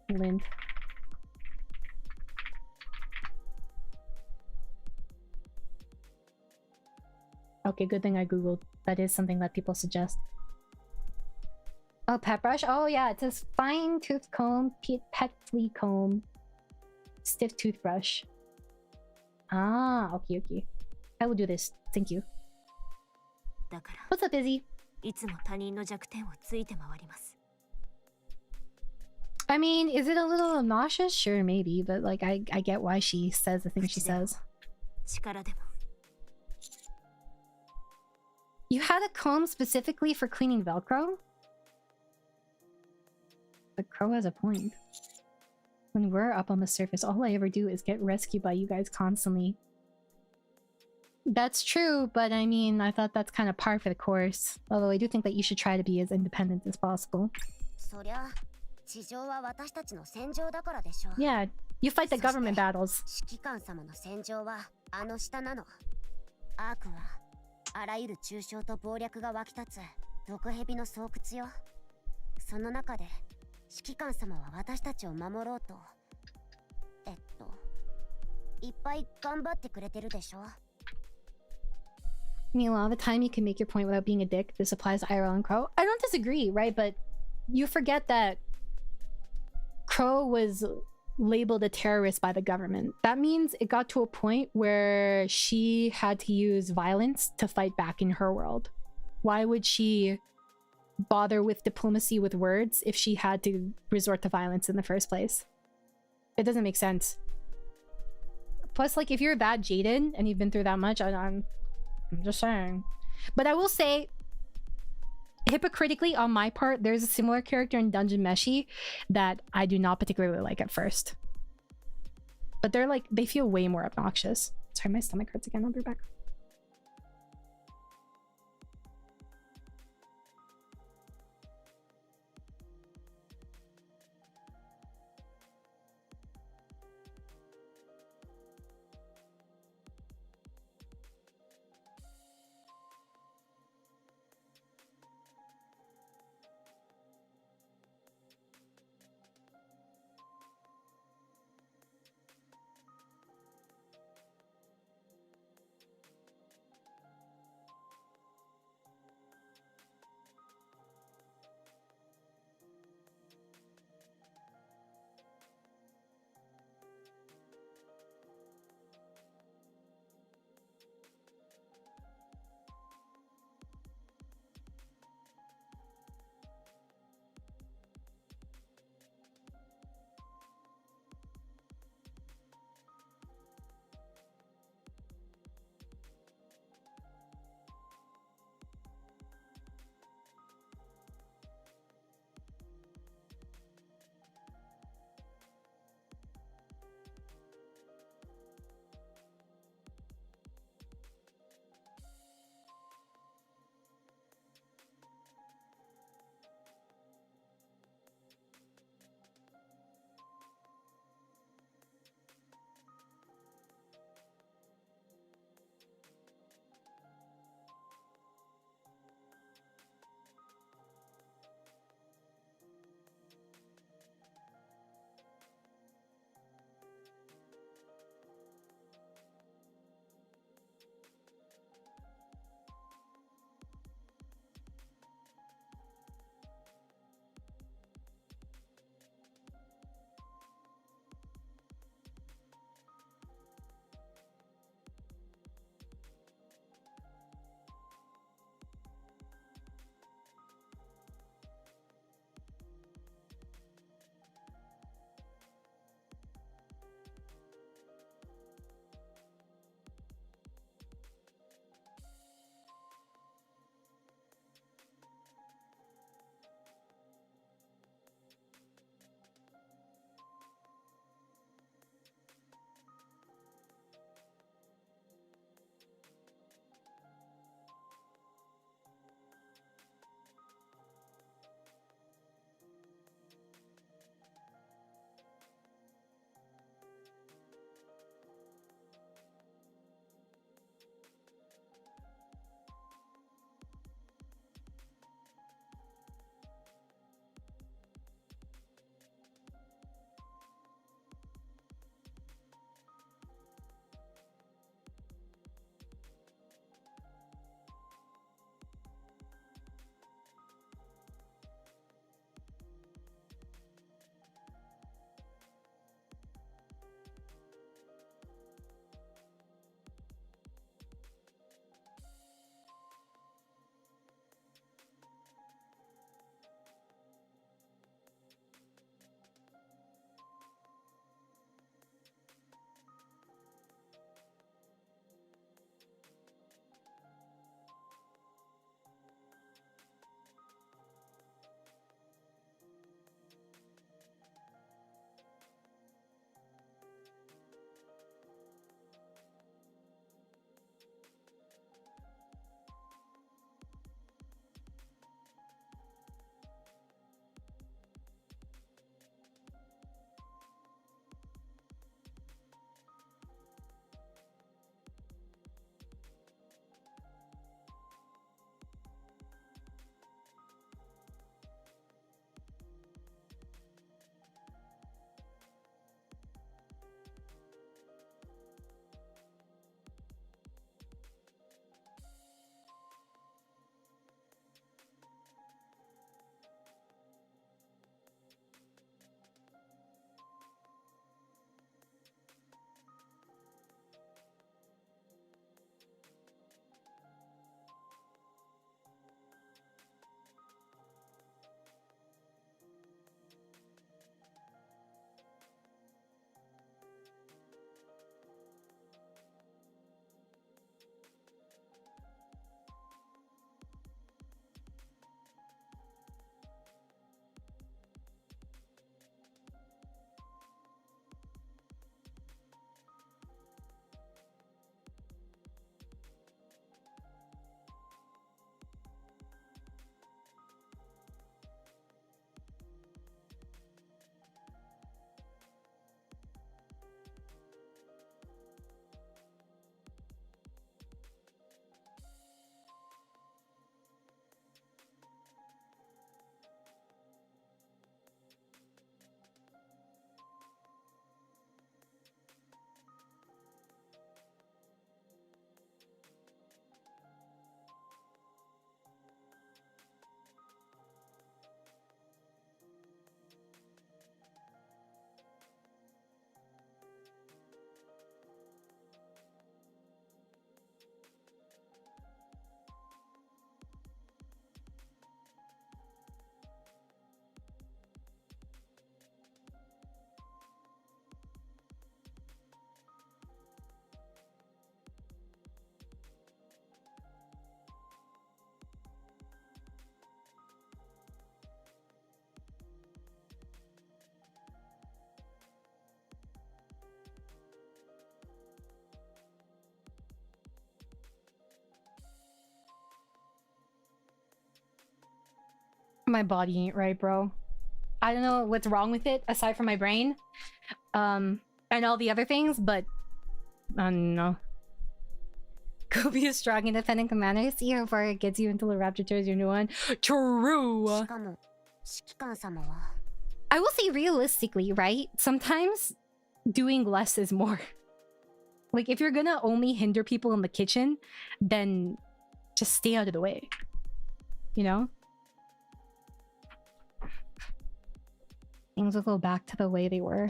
lint. Okay, good thing I Googled. That is something that people suggest. Oh, pet brush? Oh yeah, it says fine tooth comb, pet flea comb, stiff toothbrush. Ah, okay, okay. I will do this. Thank you. What's up, Izzy? I mean, is it a little obnoxious? Sure, maybe, but like, I get why she says the things she says. You had a comb specifically for cleaning Velcro? The crow has a point. When we're up on the surface, all I ever do is get rescued by you guys constantly. That's true, but I mean, I thought that's kind of par for the course. Although I do think that you should try to be as independent as possible. Yeah, you fight the government battles. I mean, a lot of the time you can make your point without being a dick. This applies to IRL and Crow. I don't disagree, right? But you forget that Crow was labeled a terrorist by the government. That means it got to a point where she had to use violence to fight back in her world. Why would she bother with diplomacy with words if she had to resort to violence in the first place? It doesn't make sense. Plus, like, if you're that jaded and you've been through that much, I'm just saying. But I will say, hypocritically on my part, there's a similar character in Dungeon Meshi that I do not particularly like at first. But they're like, they feel way more obnoxious. Sorry, my stomach hurts again. I'll be back. My body ain't right, bro. I don't know what's wrong with it aside from my brain, and all the other things, but I don't know. Go be a strong, independent commander. See how far it gets you until the Raptor tears your new one. True. I will say realistically, right? Sometimes doing less is more. Like, if you're gonna only hinder people in the kitchen, then just stay out of the way. You know? Things will go back to the way they were.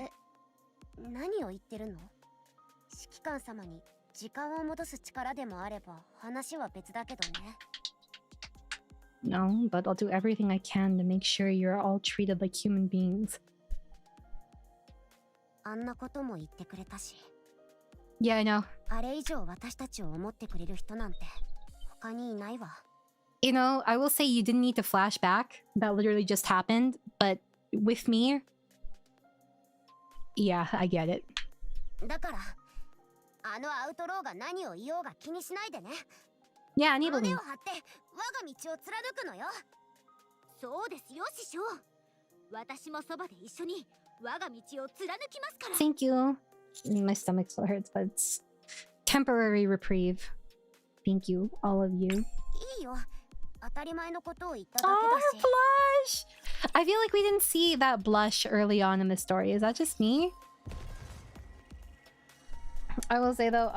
No, but I'll do everything I can to make sure you're all treated like human beings. Yeah, I know. You know, I will say you didn't need to flash back. That literally just happened. But with me, yeah, I get it. Yeah, enable me. Thank you. My stomach still hurts, but it's temporary reprieve. Thank you, all of you. Oh, blush! I feel like we didn't see that blush early on in the story. Is that just me? I will say though,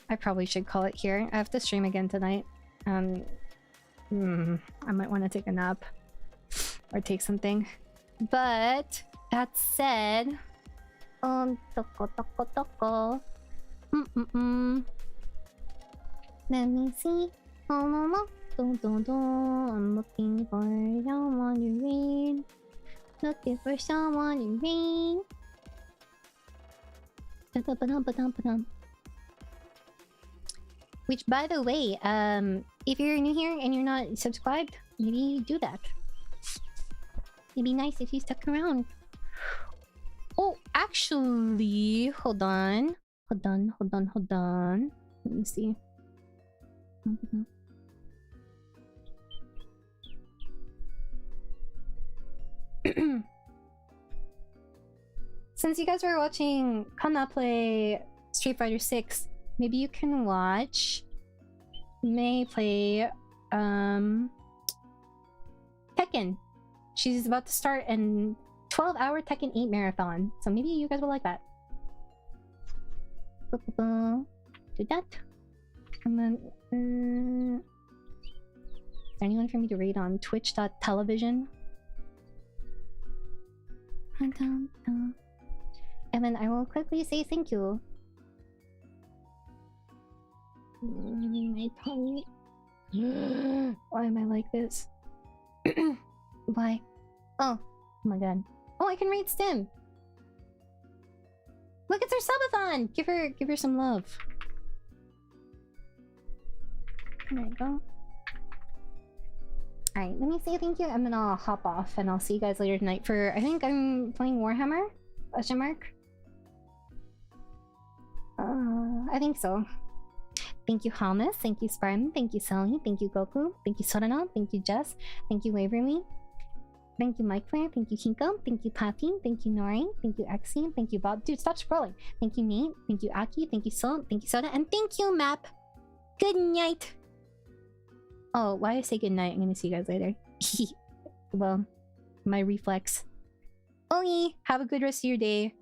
I probably should call it here. I have to stream again tonight. I might want to take a nap or take something. But that said, toko. Let me see. I'm looking for someone to read. Looking for someone to read. Which, by the way, if you're new here and you're not subscribed, maybe do that. It'd be nice if you stuck around. Oh, actually, hold on. Let me see. Since you guys were watching Kana play Street Fighter 6, maybe you can watch May play Tekken. She's about to start an 12-hour Tekken 8 marathon, so maybe you guys will like that. Do that. And then is there anyone for me to read on twitch.television? And then I will quickly say thank you. My tongue. Why am I like this? Why? Oh my god. Oh, I can read Stim. Look, it's her subathon. Give her some love. There you go. Alright, let me say thank you and then I'll hop off and I'll see you guys later tonight for, I think I'm playing Warhammer? Question mark? I think so. Thank you, Hamas. Thank you, Spartan. Thank you, Sally. Thank you, Goku. Thank you, Sorana. Thank you, Jess. Thank you, Waverly. Thank you, Mike Flare. Thank you, Hinko. Thank you, Patty. Thank you, Nori. Thank you, Exie. Thank you, Bob. Dude, stop scrolling. Thank you, Nate. Thank you, Aki. Thank you, Sol. Thank you, Soda. And thank you, Map. Good night. Oh, why I say good night? I'm gonna see you guys later. Well, my reflex. Oli, have a good rest of your day.